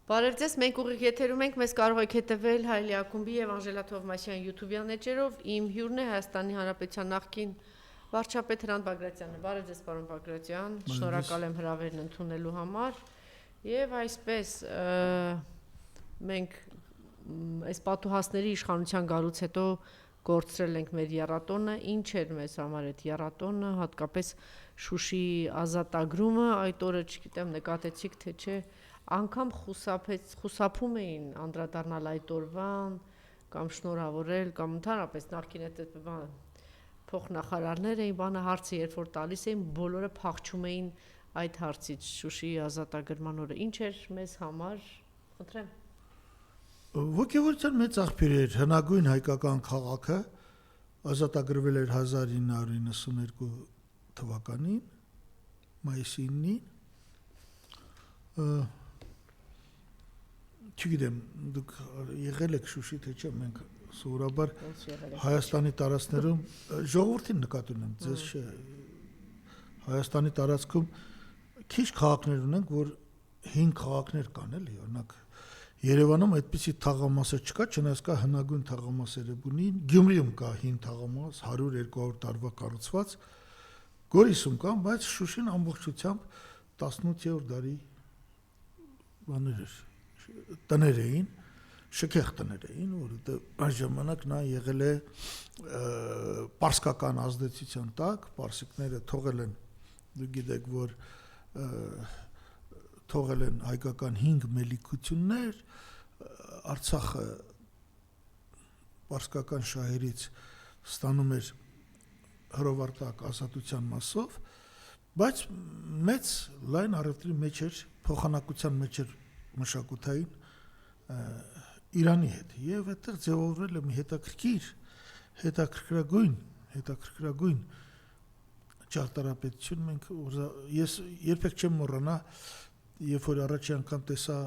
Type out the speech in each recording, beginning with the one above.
Բարև ձեզ, մենք ուղիղ եթերում ենք, մեզ կարող եք հետևել Հայլի ակումբի եւ Անժելա Թովմասյան YouTube-յան էջերով, իմ հյուրն է Հայաստանի Հանրապետության նախկին վարչապետ Հրանտ Բագրատյանը։ Բարև ձեզ, պարոն Բագրատյան, շնորհակալ եմ հրավերն ընդունելու համար։ Եվ այսպես մենք այս պատուհասների իշխանության գալուց հետո գործրել ենք մեր եռատոնը, ինչ էր մեզ համար այդ եռատոնը, հատկապես Շուշիի ազատագրումը, այդ օրը չգիտեմ նկատեցիք թե չէ, անգամ խուսափում էին անդրադառնալ այդ օրվան կամ շնորհավորել կամ ընդհանրապես նախկին փոխնախարարներ էին բանը հարցը երբ որ տալիս էին բոլորը փախչում էին այդ հարցից Շուշիի ազատագրման օրը ինչ էր մեզ համար խնդրեմ Ոգևորության մեծ աղբյուր էր հնագույն հայկական քաղաքը ազատագրվել էր 1992 թվականին մայիսի 9-ին Չգիտեմ, դուք եղել եք Շուշի, թե չէ, մենք սովորաբար Հայաստանի տարածքներում ժողովրդին նկատի ունենք, ձեզ չէ։ Հայաստանի տարածքում քիչ քաղաքներ ունենք, որ հին քաղաքներ կան, էլի, օրինակ Երևանում այդպիսի թաղամասը չկա, չնայած կա հնագույն թաղամաս Երևանի, Գյումրիում կա հին թաղամաս, 100-200 տարվա կառուցված, Գորիսում կա, բայց Շուշին ամբողջությամբ 18-րդ դարի բաներ էր տներ էին, շքեղ տներ էին, որովհետև այս ժամանակ նա եղել է պարսկական ազդեցության տակ, պարսիկները թողել են, դուք գիտեք, որ թողել են հայկական 5 մելիքություններ, Արցախը պարսկական շահերից ստանում էր հրովարտակ ազատության մասով, բայց մեծ լայն առևտրի մեջ էր, փոխանակության մեջ էր մշակութային Իրանի հետ եւ այդտեղ ձևավորվել է մի հետաքրքրագույն ճարտարապետություն մենք ես երբեք չեմ մոռանա երբ որ առաջի անգամ տեսա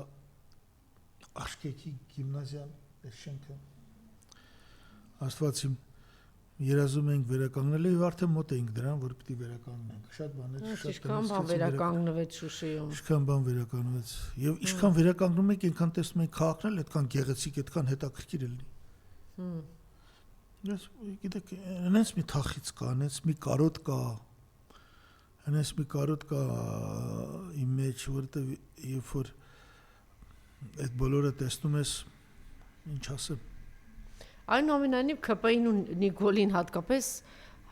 Աշկեկի գիմնազիան այս շենքը Աստված իմ երազում ենք վերականգնել եւ արդեն մոտ էինք դրան որ պիտի վերականգնենք շատ բաներ Ինչքան բան վերականգնվեց Շուշիում Ինչքան բան վերականգնվեց եւ ինչքան վերականգնում եք այնքան տեսնում եք քաղաքն էլ այդքան գեղեցիկ այդքան հետաքրքիր է լինի Ես գիտեք այնպես մի թախից կա այնպես մի կարոտ կա իմ մեջ որտեղ երբ որ այդ բոլորը տեսնում ես ինչ ասեմ Այնուամենայնիվ ՔՊ-ին ու Նիկոլին հատկապես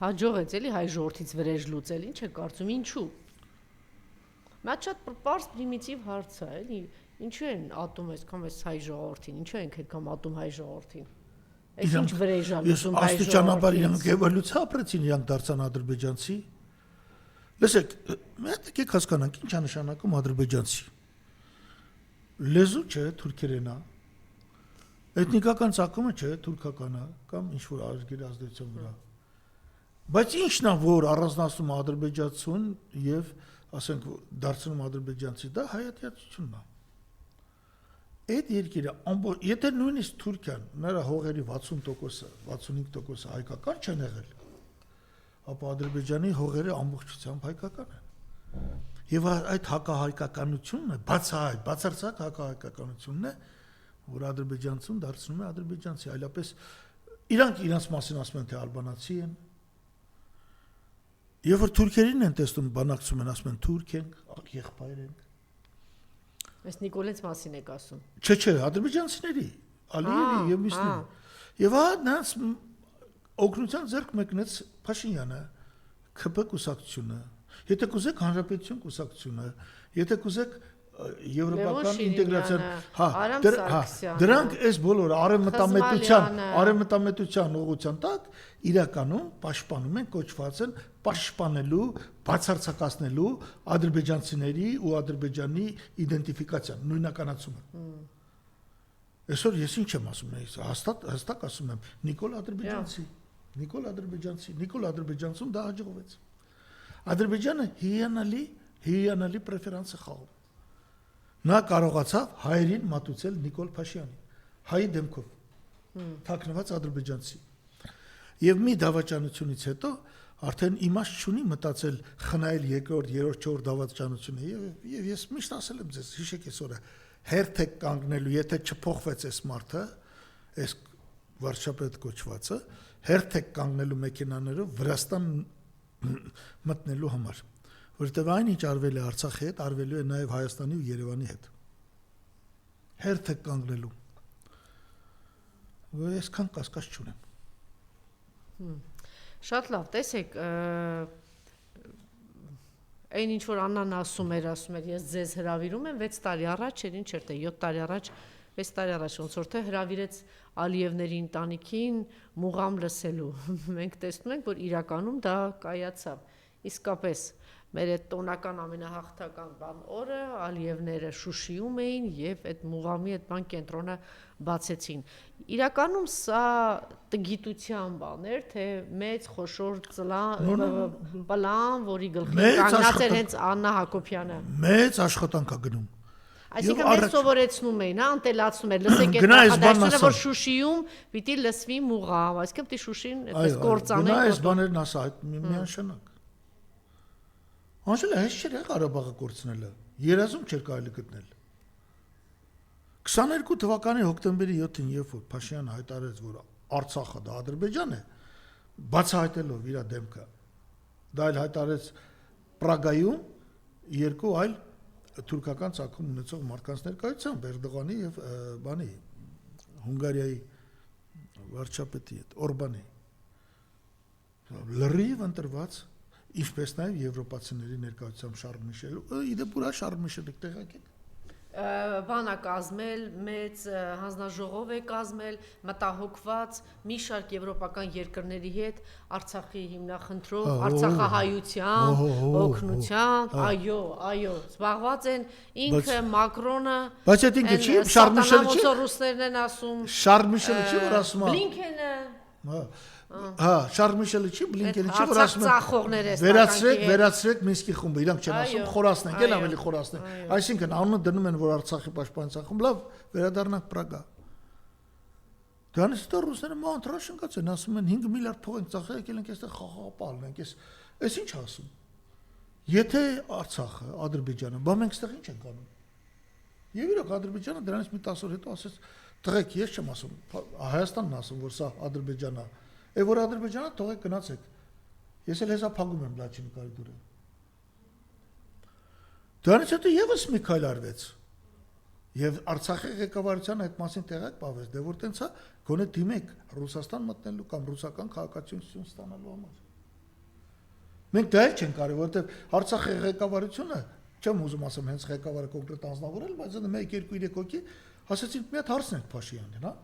հաջողեց էլի հայ ժողովրդից վրեժ լուծել, ինչ է կարծում, ինչու։ Մատ շատ պարզ պրիմիտիվ հարց է, էլի, ինչու են ատում այսքան այս հայ ժողովրդին, ինչու ենք այդքան ատում հայ ժողովրդին։ Այս ինչ վրեժ է լուծում հայ ժողովրդին։ Աստիճանաբար իրանք էվոլյուցիա ապրեցին, իրանք դարձան ադրբեջանցի։ Լսեք, մենք եկեք հասկանանք ինչ է նշանակում ադրբեջանցի։ Լեզու չէ, թուրքերենա Էթնիկական ցակումը չէ, թուրքական է կամ ինչ որ ազգերի ազդեցության վրա։ Բայց ինչն է որ առանձնացնում ադրբեջանցուն եւ ասենք դարձնում ադրբեջանցի դա հայատյացությունն է։ Այդ երկիրը եթե նույնիսկ Թուրքիան նրա հողերի 60%-ը, 65%-ը հայկական չեն եղել, ապա Ադրբեջանի հողերը ամբողջությամբ հայկական են։ Եվ այդ հակահայկականությունը, բացարձակ հակահայկականությունն է որ ադրբեջանցուն դարձնում է ադրբեջանցի, այլապես իրանք իրենց մասին ասում են թե ալբանացի են։ Եվ որ թուրքերին են տեսնում բանակցում են, ասում են թուրք ենք, եղբայր ենք։ Այս Նիկոլենց մասին եք ասում։ Չէ, ադրբեջանցիների, Ալիևի եւ մյուսների։ Եվ նրանց օգնության ձեռք մեկնեց Փաշինյանը, ՔՊ կուսակցությունը, եթե կուզեք հանրապետություն կուսակցությունը, եթե կուզեք Եվրոպական ինտեգրացիան, դրանք այս բոլորը արևմտամետության ուղղության տակ իրականում պաշտպանում են, կոչված են պաշտպանելու, բացարձակացնելու ադրբեջանցիների ու Ադրբեջանի իդենտիֆիկացիան, նույնականացումը։ Այսօր ես ինչ եմ ասում, հստակ ասում եմ, Նիկոլ Ադրբեջանցում դա հաջողվեց։ Ադրբեջանը հիանալի պրեֆերանս է խաղում։ Նա կարողացավ հայերին մատուցել Նիկոլ Փաշինյանին, հայի դեմքով, թաքնված ադրբեջանցի։ Եվ մի դավաճանությունից հետո արդեն իմաստ չունի մտածել խնայել երկրորդ, երրորդ, չորրորդ դավաճանությունը եւ ես միշտ ասել եմ ձեզ, հիշեք այսօրը հերթ եք կանգնելու, եթե չփոխվեց այս մարդը, այս վարչապետ կոչվածը, հերթ եք կանգնելու մեքենաներով Վրաստան մտնելու համար, որովհետեւ այնինչ արվել է Արցախի հետ, արվելու է նաեւ Հայաստանի ու Երևանի հետ։ Հերթ եք կանգնելու։ Ու այսքան կասկած չունեմ։ Շատ լավ, տեսեք, այն ինչ որ Աննան ասում էր, ես ձեզ հրավիրում եմ 6 տարի առաջ, ինչ էր թե 7 տարի առաջ, 6 տարի առաջ ոնց որ թե հրավիրեց Ալիևների ընտանիքին մուղամ լսելու։ Մենք տեսնում ենք, որ իրականում դա կայացավ։ Իսկապես մեր այդ տոնական ամենահաղթական բան օրը Ալիևները Շուշիում էին եւ այդ մուղամի այդ բան կենտրոնը բացեցին։ Իրականում սա տգիտության բան էր, թե մեծ խոշոր պլան, որի գլխին կանգնած էր հենց Աննա Հակոբյանը։ Մեծ աշխատանք է գնում։ Այսինքն մեզ սովորեցնում էին, անտելացնում էր, լսեք այդ նախադասությունը, որ Շուշիում պիտի լսվի մուղամ, այսինքն պիտի Շուշին այդպես կործանել։ Գնա այս բաներն ասա, այդ միանշանակ։ Անշել հեշտ չէր Ղարաբաղը կորցնելը, երազում չէր կարելի գտնել։ 22 թվականի հոկտեմբերի 7-ին, երբ որ Փաշինյանը հայտարարեց, որ Արցախը դա Ադրբեջան է, բացահայտելով իր դեմքը, դա էլ հայտարարեց Պրագայում երկու այլ թուրքական ցակում ունեցող մարդկանց ներկայությամբ Էրդողանի եւ բանի Հունգարիայի վարչապետի հետ Օրբանի լրիվ ընտրված ինչպես նաեւ եվրոպացիների ներկայությամբ Շարլ Միշել իդեպ ուրա Շարլ Միշելը տեղակետ բան է կազմել, մեծ հանձնաժողով է կազմել, մտահոգված մի շարք եվրոպական երկրների հետ Արցախի հիմնախնդրով, Արցախահայությամբ, օգնությամբ, այո, զբաղված են ինքը Մակրոնը, բայց այդ ինքը չի Շարլ Միշելը չի ռուսներն են ասում, Շարլ Միշելը չի որ ասում Բլինքենը Շարլ Միշելը չի Բլինքենը չի որ ասում վերացրեք Մինսկի խումբը իրանք չեն ասում խորացնենք էլ ավելի խորացնենք այսինքն անունը դնում են որ Արցախի պաշտպանության խումբ լավ վերադառնանք Պրագա դրանից հետո ռուսները մանտրաշ ընկած են ասում են 5 միլիարդ փող ենք ծախել եկել ենք այստեղ խաղաղապալնենք այս ինչ ասում եթե Արցախը Ադրբեջանը բա մենք այստեղ ինչ ենք անում եւ իրոք Ադրբեջանը դրանից մի 10 օր հետո ասեց տղեկ ես չեմ ասում Հայաստանն ասում որ սա Ադրբեջանն է որ Ադրբեջանը թողեք գնացեք։ Ես էլ հեսա փակում եմ Լաչինի կորիդորը։ Դրանից հետո եւս մի քայլ արվեց։ Եվ Արցախի ղեկավարության այդ մասին տեղակ պավեց, դե որ տենց է, գոնե դիմեք Ռուսաստան մտնելու կամ ռուսական քաղաքացիություն ստանալու համար։ Մենք դա էլ չենք կարելի, որովհետեւ Արցախի ղեկավարությունը, չեմ ուզում ասեմ հենց ղեկավարը կոնկրետ անձնավորել, բայց դա 1-2-3 հոգի ասացին մի հատ հարցնենք Փաշինյանին, հա։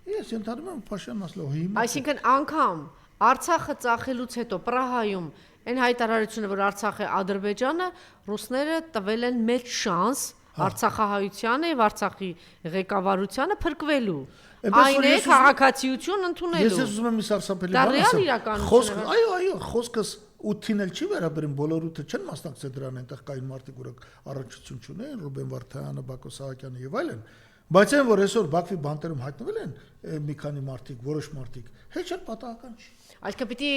Ես ընդհանրում եմ Փաշինյանն ասել հիմա այսինքն անգամ Արցախը ծախելուց հետո Պրահայում այն հայտարարությունը որ Արցախը Ադրբեջանը ռուսները տվել են մեծ շանս Արցախահայությանը եւ Արցախի ղեկավարությանը փրկվելու այն է քաղաքացիություն ընդունելու ես ուզում եմ սարսափելի բան ասեմ այո խոսքս 8-ին էլ չի վերաբերում բոլոր 8-ը չեն մասնակցել դրան այնտեղ կային մարդիկ որ առնչություն չունեն Ռուբեն Վարդանյանը Բակո Սահակյանը եւ այլն բայց այն որ այսօր Բաքվի բանտերում հայտնվել են մի քանի մարդիկ, որոշ մարդիկ, հեչ էլ պատահական չի։ Այսինքն պիտի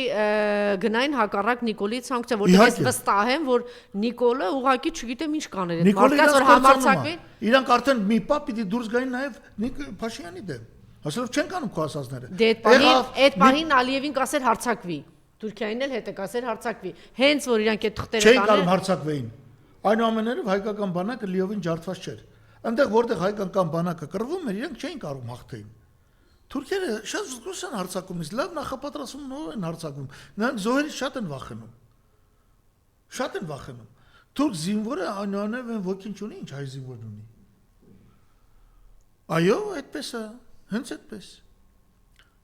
գնային հակառակ Նիկոլի ցանկության, որտեղ ես վստահ եմ, որ Նիկոլը ուղղակի չգիտեմ ինչ կաներ այդ մարդկանց որ համարձակվեն։ Իրանք արդեն մի պա պիտի դուրս գային նաև Փաշինյանի դեմ։ Ասելով չեն կանում քո ասածները։ Դե այդ պահին Ալիևին կասեր հարցակվի։ Թուրքիային էլ հետ է կասեր հարցակվի։ Հենց որ իրանք այդ թղթերը տանել։ Չեն կարող հարցակվեին։ Այնուամենայնիվ հայկական բանակը լիովին ջարդված չէր։ Այնտեղ որտեղ հայկական բանակը կռվում էր, իրենք չէին կարող հաղթեին։ Թուրքերը շատ զգուշ են հարցակումից, լավ նախապատրաստումով են հարցակում։ Նրանք զոհերից շատ են վախենում։ Շատ են վախենում։ Թուրք զինվորը այնուամենայնիվ ոքին չունի, ինչ հայ զինվորն ունի։ Այո, այդպես է, հենց այդպես։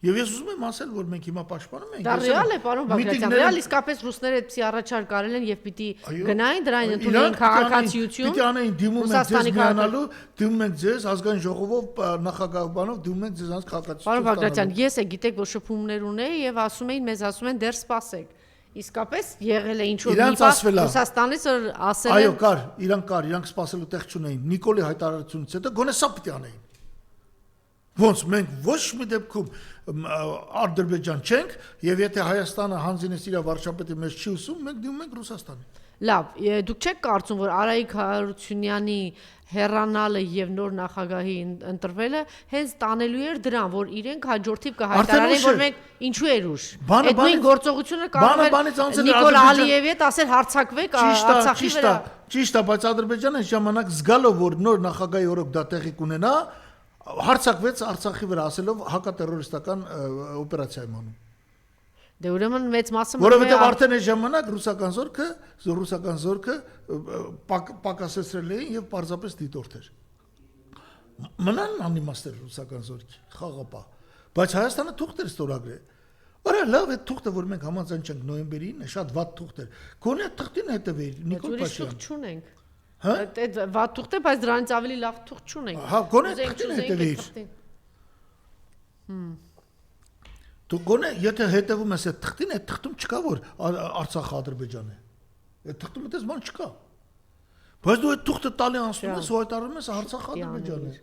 Եվ ես ուզում եմ ասել, որ մենք հիմա պաշտպանում ենք։ Դա ռեալ է, պարոն Բագրատյան, ռեալ իսկապես ռուսները այդպիսի առաջարկ արել են եւ պիտի գնային դրան ընդունեն քաղաքացիություն։ Պիտի անեն դիմում են ձեզ միանալու, դիմում են ձեզ ազգային ժողովով նախագահ բանով դիմում են ձեզ անց քաղաքացիություն։ Պարոն Բագրատյան, ես է գիտեք, որ շփումներ ունեի եւ ասում էին, մեզ ասում են դեռ սպասեք։ Իսկապես եղել է ինչ որ մի բան Ռուսաստանից որ ասել են։ Այո, իրանք սպասելու տեղ չունեին։ Նիկոլի հայտարարությունից հետո գոնե սա պիտի անեին։ Ոնց մենք ոչ մի դեպքում Ադրբեջան չենք, եւ եթե Հայաստանը հանձինես իր վարչապետի մեջ չի ուսում, մենք դիմում ենք Ռուսաստանին։ Լավ, դուք չեք կարծում, որ Արայիկ Հարությունյանի հեռանալը եւ նոր նախագահի ընտրվելը հենց տանելու էր դրան, որ իրենք հաջորդիվ կհայտարարեն, որ մենք ինչու էր ուշ։ Այդ նույն գործողությունը կարող էր Նիկոլ Ալիևի հետ ասել հարցակվեք Արցախի վրա։ Ճիշտ է, բայց Ադրբեջանը այս ժամանակ զգալով, որ նոր նախագահի օրոք դա տեղի կունենա, հարցակվեց Արցախի վրա, ասելով հակատերորիստական օպերացիա եմ անում։ Դե ուրեմն մեծ մասը որովհետև արդեն այս ժամանակ ռուսական զորքը պակասեցրել էին եւ պարզապես դիտորդ էր։ Մնան անիմաստ էր ռուսական զորքի խաղապահ, բայց Հայաստանը թուղթ էր ստորագրել։ Արա լավ է թուղթը, որ մենք համաձայն չենք նոյեմբերին, շատ վատ թուղթ էր։ Գոնե թղթին հետևեիր Նիկոլ Փաշյան։ Թուղթ չունենք։ Այդ վատ թուղթ է, բայց դրանից ավելի լավ թուղթ չունենք։ Հա, գոնե թղթին հետևեիր։ Դու գոնե եթե հետևում ես այդ թղթին, այդ թղթում չկա որ Արցախը Ադրբեջան է։ Այդ թղթում այդպես բան չկա։ Բայց դու այդ թուղթը տալի անցնում ես, ու հայտարարում ես Արցախը Ադրբեջան է։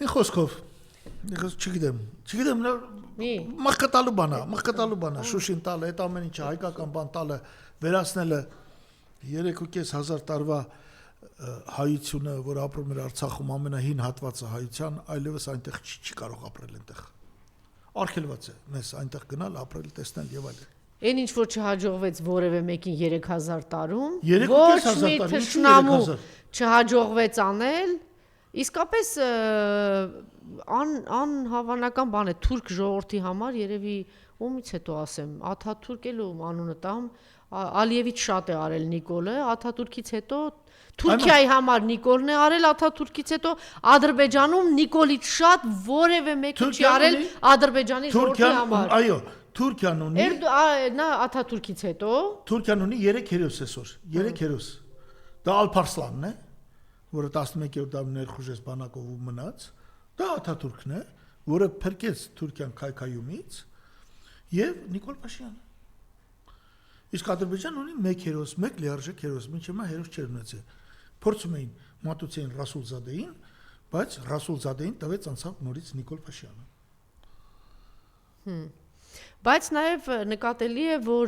Մի խոսքով, չգիտեմ, մղկտալու բանա, Շուշին տալը, այդ ամեն ինչը հայկական բան տալը, վերացնելը 3.500 տարվա հայությունը, որ ապրում էր Արցախում ամենահին հատվածը հայության, այլևս այնտեղ չի կարող ապրել այնտեղ։ Արգելված է մեզ այնտեղ գնալ, ապրել, տեսնել եւ այլն։ Այն ինչ որ չհաջողվեց որևէ մեկին 3000 տարում, ոչ մի թշնամու չհաջողվեց անել, իսկապես անհավանական բան է թուրք ժողովրդի համար, երևի ումից հետո ասեմ, Աթաթուրք էլ ում անունը տամ, Ալիևից շատ է արել Նիկոլը, Աթաթուրքից հետո Թուրքիայի համար Նիկոլն է արել, Աթաթուրքից հետո Ադրբեջանում Նիկոլից շատ որևէ մեկը չի արել Ադրբեջանի ժողովրդի համար։ Այո, Թուրքիան ունի։ Նա Աթաթուրքից հետո Թուրքիան ունի 3 հերոս այսօր, 3 հերոս։ Դա Ալփարսլանն է, որը 11-րդ դարում ներխուժեց բանակով ու մնաց։ Դա Աթաթուրքն է, որը փրկեց Թուրքիան քայքայումից, եւ Նիկոլ Փաշյանը։ Իսկ Ադրբեջանն ունի 1 հերոս, 1 լիարժեք հերոս, մինչև հիմա հերոս չեր ունեցել։ Փորձում էին մատուցեին Ռասուլզադեին, բայց Ռասուլզադեին տվեց անցավ նորից Նիկոլ Փաշյանը։ Բայց նաև նկատելի է, որ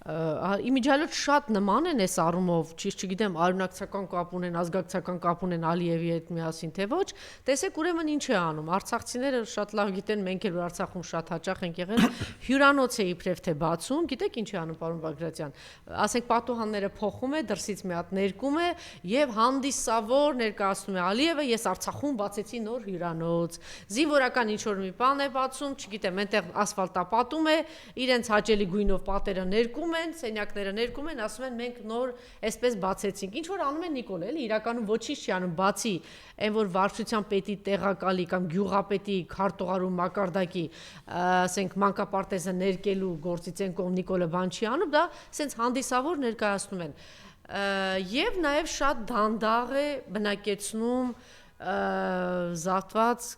իմիջիալոց շատ նման են այս առումով, ճիշտ չգիտեմ, արյունակցական կապ ունեն, ազգակցական կապ ունեն Ալիևի հետ միասին, թե ոչ, տեսեք ուրեմն ինչ է անում, արցախցիները շատ լավ գիտեն, մենք էլ Արցախում շատ հաճախ ենք եղել, հյուրանոց է իբրև թե բացում, գիտեք ինչ է անում պարոն Բագրատյան, ասենք պատուհանները փոխում է, դրսից մի հատ ներկում է եւ հանդիսավոր ներկայացնում է Ալիևը, ես Արցախում բացեցի նոր հյուրանոց, զինվորական ինչ որ մի բան է բացում, չգիտեմ, այնտեղ ասֆալտապատում է, իրենց հաճելի գույնով պատերը ներկում են, սենյակները ներկում են, ասում են մենք նոր այսպես բացեցինք։ Ինչ որ անում է Նիկոլ, էլի իրականում ոչինչ չի անում, բացի այն որ վարչության պետի տեղակալի կամ գյուղապետի քարտուղարու մակարդակի, ասենք մանկապարտեզը ներկելու գործից են կողմ Նիկոլը բան չի անում, դա սենց հանդիսավոր ներկայացնում են։ Եվ նաև շատ դանդաղ է բնակեցնում զավթված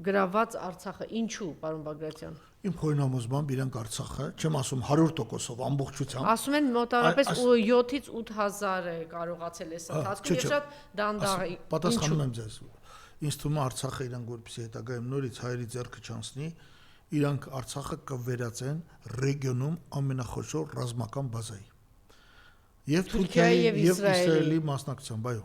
գրաված Արցախը։ Ինչու, պարոն Բագրատյան։ Իմ խորհրդամոզմամբ իրանք Արցախը, չեմ ասում 100%-ով ամբողջությամբ։ Ասում են մոտավորապես 7-ից 8000 է կարողացել այս ընթացքում եւ շատ դանդաղ է։ Պատասխանում եմ ձեզ։ Ինձ թվում է Արցախը իրանք որպեսզի հետագայում նորից հայերի ձեռքը չանցնի, իրանք Արցախը կվերածեն ռեգիոնում ամենախոշոր ռազմական բազայի։ Եվ Թուրքիայի եւ Իսրայելի մասնակցությամբ, այո։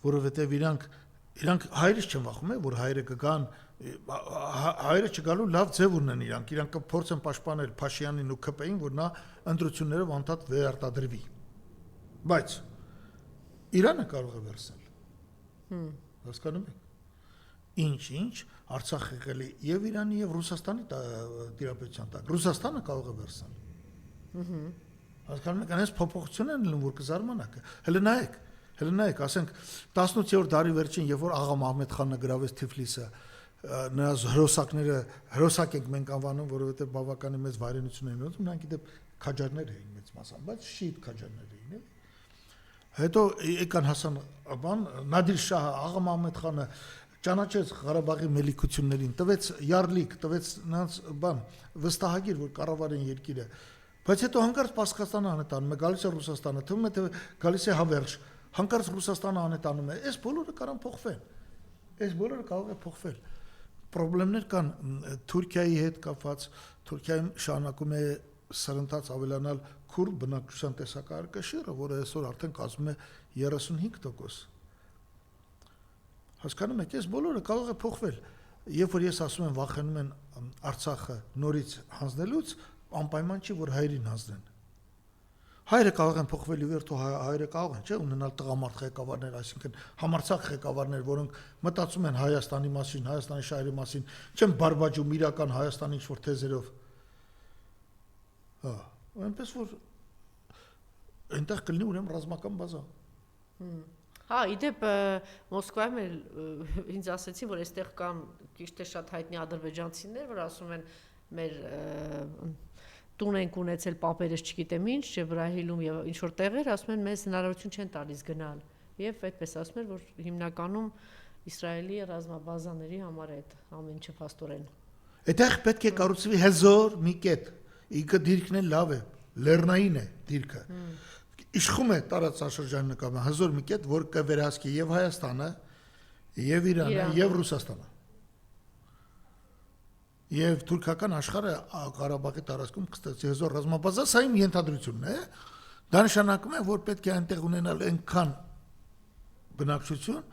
Որովհետեւ իրանք հայերից չեն վախում, որ հայերը կգան, հայերը չգալու լավ ձև ունեն իրանք կփորձեն պաշտպանել Փաշյանին ու ԿՊ-ին, որ նա ընտրություններով անդադ վերարտադրվի։ Բայց Իրանը կարող է վերցնել։ Հասկանում եք։ Ինչ Արցախ եղել է եւ Իրանի եւ Ռուսաստանի դիրապետության տակ։ Ռուսաստանը կարող է վերցնել։ Հասկանում եք, այնպես փոփոխություն են լինում, որ կզարմանաք։ Հələ նայեք, ասենք 18-րդ դարի վերջին, երբ որ աղա Մահմեդ խանը գրավեց Թիֆլիսը, նրա հրոսակ ենք մենք անվանում, որովհետեւ բավականին մեծ վայրենություն էին ունեցել, նրանք գիտեք քաջարներ էին մեծ մասամբ, բայց շիիտ քաջարներ էին, էլի։ Հետո եկան Հասան Նադիր Շահը, աղա Մահմեդ խանը ճանաչեց Ղարաբաղի մելիքություններին, տվեց յարլիկ, տվեց նրանց վստահագիր, որ կառավարեն երկիրը։ Բայց հետո հանկարծ Պարսկաստանը անետանում է, գալիս է Ռուսաստանը, թվում է թե գալիս է հավերժ, հանկարծ Ռուսաստանը անետանում է, այս բոլորը կարան փոխվեն։ Այս բոլորը կարող է փոխվել։ Պրոբլեմներ կան Թուրքիայի հետ կապված, Թուրքիայում շարունակում է սրընթաց ավելանալ քուրդ բնակչության տեսակարգաշիռը, որը այսօր արդեն կազմում է 35%։ Հասկանում եք, այս բոլորը կարող է փոխվել։ Երբ որ ես ասում եմ վախենում են Արցախը նորից հանձնելուց, անպայման չի որ հայերին հանձնեն։ Հայերը կարող են փոխվել ի վերջո հայերը կարող են, չէ՞, ունենալ տղամարդ ղեկավարներ, այսինքն համարձակ ղեկավարներ, որոնք մտածում են Հայաստանի մասին, Հայաստանի շահերի մասին, չեն բարբաջում իրական Հայաստանի ինչ-որ թեզերով։ Հա, այնպես որ այնտեղ կլինի ուրեմն ռազմական բազա։ Հա, իդեպ Մոսկվայում էլ ինձ ասեցին, որ այստեղ կան ճիշտ է շատ հայտնի ադրբեջանցիներ, որ ասում են մեր տուն ենք ունեցել պապերս չգիտեմ ինչ, Ջեբրահիլում եւ ինչ որ տեղեր, ասում են մեզ հնարավորություն չեն տալիս գնալ։ Եվ այդպես ասում են, որ հիմնականում Իսրայելի ռազմաբազաների համար է այդ ամեն ինչը փաստորեն։ Այդտեղ պետք է կառուցվի հզոր մի կետ։ Ինքը դիրքն է լավ է, լեռնային է դիրքը։ Իշխում է տարածաշրջան նկատմամբ հզոր մի կետ, որ կվերահսկի եւ Հայաստանը, եւ Իրանը, եւ Ռուսաստանը։ Եվ թուրքական աշխարհը Ղարաբաղի տարածքում կստացի հզոր ռազմաբազա, սա իմ ենթադրությունն է։ Դա նշանակում է, որ պետք է այնտեղ ունենալ այնքան բնակչություն,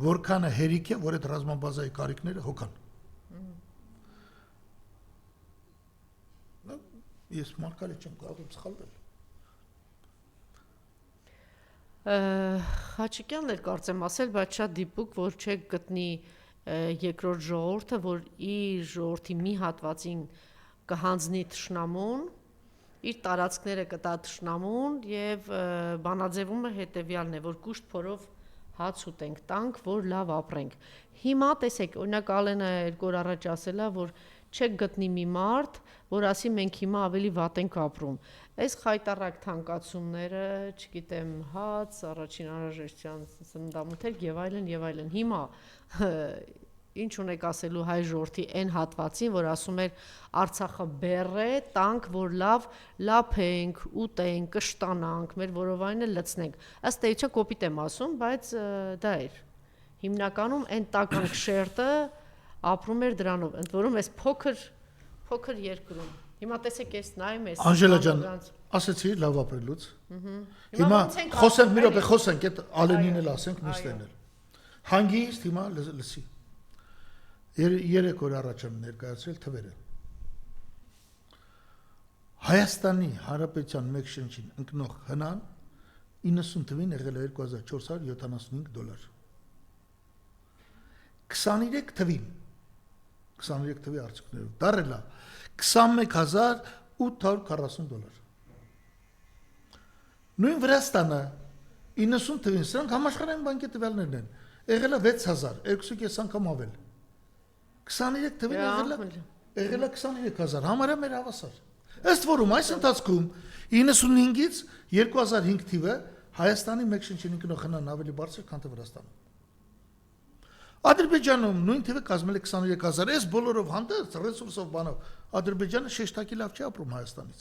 որքանը հերիք է, որ այդ ռազմաբազայի կարիքները հոգան։ Ես մարգարետ չեմ, կարող եմ սխալվել։ Խաչիկյանն էր կարծեմ ասել, բայց շատ դիպուկ, որ չեք գտնի երկրորդ ժողովուրդը, որ իր ժողովրդի մի հատվածին կհանձնի թշնամուն, իր տարածքները կտա թշնամուն եւ բանաձևումը հետեւյալն է, որ կուշտ փորով հաց ուտենք, տանք, որ լավ ապրենք։ Հիմա տեսեք, օրինակ Ալենը երկու օր առաջ ասելա, որ չեք գտնի մի մարդ, որ ասի մենք հիմա ավելի վատ ենք ապրում։ Այս խայտարակ թանկացումները, չգիտեմ, հաց, առաջին անհրաժեշտության սննդամթերք եւ այլն։ Հիմա ինչ ունեք ասելու հայ ժողովրդի այն հատվածին, որ ասում էր Արցախը բեռ է, տանք, որ լավ լափենք, ուտենք, կշտանանք, մեր որովայնը լցնենք։ Ըստ էության կոպիտ եմ ասում, բայց դա էր։ Հիմնականում այն տական շերտը ապրում էր դրանով, ընդ որում այս փոքր երկրում։ Հիմա տեսեք, ես նայում եմ։ Անժելա ջան, ասեցի լավ ապրելուց։ Հիմա խոսենք մի րոպե, խոսենք, այդ Ալենին էլ ասենք, մյուսներն էլ։ Հանգիստ հիմա լսի։ 3 օր առաջ եմ ներկայացրել թվերը։ Հայաստանի Հանրապետության մեկ շնչին ընկնող հնան 90 թվին եղել է $2475։ 23 թվին 23 թվի արդյունքներով դարել է $21840։ Նույն Վրաստանը 90 թվին սրանք համաշխարհային բանկի տվյալներն են, եղել է 6000, 2.5 անգամ ավել։ 23 թվին եղել է 23000, համարյա մեր հավասար։ Ըստ որում այս ընթացքում 95-ից 2005 թիվը Հայաստանի մեկ շնչին ընկնող հնան ավելի բարձր, քան թե Վրաստանում։ Ադրբեջանում նույն թիվը կազմել է 23000, այս բոլորով հանդերձ ռեսուրսով բանով Ադրբեջանը շեշտակի լավ չի ապրում Հայաստանից։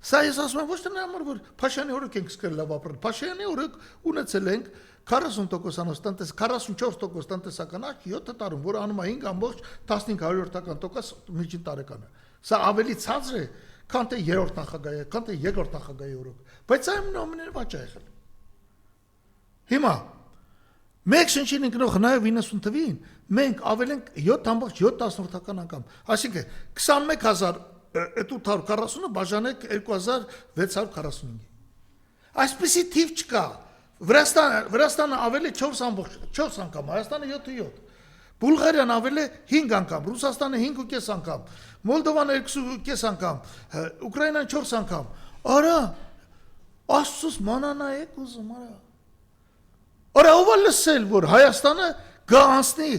Սա ես ասում եմ ոչ թե նրա համար, որ Փաշինյանի օրոք ենք սկսել լավ ապրել, Փաշինյանի օրոք ունեցել ենք 40% 44% տնտեսական աճ 7 տարում, որը անում է 5.15% միջին տարեկանը։ Սա ավելի ցածր է, քան թե երրորդ նախագահի, քան թե երկրորդ նախագահի օրոք, բայց այն նոմիներով աճ է եղել։ Հիմա մեկ շնչին ընկնող նաև 90 թվին մենք ավել ենք 7.7 անգամ, այսինքն 21840-ը բաժանեք 2645-ի։ Այսպիսի թիվ չկա։ Վրաստանը ավել է 4 անգամ, Հայաստանը 7.7, Բուլղարիան ավել է 5 անգամ, Ռուսաստանը 5.5 անգամ, Մոլդովան 2.5 անգամ, Ուկրաինան 4 անգամ։ Արա, Աստծուս մանանայեք ուզում, արա։ Արա ով է լսել, որ Հայաստանը գանցնի,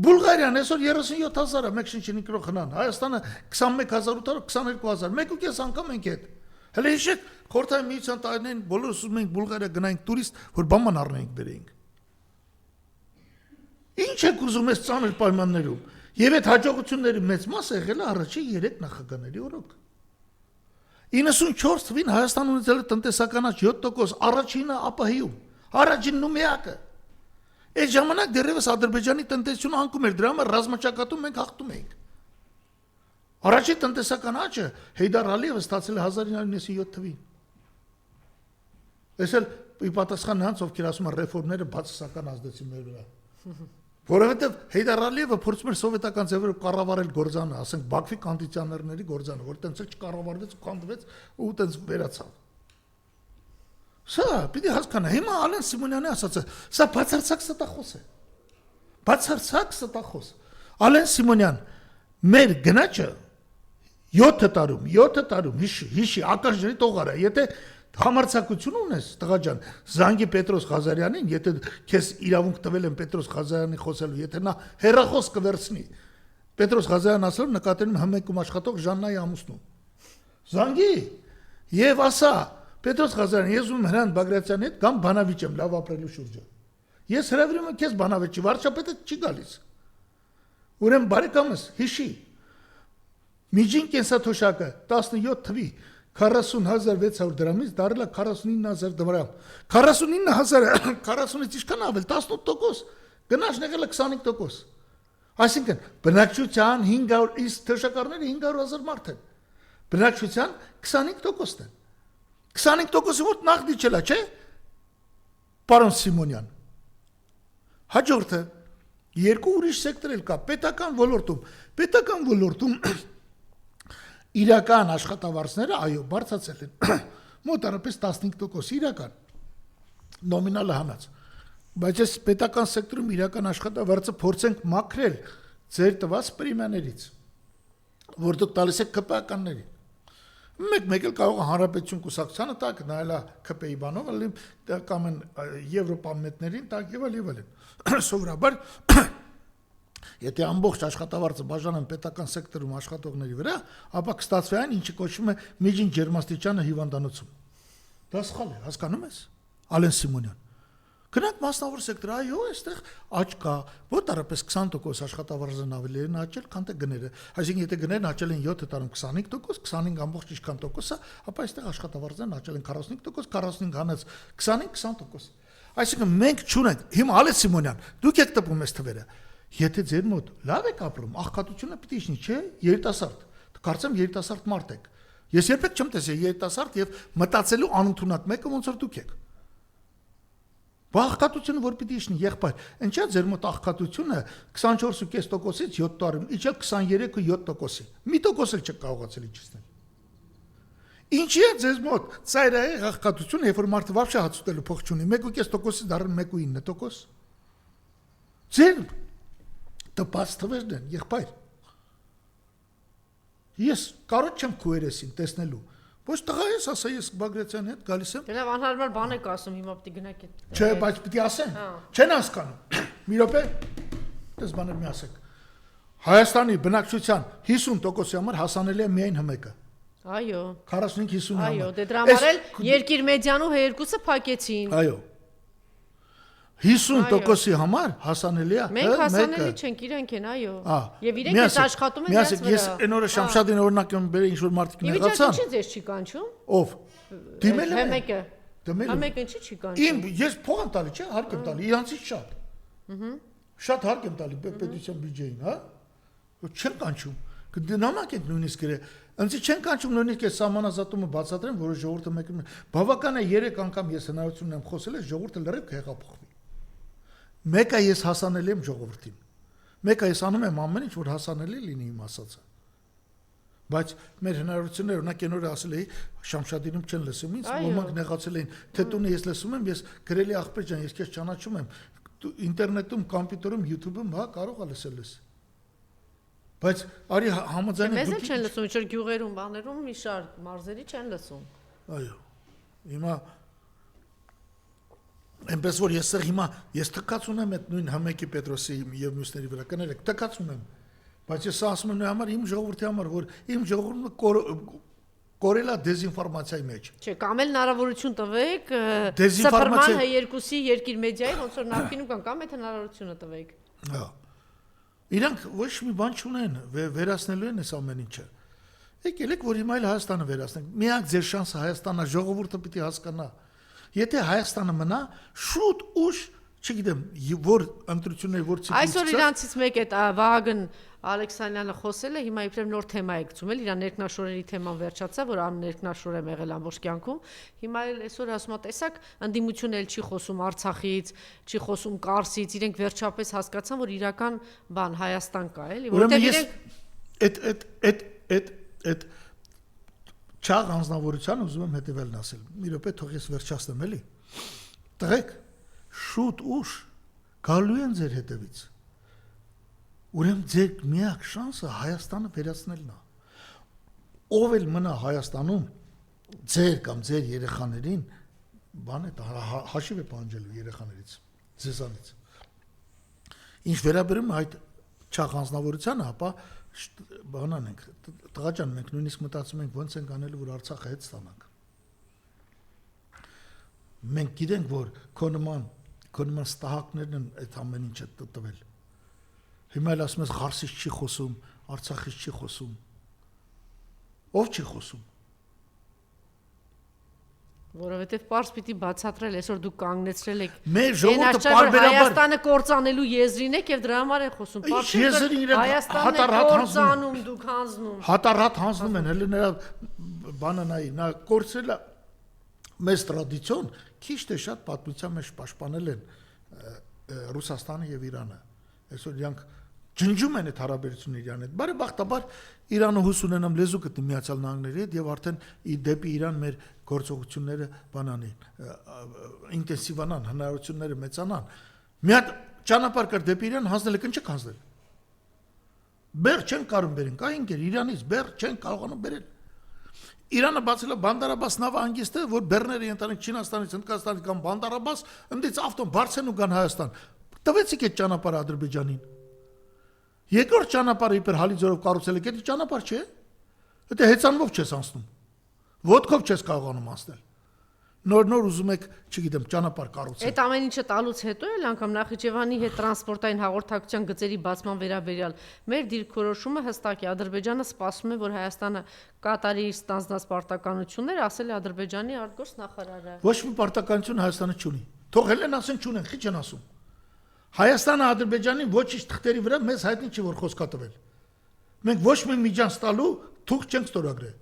Բուլղարիան այսօր 37000-ը մեկ շնչին ընկնող հնան, Հայաստանը 21800, 22000, 1.5 անգամ ենք հետ։ Հələ հիշեք, Խորհրդային միության տարիներին բոլորս ուզում ենք Բուլղարիա գնայինք տուրիստ, որ բաման առնեինք բերեինք։ Ինչ եք ուզում այս ծանր պայմաններում։ Եվ այդ հաջողությունների մեծ մասը եղել է առաջին 3 նախագահների օրոք։ 94 թվին Հայաստանը ունեցել է տնտեսական աճ 7%, առաջինը ԱՊՀ-ում, առաջինն ու միակը։ Այդ ժամանակ դեռևս Ադրբեջանի տնտեսությունը անկում էր, դրա համար ռազմաճակատում մենք հաղթում էինք։ Առաջի տնտեսական աճը Հեյդար Ալիևը ստացել է 1997 թվականին։ Էս էլ ի պատասխան նրանց, ովքեր ասում են ռեֆորմները բացասական ազդեցին մեր վրա։ Որովհետև Հեյդար Ալիևը փորձում էր սովետական ձևերով կառավարել գործանը, ասենք Բաքվի կոնդիցիոներների գործանը, որ տենց չկառավարվեց ու քանդվեց ու տենց վերացավ։ Սա պիտի հասկանա, հիմա Ալեն Սիմոնյանը ասացը, սա բացարձակ ստախոս է։ Բացարձակ ստախոս։ Ալեն Սիմոնյան, մեր գնաճը 7 տարում, հիշի, ակնժրի տողարա, եթե համարձակություն ունես, տղա ջան, զանգի Պետրոս Ղազարյանին, եթե քեզ իրավունք տվել են Պետրոս Ղազարյանի խոսելու, եթե նա հերախոս կվերցնի, Պետրոս Ղազարյանն ասել նկատել եմ հմեկում աշխատող Ժաննայի ամուսնու։ Զանգի եւ ասա, Պետրոս Ղազարյան, ես ուզում եմ Հրանտ Բագրատյանի հետ կամ բանավիճեմ լավ ապրելու շուրջը։ Ես հրավիրում եմ քեզ բանավիճի, վարչապետը չի գալիս։ Ուրեմն բարեկամս, հիշի։ Միջին կենսաթոշակը 17 թվի 40600 դրամից դարել է 49000 դրամ։ 49000-ը 40-ից ինչքան ավել 18%, գնաճն եղել է 25%։ Այսինքն բնակչության 500 իսկ թոշակառները 500,000 մարդ են։ Բնակչության 25%-ն են։ 25%-ը որ նախդիճել է, չէ՞։ Պարոն Սիմոնյան։ Հաջորդը երկու ուրիշ սեկտոր էլ կա, պետական ոլորտում իրական աշխատավարձները, այո, բարձրացել են։ Մոտարապես 15% իրական նոմինալը հանած։ Բայց այս պետական սեկտորում իրական աշխատավարձը փորձենք մաքրել ձեր տված պրեմիաներից, որ դուք տալիս եք ԿՊԱ-ականներին։ Մեկ էլ կարող է հանրապետություն կուսակցությանը տակ, նայելա ԿՊ-ի բանով, կամ են եվրոպամետներին տակ եւ այլն։ Սովորաբար եթե ամբողջ աշխատավարձը բաժանեն պետական սեկտորում աշխատողների վրա, ապա կստացվի այն, ինչը կոչվում է միջին ջերմաստիճանը հիվանդանոցում։ Դա սխալ է, հասկանում ես, Ալեն Սիմոնյան։ Գնանք մասնավոր սեկտոր, այո, այստեղ աճ կա, մոտարապես 20% աշխատավարձն ավելի են աճել, քան թե գները։ Այսինքն եթե գներն աճել են 7 տարում 25%, 25 ամբողջ ինչքան տոկոսը, ապա այստեղ աշխատավարձն աճել են 45%, 45 հանած 20%։ Այսինքն մենք չունենք, հիմա Ալեն Սիմոնյան, դուք եք տպում ես թվերը։ Եթե ձեր մոտ լավ եք ապրում, աղքատությունը պիտի իջնի, չէ՞, երիտասարդ։ Կարծեմ երիտասարդ մարդ եք։ Ես երբեք չեմ տեսել երիտասարդ եւ մտածելու անընդունակ մեկը ոնց որ դուք եք։ Աղքատությունը որ պիտի իջնի, եղբայր, ինչա ձեր մոտ աղքատությունը 24.5%-ից 7 տարում իջել 23.7%-ի։ Մի տոկոս էլ չեք կարողացել իջեցնել։ Ինչի է ձեզ մոտ ծայրահեղ աղքատությունը, երբ որ մարդը վաբշե հաց ուտելու փող չունի, 1.5%-ից դառնում 1.9%։ Ձեր տպած թվերն են, եղբայր։ Ես կարող չեմ քո երեսին տեսնելու։ Ոչ տղա ես, ասա ես Բագրատյանի հետ գալիս եմ։ Դեռ անհարմար բան եք ասում, հիմա պիտի գնաք այդ։ Չէ, բայց պիտի ասեն։ Չեն հասկանում։ Մի րոպե։ Դες բաներ մի ասեք։ Հայաստանի բնակչության 50%-ի համար հասանելի է միայն հմեկը։ Այո։ 45-50 համար։ Այո, դե դրա համար էլ երկիր մեդիանու երկուսը փակեցին։ Այո։ 50%-ի համար հասանելի է մենք հասանելի չենք, իրենք են, այո։ Եվ իրենք էս աշխատում են դրանց վրա։ Ես այն օրը Շամշադին օրինակ եմ բերել ինչ որ մարդիկ նեղացան։ Ինչի՞ ձեզ չի կանչում։ Ով։ Դիմել եմ։ Հմեկը։ Դիմել եմ։ Հմեկը ինչի՞ չի կանչում։ Ես փող եմ տալի, չէ, հարկ եմ տալի, իրանցից շատ։ Շատ հարկ եմ տալի պետության բյուջեին, հա։ Չեն կանչում։ Կդնամակ ենք նույնիսկ գրե։ Անցի չեն կանչում նույնիսկ այս սահմանազատումը բացատրեմ, որ ժողովուրդը մեկը բավական է 3 անգամ ես հնարավորություն եմ խոսել, ժողովուրդը լրիվ կհեղափոխվի։ Մեկը ես հասանելի եմ ժողովրդին։ Մեկը ես անում եմ ամեն ինչ, որ հասանելի լինի իմ ասածը։ Բայց մեր հնարավորությունները, օրինակ այն օրը ասել էի, Շամշադինում չեն լսում ինձ, ոմանք նեղացել էին, թե տունը ես լսում եմ, ես գրելի աղբեր ջան, ես քեզ ճանաչում եմ, ինտերնետում, կոմպյուտերում, YouTube-ում, հա, կարող է լսել ես։ Բայց արի համաձայնեք դուք։ Մեզ չեն լսում, ինչ որ գյուղերում, բաներում մի շարք մարզերի չեն լսում։ Այո։ Հիմա այնպես որ ես հիմա ես թքած ունեմ այդ նույն Համեկի Պետրոսի եւ մյուսների վրա կներեք թքած ունեմ բայց ես ասում եմ նույն համար իմ ժողովրդի համար որ իմ ժողովուրդը կորելա դեզինֆորմացիայի մեջ չէ կամ էլ հնարավորություն տվեք դեզինֆորմացիա երկուսի երկիր մեդիայի ոնց որ նախկինում կան կամ այդ հնարավորությունը տվեք հա իրանք ոչ մի բան չունեն վերացնելու են այս ամեն ինչը եկել եք որ հիմա էլ Հայաստանը վերացնենք միակ ձեր շանսը Հայաստանն է ժողովուրդը պիտի հասկանա Եթե Հայաստանը մնա, շուտ ուշ չգիտեմ, որ ընտրություններ որ ցիկլի։ Այսօր իրանցից մեկ է Վահագն Ալեքսանյանը խոսել է, հիմա իբրև նոր թեմա է գցում էլ, իր ներքնաշորերի թեման վերջացավ, որ ներքնաշոր է եղել ամբողջ կյանքում։ Հիմա էլ այսօր ասում է, տեսակ, ընդդիմությունն էլ չի խոսում Արցախից, չի խոսում Կարսից, իրենք վերջապես հասկացան, որ իրական բան Հայաստան կա, էլի, որովհետև իրենք այդ չաղ անձնավորության ուզում եմ հետևելն ասել։ Մի րոպե թող ես վերջացնեմ, էլի։ Տղեկ, շուտ ուշ գալու են ձեր հետևից։ Ուրեմն ձեր միակ շանսը Հայաստանը վերացնելն է։ Ով էլ մնա Հայաստանում ձեր կամ ձեր երեխաներին բան է հաշիվ է պահանջելու երեխաներից, ձեզանից։ Ինչ վերաբերում այդ չաղ անձնավորությանը, ապա բանան ենք, տղա ջան, մենք նույնիսկ մտածում ենք ոնց ենք անելու, որ Արցախը հետ ստանանք։ Մենք գիտենք, որ քո նման ստահակներն են այդ ամեն ինչը տվել։ Հիմա էլ ասում ես Ղարսից չի խոսում, Արցախից չի խոսում։ Ով չի խոսում։ Որովհետև պարզ պիտի բացատրել, այսօր դուք կանգնեցրել եք։ Մեր ժողովուրդը պարբերաբար Հայաստանը կործանելու եզրին եք եւ դրա համար են խոսում։ Հայաստանը կործանում, դուք հանձնում։ Հատարհատ հանձնում են, հələ նրա բանը նայի, նա կորցրել է մեծ տրադիցիոն, քիչ թե շատ պատմության մեջ պաշտպանել են Ռուսաստանը եւ Իրանը։ Այսօր իրանք ջնջում են այդ հարաբերությունները Իրանի հետ։ Բարեբախտաբար Իրանը հույս ունենամ լեզու գտնի Միացյալ Նահանգների հետ եւ արդեն դեպի Իրան մեր գործողությունները բանանի ինտենսիվանան, հնարավորությունները մեծանան։ Մի հատ ճանապարհ կար դեպի Իրան, հանձնել եք, ինչ եք հանձնել։ Բեր չեն կարող բերեն, կա ինքեր Իրանից բեր չեն կարողանում բերել։ Իրանը բացել է Բանդարաբաս նավահանգիստը, որ բեռները ընտանիք Չինաստանից, Հնդկաստանից կամ Բանդարաբաս, ընդից ավտոն բարձեն ու գան Հայաստան։ Տվեցիք այդ ճանապարհը Ադրբեջանին։ Երկրորդ ճանապարհը իբր հալիձորով կառուցել եք, դա ճանապարհ չէ։ Դա հեծանվով չես անցնում։ Ոտքով չես կարողանում անցնել։ Նոր ուզում եք, չգիտեմ, ճանապարհ կառուցել։ Այդ ամեն ինչը տալուց հետո էլ անգամ Նախիջևանի հետ տրանսպորտային հաղորդակցության գծերի բացման վերաբերյալ մեր դիրքորոշումը հստակ է։ Ադրբեջանը սպասում է, որ Հայաստանը կատարի իր ստանձնած պարտականությունները, ասել է Ադրբեջանի արտգործ նախարարը։ Ոչ մի պարտականություն Հայաստանը չունի։ Թող հելեն ասեն չունեն, քիչ են ասում։ Հայաստանը Ադրբեջանին ոչինչ թղթերի վրա մեզ հայտնի չի, որ խոսք է տվել։ Մենք ոչ մի միջանց տալու թուղթ չենք ստորագրել։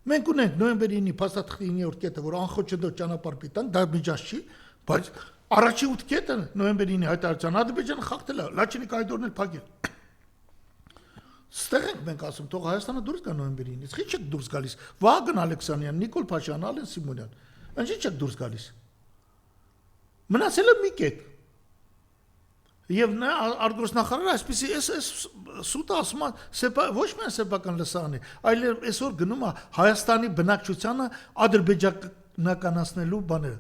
Մենք ունենք նոյեմբերի 9-ի փաստաթղթի 9-րդ կետը, որ անխոչեդո ճանապարհ պիտան, դա միջանց չի, բայց առաջի 8 կետը նոյեմբերի 9-ի հայտարարության Ադրբեջանը խախտել է, Լաչինի կայդորն էլ փակել։ Ստեղ ենք մենք ասում, թող Հայաստանը դուրս գա նոյեմբերի 9-ից։ Ինչ եք դուրս գալիս։ Վահագն Ալեքսանյան, Նիկոլ Փաշյան, Ալեն Սիմոնյան։ Ինչ եք դուրս գալիս։ Մնացել է մի կետ։ Եվ նա արտգործնախարարը այսպեսի էս սուտը ասում է ոչ միայն սեփական լսարանի, այլ այսօր գնում է Հայաստանի բնակչությանը ադրբեջանականացնելու բաները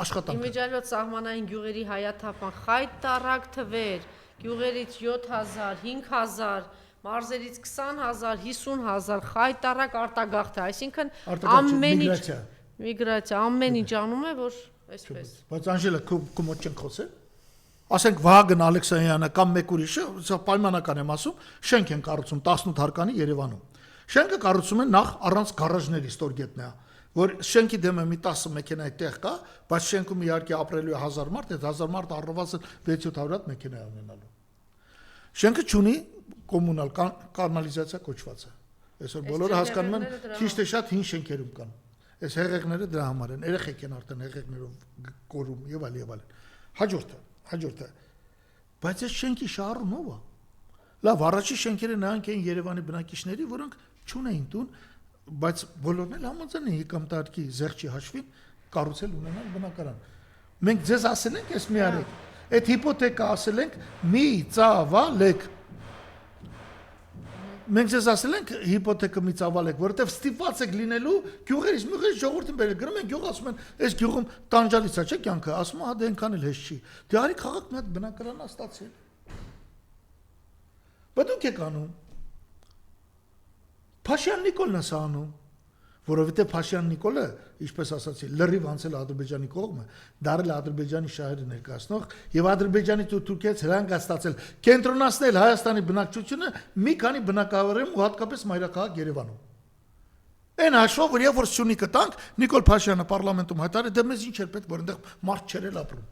աշխատանքը։ Իմիջիայլոց սահմանային գյուղերի հայաթափան խայտարակ թվեր, գյուղերից 7000, 5000, մարզերից 20000, 50000 խայտարակ արտագաղթ է, այսինքն ամեն ինչ միգրացիա, ամեն ինչ անում է, որ այսպես։ Բայց Անժելա, քո մոտ չենք խոսել։ Ասենք Վահագն Ալեքսանյանը կամ մեկ ուրիշը, սա պայմանական եմ ասում, շենք են կառուցում 18 հարկանի Երևանում։ Շենքը կառուցում են նախ առանց գարաժների ստորգետնա, որ շենքի դեմը մի 10 մեքենայի տեղ կա, բայց շենքում իհարկե ապրելու է 1000 մարդ, այդ 1000 մարդը առնվազն 6-700 հատ մեքենա է ունենալու։ Շենքը չունի կոմունալ կանալիզացիա կոչվածը։ Այսօր բոլորը հասկանում են, քիչ թե շատ հին շենքերում կան։ Այս հեղեղները դրա համար են, երեխեք են արդեն հեղեղներով կորում եւ այլ։ Հաջորդը։ Բայց այս շենքի շահառուն ով է։ Լավ, առաջի շենքերը նրանք էին Երևանի բնակիչների, որոնք չունեին տուն, բայց բոլորն էլ համաձայն են եկամտարկի զեղչի հաշվին կառուցել ունենալ բնակարան։ Մենք ձեզ ասել ենք, այս մի արեք, այդ հիպոթեկա ասել ենք մի ծավալեք։ Մենք ձեզ ասել ենք հիպոթեկը մի ծավալեք, որովհետև ստիպված եք լինելու գյուղերից մյուղերից ժողովրդին բերել։ Գնում են գյուղ, ասում են, այս գյուղում տանջալից է, չէ՞ կյանքը, ասում է, հա դե այնքան էլ հեշտ չի։ Դե արի քաղաք մի հատ բնակարան ստացել։ Բայց դուք եք անում։ Փաշյան Նիկոլն է սա անում, որովհետև Փաշյան Նիկոլը, ինչպես ասացի, լրիվ անցել Ադրբեջանի կողմը, դարել Ադրբեջանի շահերը ներկայացնող եւ Ադրբեջանից ու Թուրքիայից հրանգաստացել կենտրոնացնել Հայաստանի բնակչությունը մի քանի բնակավարում ու հատկապես մայրաքաղաք Երևանում։ Այն հաշվով, որ երբ որ Սյունիքը տանք, Նիկոլ Փաշյանը պարլամենտում հայտարարել, դե մեզ ինչ էր պետք, որ այնտեղ մարդ չեր էլ ապրում։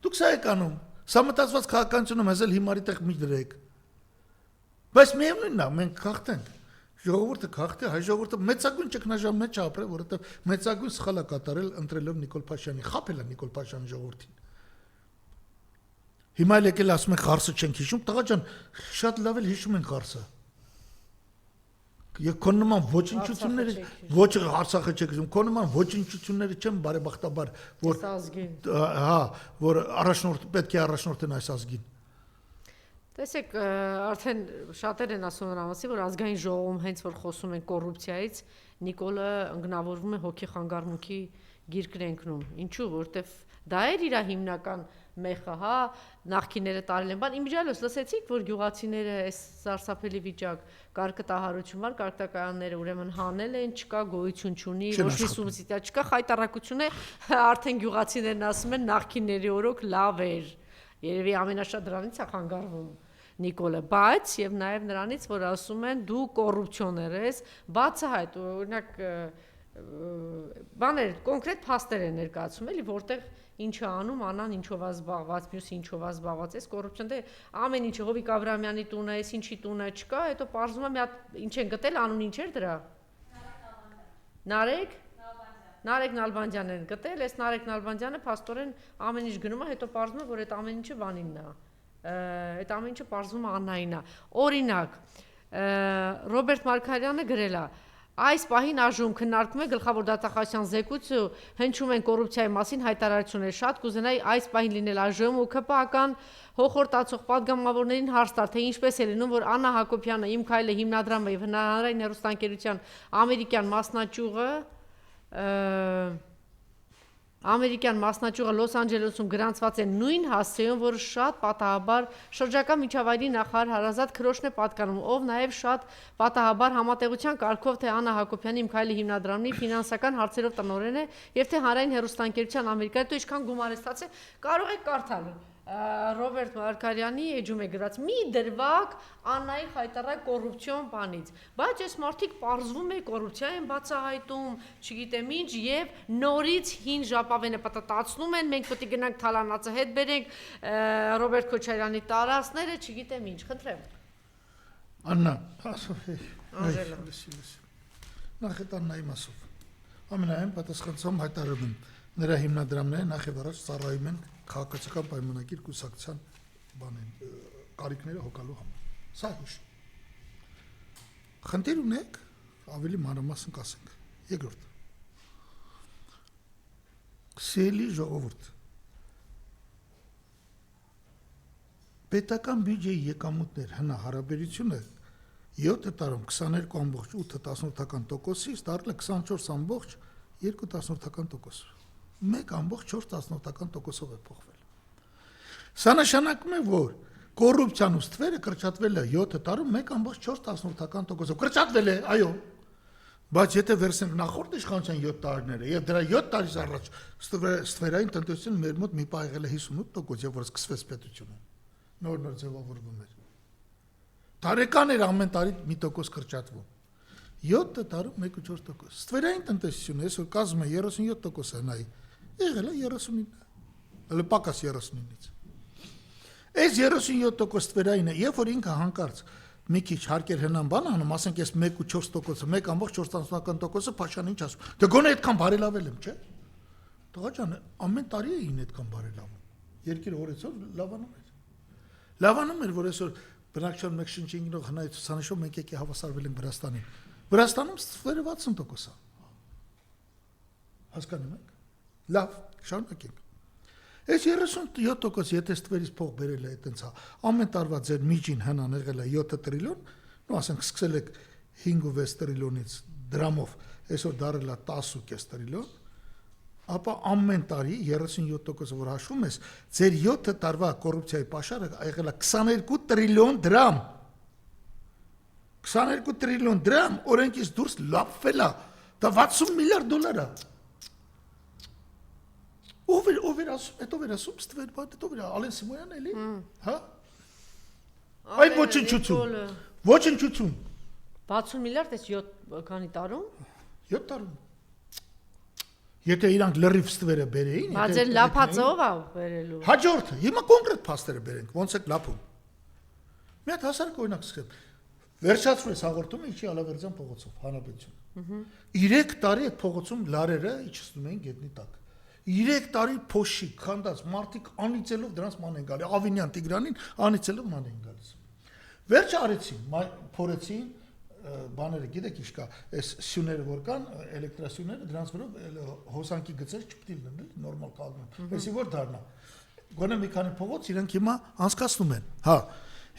Դուք սա եք անում։ Սա մտածված քաղաքականությունում ես էլ հիմարի տեղ մի դրեք։ Բայց միևնույնն է, մենք քաղտենք։ Ժողովուրդը քաղտի, հայ ժողովուրդը մեծագույն ճգնաժամ մեջ ապրել, որովհետև մեծագույն սխալ է կատարել ընտրելով Նիկոլ Փաշինյանի, խաբել է Նիկոլ Փաշինյանի ժողովրդին։ Հիմա եկել ասում են Ղարսը չենք հիշում, տղա ջան, շատ լավ էլ հիշում ենք Ղարսը։ Եվ քո նման ոչնչությունները, ոչ Արցախը չեք հիշում, քո նման ոչնչությունները չեն բարեբախտաբար, որ հա, որ առաջնորդ պետք է առաջնորդեն այս ազգին։ Տեսեք, արդեն շատեր են ասում նրանցի, որ ազգային ժողովում հենց որ խոսում են կոռուպցիայից, Նիկոլը ընկնավորվում է հոգի խանգարմունքի գիրկն ընկնում։ Ինչու, որտեվ դա էր իր հիմնական մեխը, հա, նախկինները տարել են, բան իմիջիալոց լսեցիք, որ գյուղացիները այս սարսափելի վիճակ, կարկտահարություն կար, կարկտակայանները ուրեմն հանել են, չկա գոյություն չունի, ոչ մի սուբսիդիա չկա, խայտարակություն է, արդեն գյուղացիներն ասում են նախկինների օրոք լավ էր։ Երևի ամենաշատ դրանից է խանգարվում Նիկոլը, բայց եւ նաեւ նրանից, որ ասում են դու կոռուպցիոներ ես, բացահայտ, օրինակ բաներ, կոնկրետ փաստեր են ներկայացում, էլի, որտեղ ինչը անում, անան ինչով է զբաղված, մյուսը ինչով է զբաղված, այս կոռուպցիան դե ամեն ինչը Հովիկ Աբրահամյանի տունը, այս ինչի տունը չկա, հետո պարզվում է մի հատ ինչ են գտել, անուն ինչ էր դրա։ Նարեկ Նալբանդյանն են գտել, այս Նարեկ Նալբանդյանը փաստորեն ամեն ինչ գնում է, հետո պարզվում է, որ այդ ամեն ինչը բանինն է։ Այդ ամեն ինչը պարզվում է Աննային է։ Օրինակ, Ռոբերտ Մարգարյանը գրել է. այս պահին ԱԺ-ում քննարկվում է գլխավոր դատախազության զեկույցը, հնչում են կոռուպցիայի մասին հայտարարություններ, շատ կուզենայի այս պահին լինել ԱԺ-ում ու ԿՊԱ-կան հոխորտացող պատգամավորներին հարց տալ, թե ինչպես է լինում, որ Աննա Հակոբյանը, Իմ Քայլը հիմնադրամը եւ Հանրային հեռուստաընկերության ամերիկյան մասնաճյուղը Լոս Անջելեսում գրանցված է նույն հասցեում, որը շատ պատահաբար շրջակա միջավայրի նախարար Հարազատ Քրոշն է պատկանում, ով նաև շատ պատահաբար համատեղության կարգով թե Աննա Հակոբյանի Իմ Քայլի հիմնադրամի ֆինանսական հարցերով տնօրեն է եւ թե Հանրային հեռուստաընկերության ամերիկայի դու ինչքան գումար է ստացել, կարող եք կարդալ Ռոբերտ Մարգարյանի էջում է գրած մի դրվագ Աննայի խայտարակ կոռուպցիոն բանից, բայց այս մարդիկ պարզվում է կոռուպցիա են բացահայտում, չգիտեմ ինչ եւ նորից հին ժապավենը պատտացնում են, մենք պետք է գնանք թալանացը հետ բերենք Ռոբերտ Քոչարյանի տարածքները, չգիտեմ ինչ, խնդրեմ։ Աննա, նախ այդ Աննայի մասով։ Ամենայն պատասխանությամբ հայտարարում եմ, նրա հիմնադրամները նախ եւ առաջ ծառայում են քաղաքացիական պայմանագիր կուսակցության բանին կարիքները հոգալու համար։ Սա հիշ։ Խնդիր ունեք, ավելի մանրամասն կասենք։ Երկրորդ։ Սելի ժողովուրդ։ Պետական բյուջեի եկամուտներ հնարաբերությունը 7 տարում 22.8%-ից դառել է 24.2%։ 1.4%-ով է փոխվել։ Սա նշանակում է, որ կոռուպցիան ու ստվերը կրճատվել է 7 տարում 1.4%-ով։ Կրճատվել է, այո։ Բայց եթե վերցնենք նախորդ իշխանության 7 տարիները եւ դրա 7 տարից առաջ ստվերային տնտեսությունը մեր մոտ մի պահ եղել է 58%, եւ որ սկսվեց պետությունը։ Նոր ձևավորվում էր։ Տարեկան էր ամեն տարի 1% կրճատվում։ 7 տարում 1.4%։ Ստվերային տնտեսությունը այսօր կազմում է 37% հնայի։ Եղել է 39, հələ պակաս 39-ից։ Այս 37% ստվերայինը, երբ որ ինքը հանկարծ մի քիչ հարկեր հնան բան անում, ասենք ես 1.4%-ը, 1.4%-ը Փաշինյանն ինչ ասում։ Դե գոնե այդքան բարելավել եմ, չէ՞։ Տղա ջան, ամեն տարի էին այդքան բարելավում։ Երկիրը օրեցօր լավանում էր։ Լավանում էր, որ այսօր բնակչության մեկ շնչինգնող հնայի ցուցանիշով մենք եկի հավասարվել ենք Վրաստանին։ Վրաստանում ստվերը 60% է։ Հասկանում եք։ Լավ, շարունակենք։ Այս 37% եթե ստվերից փող բերել է այտենց, ամեն տարվա ձեր միջին հնան եղել է 7 տրիլիոն, նո ասենք սկսել եք 5.6 տրիլիոնից դրամով, այսօր դարել է 10.5 տրիլիոն, ապա ամեն տարի 37%-ը որ հաշվում ես, ձեր 7 տարվա կոռուպցիայի պաշարը եղել է 22 տրիլիոն դրամ։ 22 տրիլիոն դրամ օրենքից դուրս լափվել է, դա 60 միլիարդ դոլար է։ Ով էր ասում, հետո էր ասում, ստվեր, հետո էր Ալեն Սիմոնյանն էլի, հա։ Այ ոչնչություն։ Ոչնչություն։ 60 միլիարդ էս 7 քանի տարում։ 7 տարում։ Եթե իրանք լրիվ ստվերը բերեին, Բայց էլ լափածով է վերելու։ Հաջորդը, հիմա կոնկրետ փաստերը բերենք, ոնց է լափում։ Մի հատ հասարակ օրինակ սկսեմ։ Վերջացրու ես հաղորդումը Իջի Ալավերդյան փողոցով, Հանրապետություն։ 3 տարի այդ փողոցում լարերը իջեցնում էին գետնի տակ։ 3 տարի փոշի քանդած մարդիկ անիծելով դրանց ման են գալի, Ավինյան Տիգրանին անիծելով ման են գալիս։ Վերջը արեցին, փորեցին բաները, գիտեք ինչ կա, այս սյուները որ կան, էլեկտրասյուները, դրանց վրա հոսանքի գծեր չպետք է լինեն, նորմալ կազմում։ Այսի որ դառնա։ Գոնե մի քանի փողոց իրենք հիմա անցկացնում են։ Հա,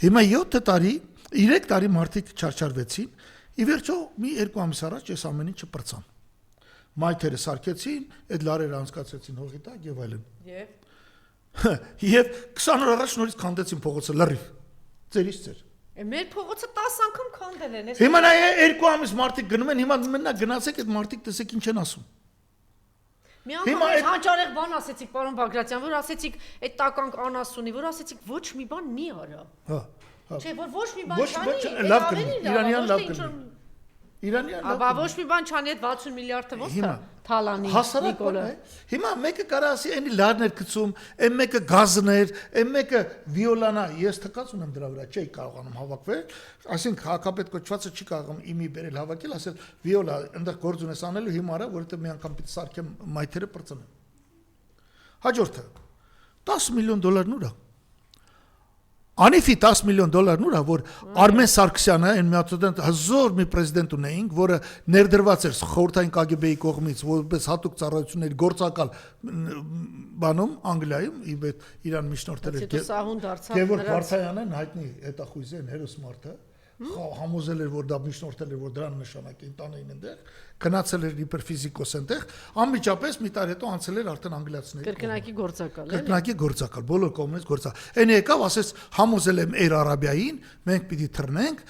հիմա 7 տարի, 3 տարի մարդիկ չարչարվեցին, ի վերջո մի 2 ամիս առաջ այս ամեն ինչը պրծան։ Մայթերը սարքեցին, այդ լարերը անցկացրեցին հողի տակ եւ այլն։ Եվ 20 օր առաջ նորից քանդեցին փողոցը լրիվ։ Ձերից ձեր։ Մեր փողոցը 10 անգամ քանդել են։ Հիմա նայ 2 ամիս մարդիկ գնում են, հիմա մենակ գնացեք այդ մարդիկ տեսեք ինչ են ասում։ Մի անգամ հանճարեղ բան ասեցիք, պարոն Բագրատյան, որ ասեցիք այդ տականք անասունի, որ ասեցիք ոչ մի բան մի արա։ Հա։ Չէ, որ ոչ մի բան չանի, լավ կլինի, Իրանյան լավ կլինի։ Իրանյան լավ։ Աբա ոչ մի բան չանի, այդ 60 միլիարդը ո՞նց է թալանի Նիկոլը։ Հիմա մեկը կարա ասի, այնի լարներ գցում, այն մեկը գազներ, այն մեկը վիոլանա, ես թքած ունեմ դրա վրա, չէի կարողանում հավաքվել, այսինքն հակապետ կոչվածը չի կարողանում իմի բերել հավաքել, ասել վիոլա, այնտեղ գործ ունես անելու հիմա արա, որովհետև մի անգամ պիտի սարքեմ մայթերը պրծնեմ։ Հաջորդը 10 միլիոն դոլարն ուր է։ Անիֆի 10 միլիոն դոլարն ուր է, որ Արմեն Սարգսյանը, այն միացած հզոր մի պրեզիդենտ ունեինք, որը ներդրված էր խորհրդային KGB-ի կողմից, որպես հատուկ ծառայությունների գործակալ բանում Անգլիայում, իրան միջնորդել էր Գևորգ Վարդայանն, հայտնի հետախույզ են հերոս մարդը, համոզել էր, որ դա միջնորդել էր, որ դրան նշանակի տանեին այնտեղ, գնացել էր հիպերֆիզիկոս այնտեղ, անմիջապես մի տարի հետո անցել էր արդեն անգլիացիների կրկնակի գործակալ, կրկնակի գործակալ, բոլոր կողմից գործակալ։ Այն եկավ, ասեց, համոզել եմ Air Arabia-ին, մենք պիտի թռնենք,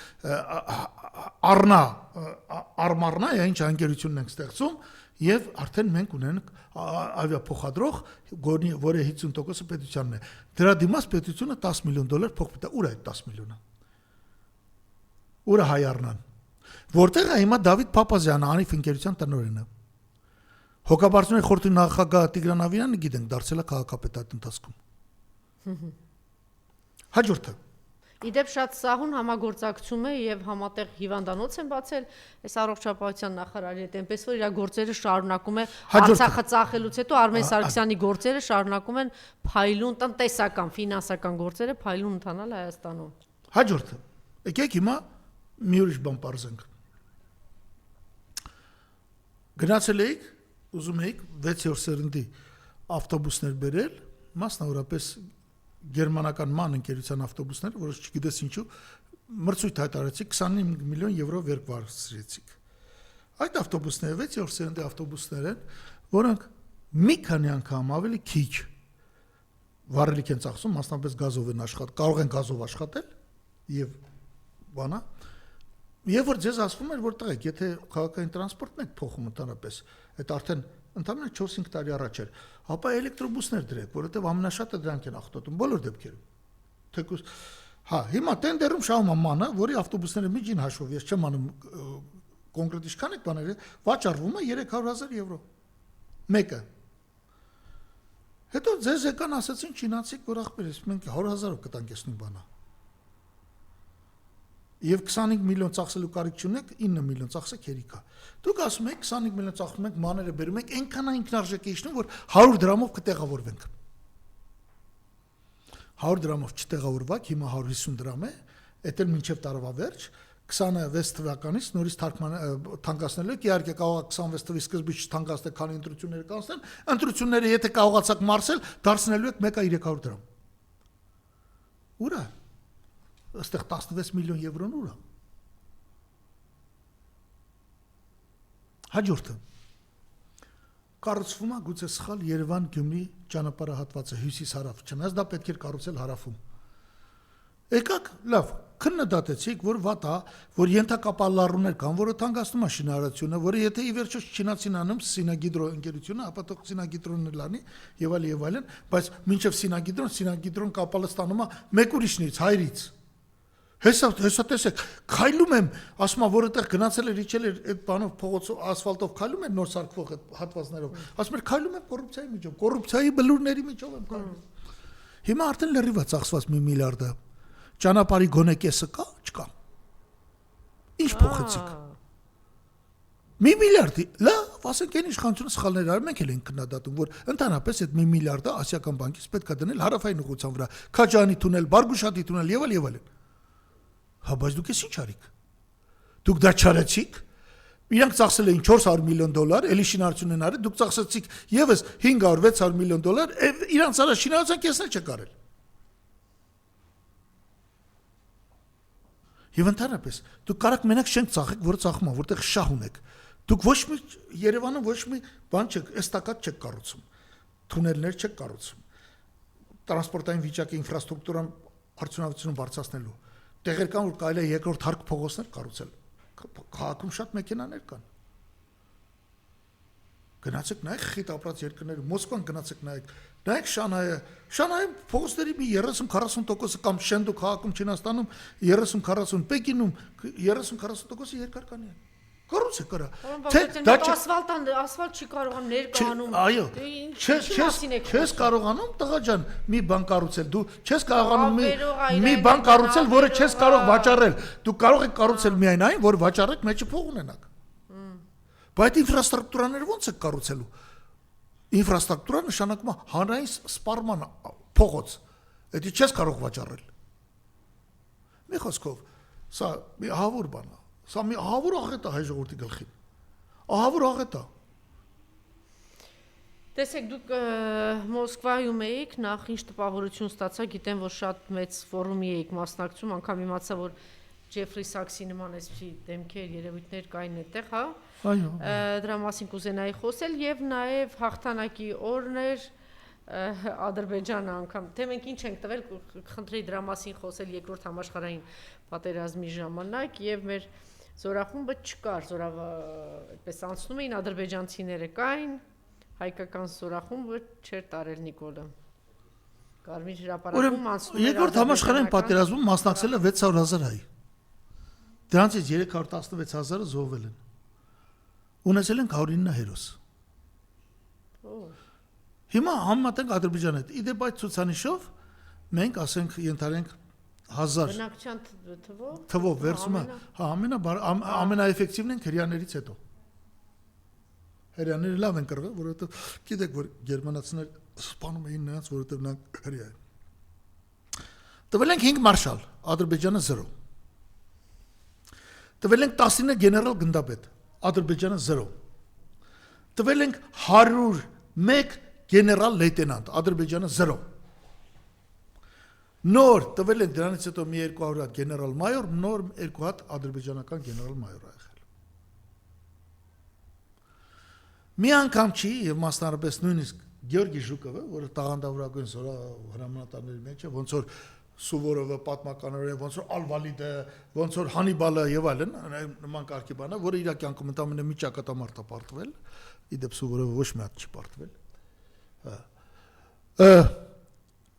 Արմարնա, ինչ անկերությունն ենք ստեղծում, եւ արդեն մենք ունենք ավիափոխադրող, որը 50%-ը պետությանն է։ Դրա դիմաց պետությունը 10 միլիոն դոլար փող պետք է, ուր է այդ 10 միլիոնը։ Ուրը հայարնան, որտեղ է հիմա Դավիթ Փափազյանը, Անիֆ ընկերության տնօրենը։ Հոգաբարձությունների խորհրդի նախագահ Տիգրան Ավինյանը գիտենք, դարձել է քաղաքապետ այդ ընթացքում։ Հաջորդը։ Իդեպ շատ սահուն համագործակցում է եւ համատեղ հիվանդանոց են բացել այս առողջապահության նախարարի հետ, այնպես որ իր գործերը շարունակում է Արցախը ծախելուց հետո Արմեն Սարգսյանի գործերը շարունակում են փայլուն տնտեսական, ֆինանսական գործերը փայլուն ընթանալ Հայաստանում։ Հաջորդը։ Եկեք հիմա մի ուրիշ բան պարզենք։ Գնացել էիք, ուզում էիք 6-րդ սերնդի ավտոբուսներ բերել, մասնավորապես գերմանական ման ընկերության ավտոբուսներ, որոնց չգիտես ինչու մրցույթ հայտարարեցիք 25 միլիոն եվրո վերկվարձրեցիք։ Այդ ավտոբուսները 6-րդ սերնդի ավտոբուսներ են, որոնք մի քանի անգամ ավելի քիչ վառելիք են ծախսում, մասնավորապես գազով են աշխատել, կարող են գազով աշխատել եւ բանա։ Եվ որ ձեզ ասվում էր, որ տղեկ, եթե քաղաքային տրանսպորտն եք փոխում ընդհանրապես, այդ արդեն ընդհանրապես 4-5 տարի առաջ էր, ապա էլեկտրոբուսներ դրեք, որովհետև ամենաշատը դրանք են աղտոտում բոլոր դեպքերում։ Թեկուզ, հա, հիմա տենդերում շահում է մանը, որի ավտոբուսները միջին հաշվով, ես չեմ անում կոնկրետ ինչքան եք բաները, վաճառվում է 300,000 եվրո։ Մեկը։ Հետո ձեզ եկան ասացին չինացիք, որ ախպերես, մենք 100,000-ով կտանք այս նույն բանը։ Եվ 25 միլիոն ծախսելու կարիք չունեք, 9 միլիոն ծախսեք հերիքա։ Դուք ասում եք 25 միլիոն ծախսում եք, մաները բերում եք, այնքան ինքնարժեք է իջնում, որ 100 դրամով կտեղավորվենք։ 100 դրամով չտեղավորվակ, հիմա 150 դրամ է, էդ էլ մինչև տարվա վերջ, 26 թվականից նորից թանկացնելու եք, իհարկե կարող է 26 թվականի սկզբից չթանկացնել, քանի ընտրությունները կանցնեն, ընտրությունները եթե կարողացաք մարսել, դարձնելու եք 1-300 դրամ։ Ուր է։ Այստեղ 16 միլիոն եվրոն ուր է։ Հաջորդը։ Կառուցվում է գուցե սխալ Երևան-Գյումրի ճանապարհահատվածը հյուսիս-հարավ, չնայած դա պետք էր կառուցել հարավում։ Եկաք, լավ, քննադատեցիք, որ վատ է, որ ենթակապալառուներ կան, որը թանկացնում է շինարարությունը, որը եթե ի վերջո չինացին անում Սինագիդրո ընկերությունը, ապա թող Սինագիդրոնն լանի եւ այլն, բայց մինչեւ Սինագիդրոն կապալը ստանում է մեկ ուրիշներից, հայրից։ Հեսա տեսեք, քայլում եմ, ասում եմ, որ այդտեղ գնացել էր, իջել էր այդ բանով փողոցով, ասֆալտով քայլում են նոր սարքվող այդ հատվածներով։ Ասում եմ, քայլում եմ կոռուպցիայի միջով, կոռուպցիայի բլուրների միջով եմ քայլում։ Հիմա արդեն լրիվ է ծախսված 1 միլիարդը։ Ճանապարհի գոնե կեսը կա, չկա։ Ինչ փոխեցիք։ 1 միլիարդի, լավ, ասենք այն իշխանությունը սխալներ արել, մենք էլ ենք քննադատում, որ ընդհանրապես այդ 1 միլիարդը Ասիական բանկից պետք է դնել հարավային ուղղության վրա, Քաջանի թունել, Բարգուշատի թունել եւ այլն։ Հա, բայց դուք ինչ արիք։ Դուք դա չարեցիք։ Իրանք ծախսել էին $400 միլիոն, էլի շինարարություն են արել, դուք ծախսեցիք եւս $500-600 միլիոն, իրանք ցարա շինարարության կեսն էլ չեք արել։ Եվ ընդհանրապես, դուք կարաք մենակ շենք ծախեք, որը ծախում է, որտեղ շահ ունեք։ Դուք ոչ մի Երևանում ոչ մի բան չեք, էստակատ չեք կառուցում։ Թունելներ չեք կառուցում։ Տրանսպորտային վիճակի ինֆրաստրուկտուրան արդյունավետությունը բարձրացնելու։ Տեղեր կան, որ կարելի է երկրորդ հարկ փողոցներ կառուցել։ Քաղաքում շատ մեքենաներ կան։ Գնացեք նայեք խիտ ապրած երկրները, Մոսկվան գնացեք նայեք։ Նայեք Շանհայում փողոցների մի 30-40% կամ Շենդու քաղաքում Չինաստանում 30-40, Պեկինում 30-40% երկարկանի են։ Կառուցեք կրա։ Դա ասֆալտ չի կարողանում ներկայանում։ Այո։ Չես կարողանում տղա ջան մի բան կառուցել։ Դու չես կարողանում մի բան կառուցել, որը չես կարող վաճառել։ Դու կարող ես կառուցել միայն այն, որ վաճառեք մեջը փող ունենաք։ Բայց ինֆրաստրուկտուրաները ո՞նց է կառուցելու։ Ինֆրաստրուկտուրա նշանակում է հանրային սպառման փողոց։ Դա չես կարող վաճառել։ Մի խոսքով, սա մի ահավոր բան է։ Սա մի ահավոր աղետ է հայ ժողովրդի գլխին։ Ահավոր աղետ է։ Տեսեք, դուք Մոսկվայում էիք, նախ ինչ տպավորություն ստացա, գիտեմ, որ շատ մեծ ֆորումի էիք մասնակցում, անգամ իմացա, որ Ջեֆրի Սաքսի նման էսպիսի դեմքեր, երևույթներ կային այդտեղ, հա։ Այո։ Դրա մասին կուզենայի խոսել եւ նաեւ հաղթանակի օրն էր Ադրբեջանը անգամ։ Թե մենք ինչ ենք տվել, խնդրեի դրա մասին խոսել երկրորդ համաշխարհային պատերազմի ժամանակ եւ մեր զորախումբը չկար, այդպես անցնում էին ադրբեջանցիները կային, հայկական զորախումբը չէր տարել Նիկոլը։ Կարմիր հրապարակում անցնում էր երկրորդ համաշխարհային պատերազմում մասնակցել է 600,000 հայ։ Դրանցից 316,000-ը զոհվել են։ Ունեցել են 109 հերոս։ Հիմա համեմատենք Ադրբեջանի հետ։ Իդեպ այդ ցուցանիշով մենք ասենք ենթարենք 1000 բնակչության թվով վերցում է, հա, ամենաէֆեկտիվն են հрьяաներից հետո։ Հрьяաները լավ են կռվել, որովհետև գիտեք, որ գերմանացիներ սպանում էին նրանց, որովհետև նրանք հрья են։ Տվել ենք 5 մարշալ, Ադրբեջանը 0։ Տվել ենք 19 գեներալ գնդապետ, Ադրբեջանը 0։ Տվել ենք 101 գեներալ լեյտենանտ, Ադրբեջանը 0։ Նոր տվել ենք դրանից հետո մի 200 հատ գեներալ մայոր, նոր 2 հատ ադրբեջանական գեներալ մայոր ա եղել։ Մի անգամ չի եւ մասնարարպես նույնիսկ Գեորգի Ժուկովը, որը տաղանդավորագույն զորա հրամանատարների մեջ է, ոնց որ Սուվորովը պատմականորեն, ոնց որ Ալվալիդը, ոնց որ Հանիբալը եւ այլն, նման կարգի բան է, որը իր կյանքում ընդամենը մի ճակատամարտ է պարտվել, իդեպ Սուվորովը ոչ մի հատ չի պարտվել։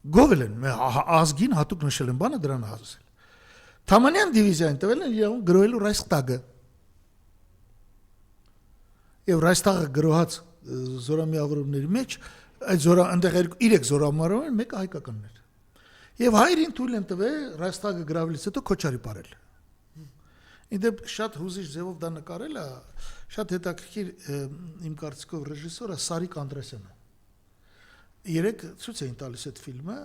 Գովել են, ազգին հատուկ նշել են բանը դրան հասել։ Թամանյան դիվիզիային տվել են իրավունք գրոհելու Ռայստագը։ Եվ Ռայստագը գրոհած զորամիավորումների մեջ այդ այնտեղ 3 զորամիավորում են, մեկը հայկականն էր։ Եվ հայրին թույլ են տվել Ռայստագը գրավելուց հետո Քոչարի ապարել։ Իդեպ շատ հուզիչ ձևով դա նկարել է, շատ հետաքրքիր իմ կարծիքով ռեժիսորը Սարիկ Անդրեսյանը։ Երեք ցույց էին տալիս այդ ֆիլմը,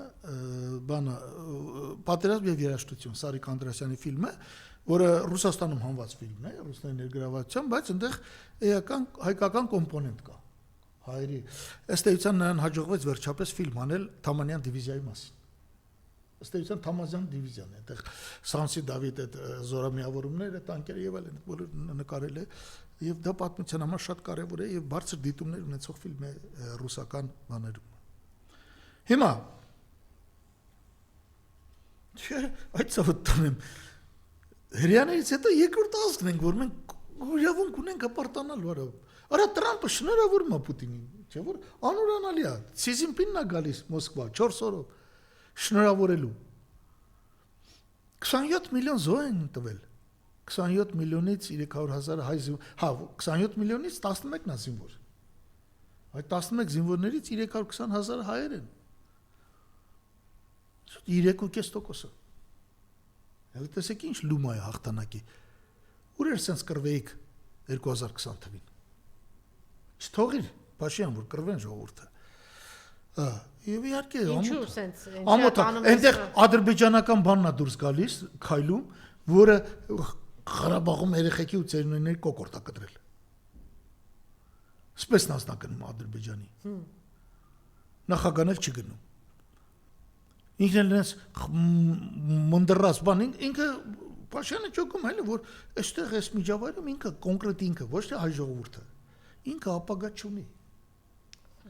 բանը Պատերազմ եւ երաժշտություն, Սարիկ Անդրեսյանի ֆիլմը, որը Ռուսաստանում հանված ֆիլմ է, ռուսների ներգրավվածությամբ, բայց այնտեղ էական հայկական կոմպոնենտ կա։ Հայերի, ըստ էության նրան հաջողվեց վերջապես ֆիլմ անել Թամանյան դիվիզիայի մասին։ Ըստ էության Թամազյան դիվիզիան է, այդտեղ Սանսի Դավիթ այդ զորամիավորումները, տանկերը եւ այլն բոլորը նկարել է, եւ դա պատմության համար շատ կարեւոր է եւ բարձր դիտումներ ունեցող ֆիլմ է ռուսական բաներում։ Հիմա այդ ծավալտում եմ հрьяաներից հետո երկրորդ ազգն ենք, որ մենք իրավունք ունենք հպարտանալու արա։ Արա Տրամպը շնորհավորում է Պուտինին, չէ՞ որ անուրանալի է։ Սի Ցինպինն է գալիս Մոսկվա 4 օրով շնորհավորելու։ 27 միլիոն զոհ են տվել։ 27 միլիոնից 300,000 հայ զինվոր, հա, 27 միլիոնից 11-ն է զինվոր։ Այդ 11 զինվորներից 320,000 հայեր են։ 3.5%-ը։ Հələ տեսեք ինչ լումա է հաղթանակի։ Ուր էր sense կրվեիք 2020 թվին։ Չթողիր, Փաշյան, որ կրվեն ժողովուրդը։ Եվ իհարկե Ինչու sense ամոթ այնտեղ ադրբեջանական բանն է դուրս գալիս քայլում, որը Ղարաբաղում երեխեքի ու ծերունիների կոկորտ է կտրել։ Սպես նազնակնում Ադրբեջանի։ Նախագանել չի գնում։ Ինքն էլ նես մնդրած բան ինքը Փաշյանը ճոգում էլ որ այստեղ էս միջավայրում ինքը կոնկրետ ինքը ոչ թե հայ ժողովուրդը ինքը ապագա չունի։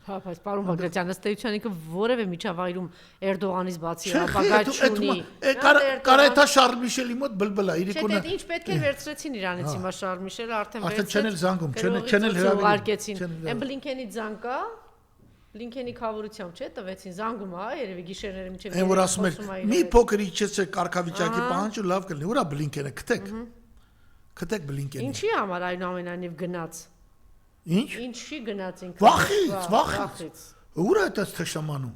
Հա, բայց պարոն Բագրատյան, ըստ էության ինքը որևէ միջավայրում Էրդողանից բացի ապագա չունի։ Կարա Շարլ Միշելի մոտ բլբլա իրիկոնը։ Չէ, ինչ պետք է վերցրեցին Իրանից հիմա Շարլ Միշելը արդեն վերցրեց։ Չեն էլ զանգում, չեն էլ հրավիրեցին։ Այն Բլինքենի զանգ կա, Բլինքենի խավորությամբ չէ, տվեցին զանգում, հա, երևի գիշերները մինչև։ Այն որ ասում էր՝ մի փոքր իջեցե կարգավիճակի պահանջը լավ կլինի։ Ուրա Բլինքենը գտեք։ Գտեք Բլինքենը։ Ինչի համար այնուամենայնիվ գնաց։ Ինչ։ Ինչի գնաց ինքը։ Վախից։ Ուր է դա թշամանում։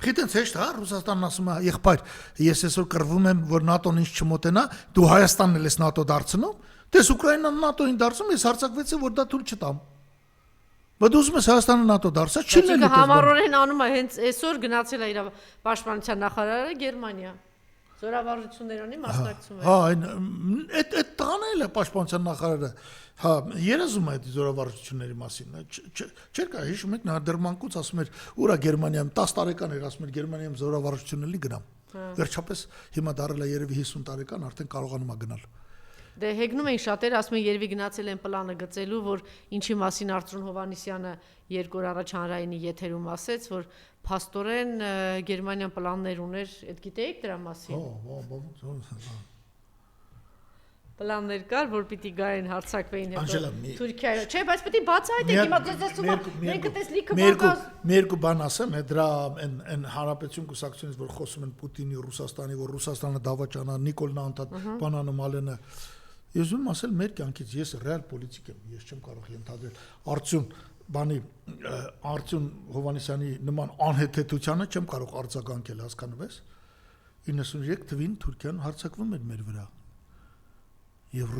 Գիտես հեշտ հա Ռուսաստանն ասում է եղբայր, ես այսօր կռվում եմ, որ ՆԱՏՕ-ն ինձ չմոտենա, դու Հայաստանն ես ՆԱՏՕ դարձնում, դες Ուկրաինան ՆԱՏՕ-ին դարձում, ես հարցակվեցի, որ դա թույլ չտամ։ Բայց ուզում ես Հայաստանը ՆԱՏՕ դարձա, չի լինի։ Համառորեն անում է հենց այսօր գնացել է իր պաշտպանության նախարարը Գերմանիա։ Զորավարությունների մասնակցում է։ Հա, այդ տղան էլ է պաշտպանության նախարարը։ Հա, երազում է այդ զորավարությունների մասին։ Չէր կա, հիշում եք, նա դեռ մանկուց ասում էր, ուրա Գերմանիայում 10 տարեկան էր, ասում էր Գերմանիայում զորավարությունների գնամ։ Վերջապես հիմա դարել է երևի 50 տարեկան, արդեն կարողանում է գնալ։ Դե հեգնում էին շատերը, ասում են երևի գնացել են պլանը գծելու, որ ինչի մասին Արծրուն Հովհաննիսյանը 2 օր առաջ հանրայինի եթերում ասեց, որ փաստորեն Գերմանիան պլաններ ուներ, այդ գիտեիք դրա մասին։ Պլաններ կար, որ պիտի գային հարցակվեին հետո Թուրքիայով։ Չէ, բայց պետք է բացահայտեք, հիմա ձեզ մենք այդպես լիքը բան Մերկու բան ասեմ, դրա այն հանրապետություն կուսակցությունից, որ խոսում են Պուտինի, Ռուսաստանի, որ Ռուսաստանը դավաճանա, Նիկոլնա անդադ բանանը մալենը։ Ես ուզում ասել մեր կյանքից ես ռեալ պոլիտիկ եմ, ես չեմ կարող ենթադրել Արծուն Հովհաննիսյանի նման անհեթեթությանը չեմ կարող արձագանքել, հասկանում ես։ 93 թվին Թուրքիան հարձակվում էր մեր վրա։ Եվ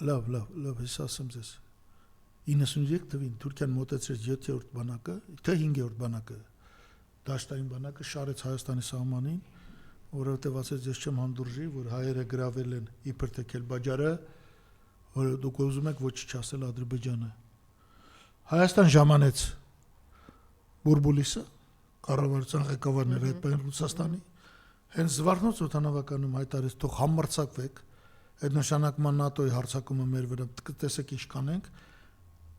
լավ, ես ասեմ ձեզ 93 թվին Թուրքիան մոտեցրեց 7-րդ բանակը, թե 5-րդ բանակը, դաշտային բանակը շարեց Հայաստանի սահմանին, որովհետև ասեց ես չեմ հանդուրժի, որ հայերը գրավել են իբր թե Քելբաջարը, որ դուք ուզում եք ոչինչ չասել Ադրբեջանը։ Հայաստան ժամանեց Բուրբուլիսը, կառավարության ղեկավարները այդ բան Ռուսաստանի Հենց Զվարթնոց օդանավականում հայտարարեց թող համարձակվեք, այդ նշանակման ՆԱՏՕ-ի հարձակումը մեր վրա, տեսեք ինչ կանենք,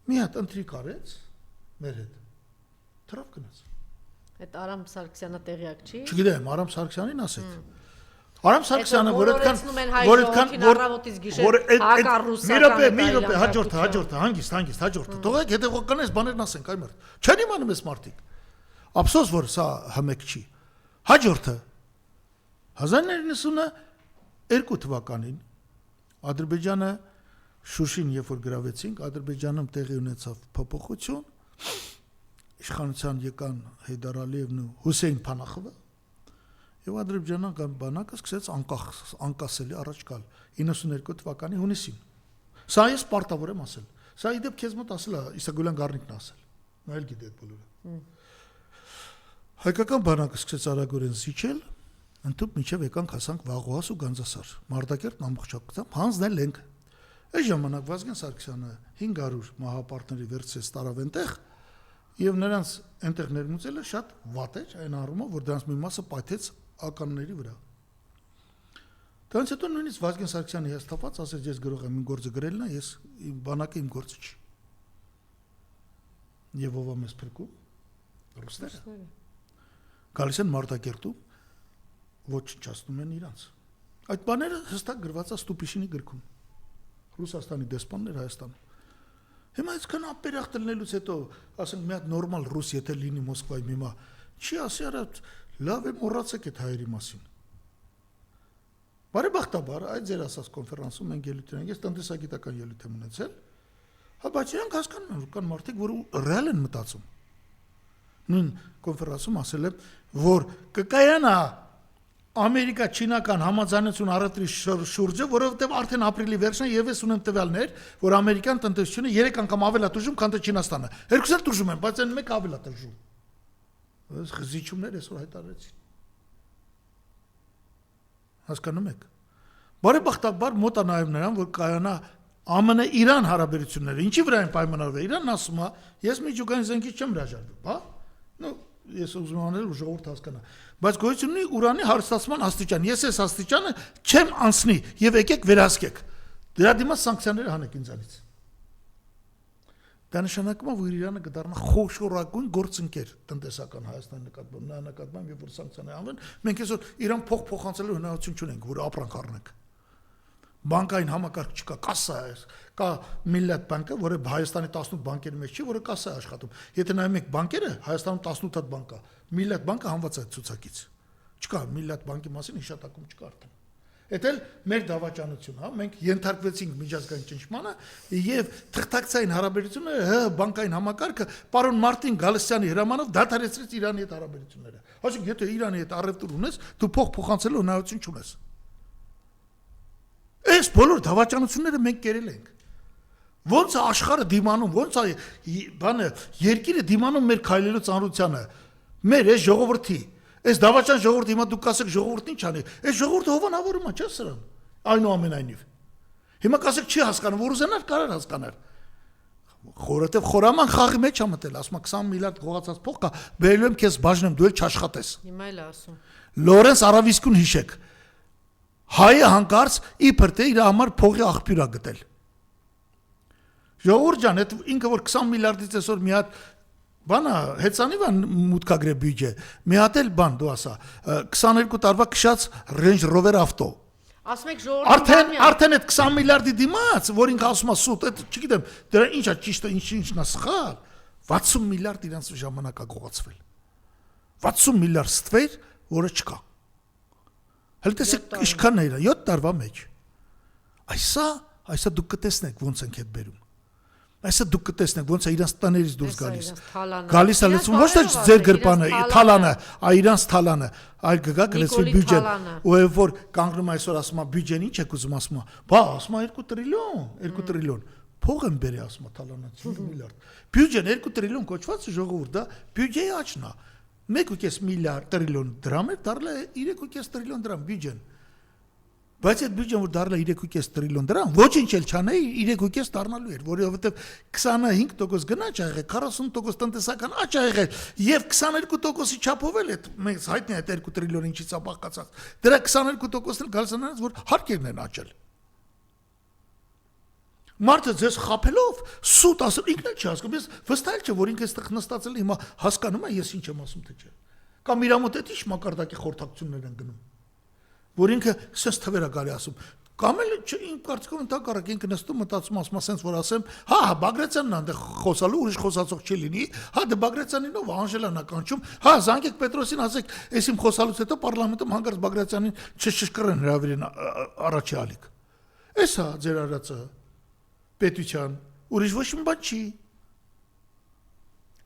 մի հատ ընտրիկ արեց մեր հետ, թրավ գնաց։ Այդ Արամ Սարգսյանը տեղյակ չի։ Չգիտեմ, Արամ Սարգսյանին ասեք։ Արամ Սարգսյանը, մի րոպե, հաջորդը, հանգիստ, թողեք հետևական այս բաներն ասենք, այ մարդ։ Չեն իմանում ես մարդիկ։ Ափսոս, որ սա հմեք չի։ Հաջորդը 1992 թվականին Ադրբեջանը Շուշին երբ որ գրավեցինք, Ադրբեջանում տեղի ունեցավ փոփոխություն, իշխանության եկան Հեյդար Ալիևն ու Հուսեյն Փանախովը, եւ Ադրբեջանական բանակը սկսեց անկասելի առաջ գալ 92 թվականի հունիսին։ Սա ես պարտավոր եմ ասել։ Սա իդեպ քեզ մոտ ասել է Իսագուլյան Գառնիկն ասել։ Նա էլ գիտի այդ բոլորը։ Հայկական բանակը սկսեց արագորեն զիջել, ընդհանուր միջև եկանք հասանք Վաղուհաս ու Գանձասար։ Մարտակերտն ամբողջությամբ հանձնել ենք։ Այս ժամանակ Վազգեն Սարգսյանը 500 մահապարտների վերցրեց տարավ այնտեղ եւ նրանց այնտեղ ներմուծելը շատ վատ էր այն առումով, որ դրանց մի մասը պայթեց ականների վրա։ Դրանից հետո նույնիսկ Վազգեն Սարգսյանը հաստատված ասեց ես գրող եմ, իմ գործը գրելն է, ես բանակը իմ գործը չի։ Եվ ով է մեզ փրկում։ Ռուսները։ Գալիս են Մարտակերտում ոչնչացնում են իրանց։ Այդ բաները հստակ գրված է Ստուպիշինի գրքում։ Ռուսաստանի դեսպաններ Հայաստանում։ Հիմա այսքան ապերախտ լինելուց հետո, ասենք մի հատ նորմալ ռուս եթե լինի Մոսկվայում հիմա, չի ասի արա լավ է մոռացեք այդ հայերի մասին։ Բարեբախտաբար այդ ձեր ասած կոնֆերանսում մենք ելույթ ունենք, ես տնտեսագիտական ելույթ եմ ունեցել, հա բայց իրանք հասկանում են, կան մարդիկ, որ ռեալ են մտածում։ Նույն կոնֆերանսում ասել եմ, որ կկայանա ամերիկա-չինական համաձայնություն առևտրի շուրջը, որովհետև արդեն ապրիլի վերջն է եւ ես ունեմ տվյալներ, որ ամերիկյան տնտեսությունը 3 անգամ ավելի է տուժում, քան թե Չինաստանը։ Երկուսն էլ տուժում են, բայց այն մեկը ավելի է տուժում։ Այս խզիչումներ այսօր հայտարարեցին։ Հասկանում եք։ Բարեբախտաբար մոտ է նաեւ նրան, որ կայանա ԱՄՆ-Իրան հարաբերությունները։ Ինչի վրա են պայմանավորվել։ Իրանն ասում է, ես միջուկային զենքից չեմ հրաժարվում, հա։ Ну, ես ուզում եմ անել ու ժողովուրդ հասկանա։ Բայց գոյություն ունի ուրանի հարստացման աստիճան։ Ես այս աստիճանը չեմ անցնի եւ եկեք վերահսկեք։ Դրա դիմաց սանկցիաները հանեք ինձանից։ Դա նշանակում է, որ Իրանը կդառնա խոշորագույն գործընկեր տնտեսական Հայաստանի նկատմամբ, նա նկատմամբ եւ որ սանկցիաներ անվեն, մենք այսօր Իրան փոխանցելու հնարավորություն չունենք, որ ապրանք առնենք։ Բանկային համակարգ չկա, կասա է, կա Միլլաթ բանկը, որը Հայաստանի 18 բանկերի մեջ չի, որը կասա է աշխատում։ Եթե նայում եք բանկերը, Հայաստանում 18 հատ բանկ կա։ Միլլաթ բանկը հանված է ցուցակից։ Չկա Միլլաթ բանկի մասին հիշատակում չկա արդեն։ Էդ էլ մեր դավաճանությունն է, մենք ենթարկվեցինք միջազգային ճնշմանը եւ թղթակցային հարաբերությունները բանկային համակարգը պարոն Մարտին Գալստյանի հրամանով դադարեցրեց Իրանի հետ հարաբերությունները։ Այսինքն եթե Իրանի հետ առևտուր ունես, դու փոխանցելու հնարավորություն չունես։ Այս բոլոր դավաճանությունները մենք կերել ենք։ Ոնց է աշխարհը դիմանում, ոնց է բանը երկիրը դիմանում մեր քայլելու ծանրությանը։ Մեր այս ժողովրդի, այս դավաճան ժողովրդի հիմա դուք ասեք ժողովուրդն ինչ անի։ Այս ժողովուրդը հովանավորում է, չէ՞ սրան։ Այնուամենայնիվ։ Հիմա կասեք չի հասկանում, որ ուզենար կարար հասկանար։ Որովհետև խորաման խաղի մեջ է մտել, ասում է 20 միլիարդ գողացած փող կա, բերելու եմ քեզ բաժնեմ, դու էլ չաշխատես։ Հիմա էլ ասում։ Լորենս Արավիսկուն հիշեք։ Հայը հանկարծ իբր թե իր համար փողի աղբյուր է գտել։ Ժողովուրդ ջան, այդ ինքը որ 20 միլիարդից այսօր մի հատ բանա հեծանիվ է մուտքագրե բյուջե։ Մի հատ էլ բան դու ասա 22 տարվա քշած Range Rover ավտո։ Ասում եք ժողովրդի Արդեն այդ 20 միլիարդի դիմաց, որ ինքը ասում է սուտ, այդ չգիտեմ, դրա ինչա ճիշտ է, ինչն է սխալ։ 60 միլիարդ իրանց ժամանակ է գողացվել։ 60 միլիարդ ստվեր, որը չկա։ Հələ տեսեք ինչքան է իրա 7 տարվա մեջ։ Այսա դուք կտեսնեք ոնց ենք հետ բերում։ Այսա դուք կտեսնեք ոնց է իրանց տներից դուրս գալիս։ Գալիս է լցում ոչ թե ձեր գրպանը, թալանը, այ իրանց թալանը, այլ գգա գրեցվի բյուջեն։ Ու որ կանգնում այսօր ասում է բյուջեն ինչ եք ուզում ասում է։ Բա ասում է 2 տրիլիոն։ Փող եմ բերի ասում է թալանը 5 միլիարդ։ Բյուջեն 2 տրիլիոն կոչված ժողովուրդ դա բյուջեի աճն է։ 1.5 միլիարդ տրիլիոն դրամ է դառել 3.5 տրիլիոն դրամ բյուջեն։ Բայց այդ բյուջեն որ դառել 3.5 տրիլիոն դրամ, ոչինչ էլ չանեի 3.5 դառնալու էր, որովհետև 25% գնաճ ա եղել, 40% տնտեսական աճ ա եղել եւ 22%-ի չափով էլ այդ մենք հայտնի է 2 տրիլիոն ինչից է բաղկացած։ Դրա 22%-ն էլ գալիս նրանց որ հարկերն են աճել։ Մարդը ձեզ խափելով սուտ ասել ինքն էլ չի հասկանում, ես վստահ չէ որ ինքը այստեղ նստածել հիմա հասկանում է ես ինչ եմ ասում թե չէ։ Կամ իր մոտ այդ ինչ մակարդակի խորհրդակցություններ են գնում։ Որ ինքը սենց թվեր է գալի ասում, կամ էլ իմ կարծիքով ընդհակառակ ինքը նստում մտածում ասում ասենց որ ասեմ, հա Բագրատյանն է այնտեղ խոսալու, ուրիշ խոսացող չի լինի, հա դե Բագրատյանին ով Անժելան է կանչում, հա զանգեք Պետրոսին ասեք, այս իմ խոսալուց հետո պարլամենտում հանկարծ Բագրատյանին չշշկրեն հրավիրեն առաջի ալիք։ Էս է ձեր արածը պետության, ուրիշ ոչ մի բան չի։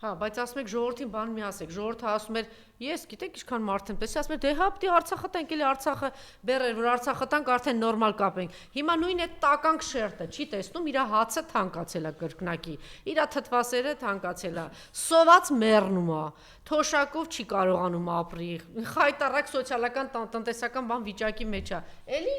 Հա, բայց ասում եք ժողովրդին բան մի ասեք, ժողովուրդը ասում էր, ես գիտեք ինչքան մարդ եմ տեսել, ասում էր դե հա պիտի Արցախը տանք, էլի Արցախը բերեր, որ Արցախը տանք արդեն նորմալ կապենք։ Հիմա նույն այդ տականք շերտը չի տեսնում, իր հացը թանկացել է կրկնակի, իր թթվասերը թանկացել է, սոված մեռնում է, թոշակով չի կարողանում ապրի, խայտարակ սոցիալական տնտեսական բան վիճակի մեջ է։ Էլի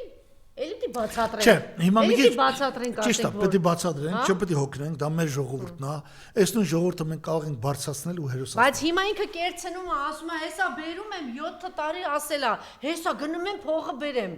դի բացատրենք։ Չէ, հիմա մի քիչ բացատրենք ասենք։ Ճիշտ է, պետք է բացատրենք, չպետք է հոգնենք, դա մեր ժողովուրդն է։ Այս նույն ժողովուրդը մենք կարող ենք բարձրացնել ու հերոսացնել։ Բայց հիմա ինքը կերցնում է, ասում է, հեսա բերում եմ 7 տարի ասելա, հեսա գնում եմ փողը բերեմ։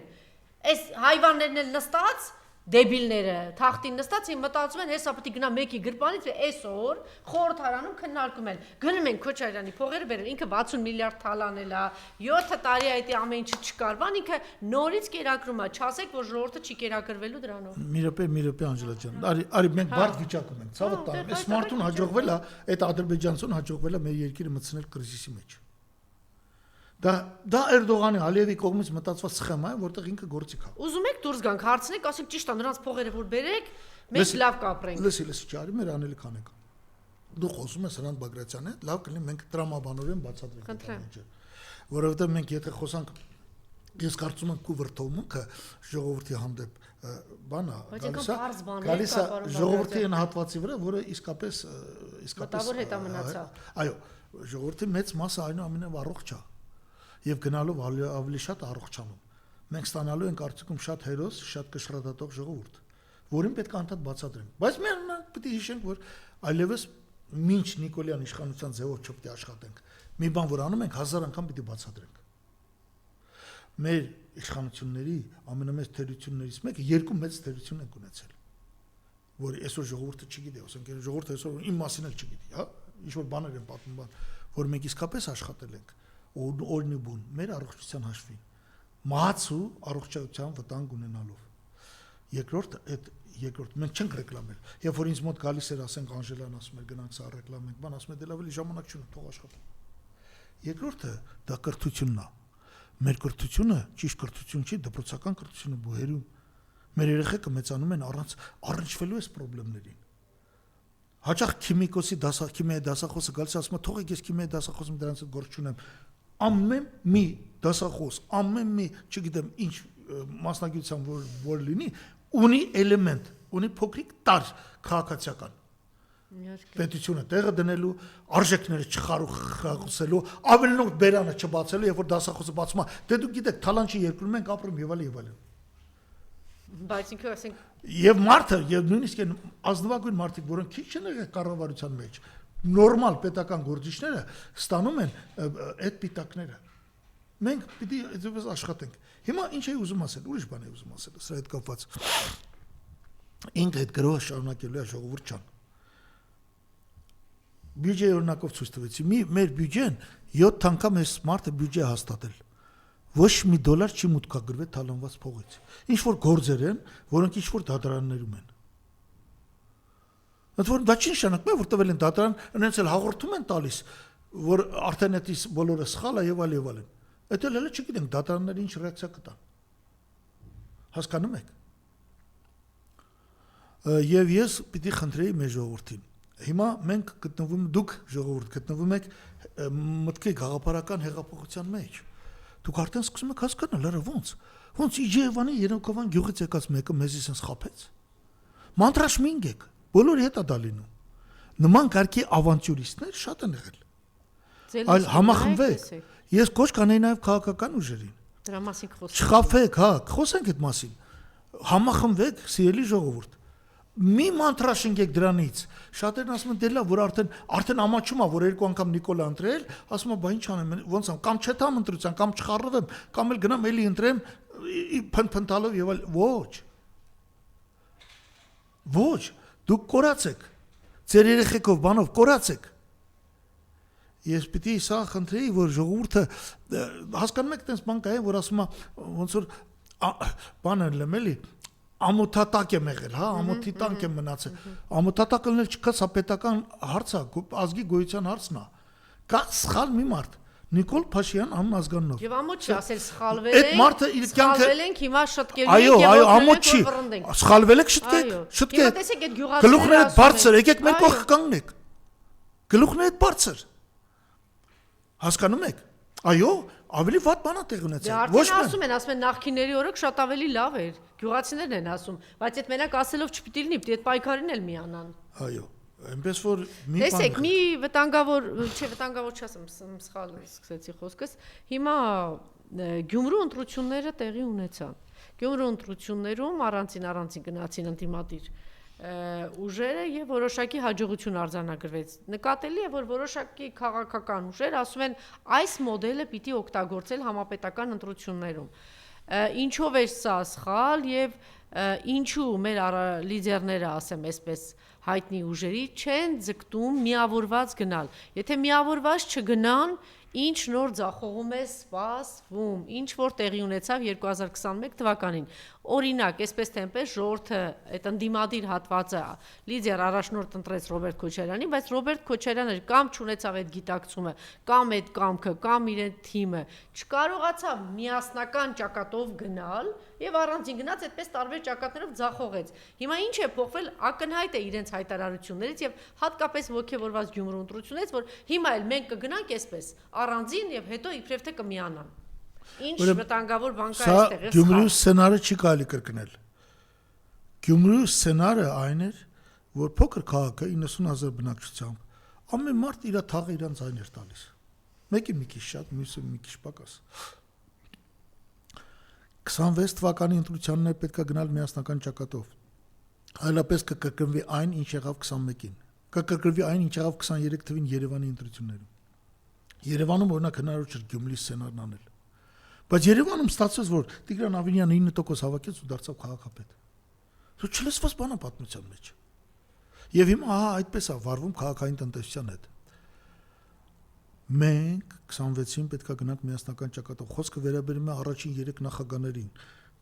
Այս հայվաններն էլ նստած դեբիլները թախտին նստած իմ մտածում են հեսա պետք է գնա մեկի գրպանից այսօր խորհրդարանում քննարկում են գնում են Քոչարյանի փողերը բերել ինքը 60 միլիարդ թալանել է 7 տարի այդ ամեն ինչը չկար բան ինքը նորից կերակրում է չասեք որ ժողովուրդը չի կերակրվելու դրանով մի րոպե Անջելա ջան արի մենք բարդ վիճակում ենք ցավը տա այս մարդուն հաջողվել է այդ ադրբեջանցուն հաջողվել է մեր երկիրը մտցնել կրիզիսի մեջ Դա Էրդողանի Ալիևի կողմից մտածված սխեմա է, որտեղ ինքը գործիք է։ Ուզում եք դուրս գանք, հարցնեք, ասեք ճիշտ է, նրանց փողերը որ բերեք, մենք լավ կապրենք։ Լսի, ճարի մեր անելիքան եք։ Դու խոսում ես Հրանտ Բագրատյանի հետ, լավ կլինի մենք տրամաբանորեն բացատրենք այդ ինչը։ Որովհետև մենք եթե խոսանք, ես կարծում եմ քու վրթովմունքը ժողովրդի հանդեպ բանա, գալիս է ժողովրդի այն հատվածի վրա, որը իսկապես մտավոր հետա մնացա։ Այո, ժողովրդի մեծ մասը այնուամենայնիվ առողջ է եւ գնալով ավելի շատ առողջանում։ Մենք ստանալու ենք արդյունքում շատ հերոս, շատ կշռադատող ժողովուրդ, որին պետք է անդադ բացատրենք։ Բայց մենք պետք է հիշենք, որ այլևս մինչ Նիկոլյան իշխանության ձևով չպետք է աշխատենք։ Մի բան որ անում ենք 1000 անգամ պետք է բացատրենք։ Մեր իշխանությունների ամենամեծ թերություններից մեկը երկու մեծ թերություն են ունեցել, որ այսօր ժողովուրդը չգիտի, ասենք ժողովուրդը այսօր իմ մասին էլ չգիտի, հա, ինչ որ բաներ են պատմում, որ մենք իսկապես աշխատել ենք օրնի բուն մեր առողջության հաշվին, մահացու առողջության վտանգ ունենալով։ Երկրորդ մենք չենք ռեկլամել։ Երբ որ ինձ մոտ գալիս էր, ասենք Անժելան ասում էր գնանք սա ռեկլամենք, բան ասում է դե լավ էլի ժամանակ չունեմ, թող աշխատեմ։ Երկրորդը դա կրթությունն է։ Մեր կրթությունը ճիշտ կրթություն չի, դպրոցական կրթությունը բուհերում։ Մեր երեխեքը մեծանում են առնչվելու այս խնդիրներին։ Հաճախ քիմիկոսի քիմիայի դասախոսը գալիս ասում է թողեք ես քիմիայի դասախոսում դրանց հետ գործ չունեմ։ Ամեն մի դասախոս, ամեն մի, չգիտեմ, ինչ մասնագիտության որ լինի, ունի էլեմենտ, ունի փոքրիկ տար քաղաքացիական։ Պետությունը տեղը դնելու, արժեքները չխարխուսելու, ավելի նոր բերանը չբացելու, երբ որ դասախոսը բացում է, դե դուք գիտեք, թալանչի երկրում ենք ապրում եւ այլն։ Բայց ինքը ասենք եւ մարդը եւ նույնիսկ այն ազնվագույն մարդիկ, որոնք քիչ չեն եղել կառավարության մեջ, նորմալ պետական գործիչները ստանում են այդ պիտակները։ Մենք պիտի այդպես աշխատենք։ Հիմա ինչ էի ուզում ասել, ուրիշ բան էի ուզում ասել, սրա հետ կապված։ Ինքը այդ գրողը շարունակելու է ժողովուրդ ջան։ Բյուջեի օրինակով ցույց տվեցի։ Մեր բյուջեն 7 անգամ էս մարդը բյուջե հաստատել։ Ոչ մի դոլար չի մուտքագրվել թալանված փողից։ Ինչ որ գործեր են, որոնք ինչ որ դատարաններում են։ Այդ որ դա չի նշանակում, որ տվել են դատարան, այնց էլ հաղորդում են տալիս, որ արդեն այդպես բոլորը սխալ է եւ այլն։ Այդ էլ հələ չգիտենք դատարանները ինչ ռեակցիա կտան։ Հասկանում եք։ Եվ ես պիտի խնդրեի մեր ժողովրդին։ Հիմա մենք դուք ժողովուրդ գտնվում եք մտքի գաղափարական հեղափոխության մեջ։ Դուք արդեն սկսում եք հասկանալ, լավ ոնց Իջևանի Երևան գյուղից եկած մեկը մեզի sense խափեց։ Մանտրաշմինգ եք, բոլորի հետ է դա լինում։ Նման կարգի ավանտյուրիստներ շատ են եղել։ Այլ համախմբվեք։ Ես կոչ կանեի նաև քաղաքական ուժերին։ Դրա մասին խոսենք։ Չխափեք, հա, խոսենք այդ մասին։ Համախմբվեք, սիրելի ժողովուրդ։ Մի մանտրաշնգեք դրանից։ Շատերն ասում են դե լավ, որ արդեն ամաչում է, որ երկու անգամ Նիկոլա ընտրել, ասում է, բա ինչ անեմ, ոնց եմ, կամ չթամ ընտրության, կամ չխառնվեմ, կամ էլ գնամ էլի ընտրեմ, փնփնտալով եւ այլ։ Ոչ, դուք կորացեք։ Ձեր երեխեքով բանով կորացեք։ Ես պիտի սա խնդրեի, որ ժողովուրդը հասկանում եք, տենց բան կա, որ ասում է, ոնց որ բանը լեմ էլի ամոթատակ եմ եղել, հա, ամոթի տանք եմ մնացել։ Ամոթատակը լնել չկա, սա պետական հարց է, ազգի գոյության հարցն է։ Կա սխալ մի մարդ, Նիկոլ Փաշյան անուն ազգանունով։ Եվ ամոթ չի ասել սխալվել ենք։ Այդ մարդը իր կյանքը սխալվել ենք, հիմա շտկելու ենք այո, եւ ամոթ չի։ Սխալվել եք, շտկեք։ Հիմա տեսեք այդ գյուղացիները գլուխներդ բարձր, եկեք մեր կողքը կանգնեք։ Գլուխներդ բարձր։ Հասկանում եք։ Այո, ավելի վատ բան է տեղ ունեցել։ Ոչ ասում են նախկինների օրոք շատ ավելի լավ էր։ Գյուղացիներն են ասում, բայց այդ մենակ ասելով չպիտի լինի, պիտի այդ պայքարին էլ միանան։ Այո, այնպես որ մի բան։ Տեսեք, մի վտանգավոր չասեմ, սխալ սկսեցի խոսքս։ Հիմա Գյումրու ընտրությունները տեղի ունեցան։ Գյումրու ընտրություններում առանցին գնացին ընդդիմադիր ուժերը եւ որոշակի հաջողություն արձանագրվեց։ Նկատելի է, որ որոշակի քաղաքական ուժեր ասում են այս մոդելը պիտի օգտագործել համապետական ընտրություններում։ Ինչով է սա սխալ եւ ինչու մեր լիդերները, ասեմ այսպես, հայտնի ուժերի չեն ձգտում միավորված գնալ։ Եթե միավորված չգնան, ինչ նոր ձախողում է սպասվում, ինչ որ տեղի ունեցավ 2021 թվականին։ օրինակ, այսպես թե այնպես ժողովուրդը այդ ընդդիմադիր հատվածը լիդեր առաջնորդ ընտրեց Ռոբերտ Քոչարյանին, բայց Ռոբերտ Քոչարյանը կամ չունեցավ այդ գիտակցումը, կամ այդ կամքը, կամ իրեն թիմը չկարողացավ միասնական ճակատով գնալ եւ առանձին գնաց այդպես տարբեր ճակատներով ձախողեց։ Հիմա ինչ է փոխվել, ակնհայտ է իրենց հայտարարություններից եւ հատկապես ոգևորված Գյումրու ընտրությունից, որ հիմա էլ մենք կգնանք այսպես առանձին եւ հետո իբրև թե կմիանան։ Ինչ վտանգավոր բան կա այստեղ։ Սա Գյումրու սցենարը չի կարելի կրկնել։ Գյումրու սցենարը այն էր, որ փոքր քաղաքը 90,000 բնակչությամբ ամեն մարդ իր թաղը իրան ձայն էր տալիս։ Մեկը մի քիչ շատ, մյուսը մի քիչ պակաս։ 26 թվականի ընտրությանն է պետք է գնալ միասնական ճակատով։ Այլապես կկրկնվի այն, ինչ եղավ 21-ին։ Կկրկնվի այն, ինչ եղավ 23 թվին Երևանի ընտրություններում։ Երևանում օրինակ հնարավոր չէր Գյումրի սցենարն անել։ Բայց Երևանում ստացվեց, որ Տիգրան Ավինյանը 9% հավաքեց ու դարձավ քաղաքապետ։ Դու չլսված բան է պատմության մեջ։ Եվ հիմա այդպես է վարվում քաղաքային տնտեսության հետ։ Մենք 26-ին պետք է գնանք միասնական ճակատով։ Խոսքը վերաբերում է առաջին 3 նախագահներին՝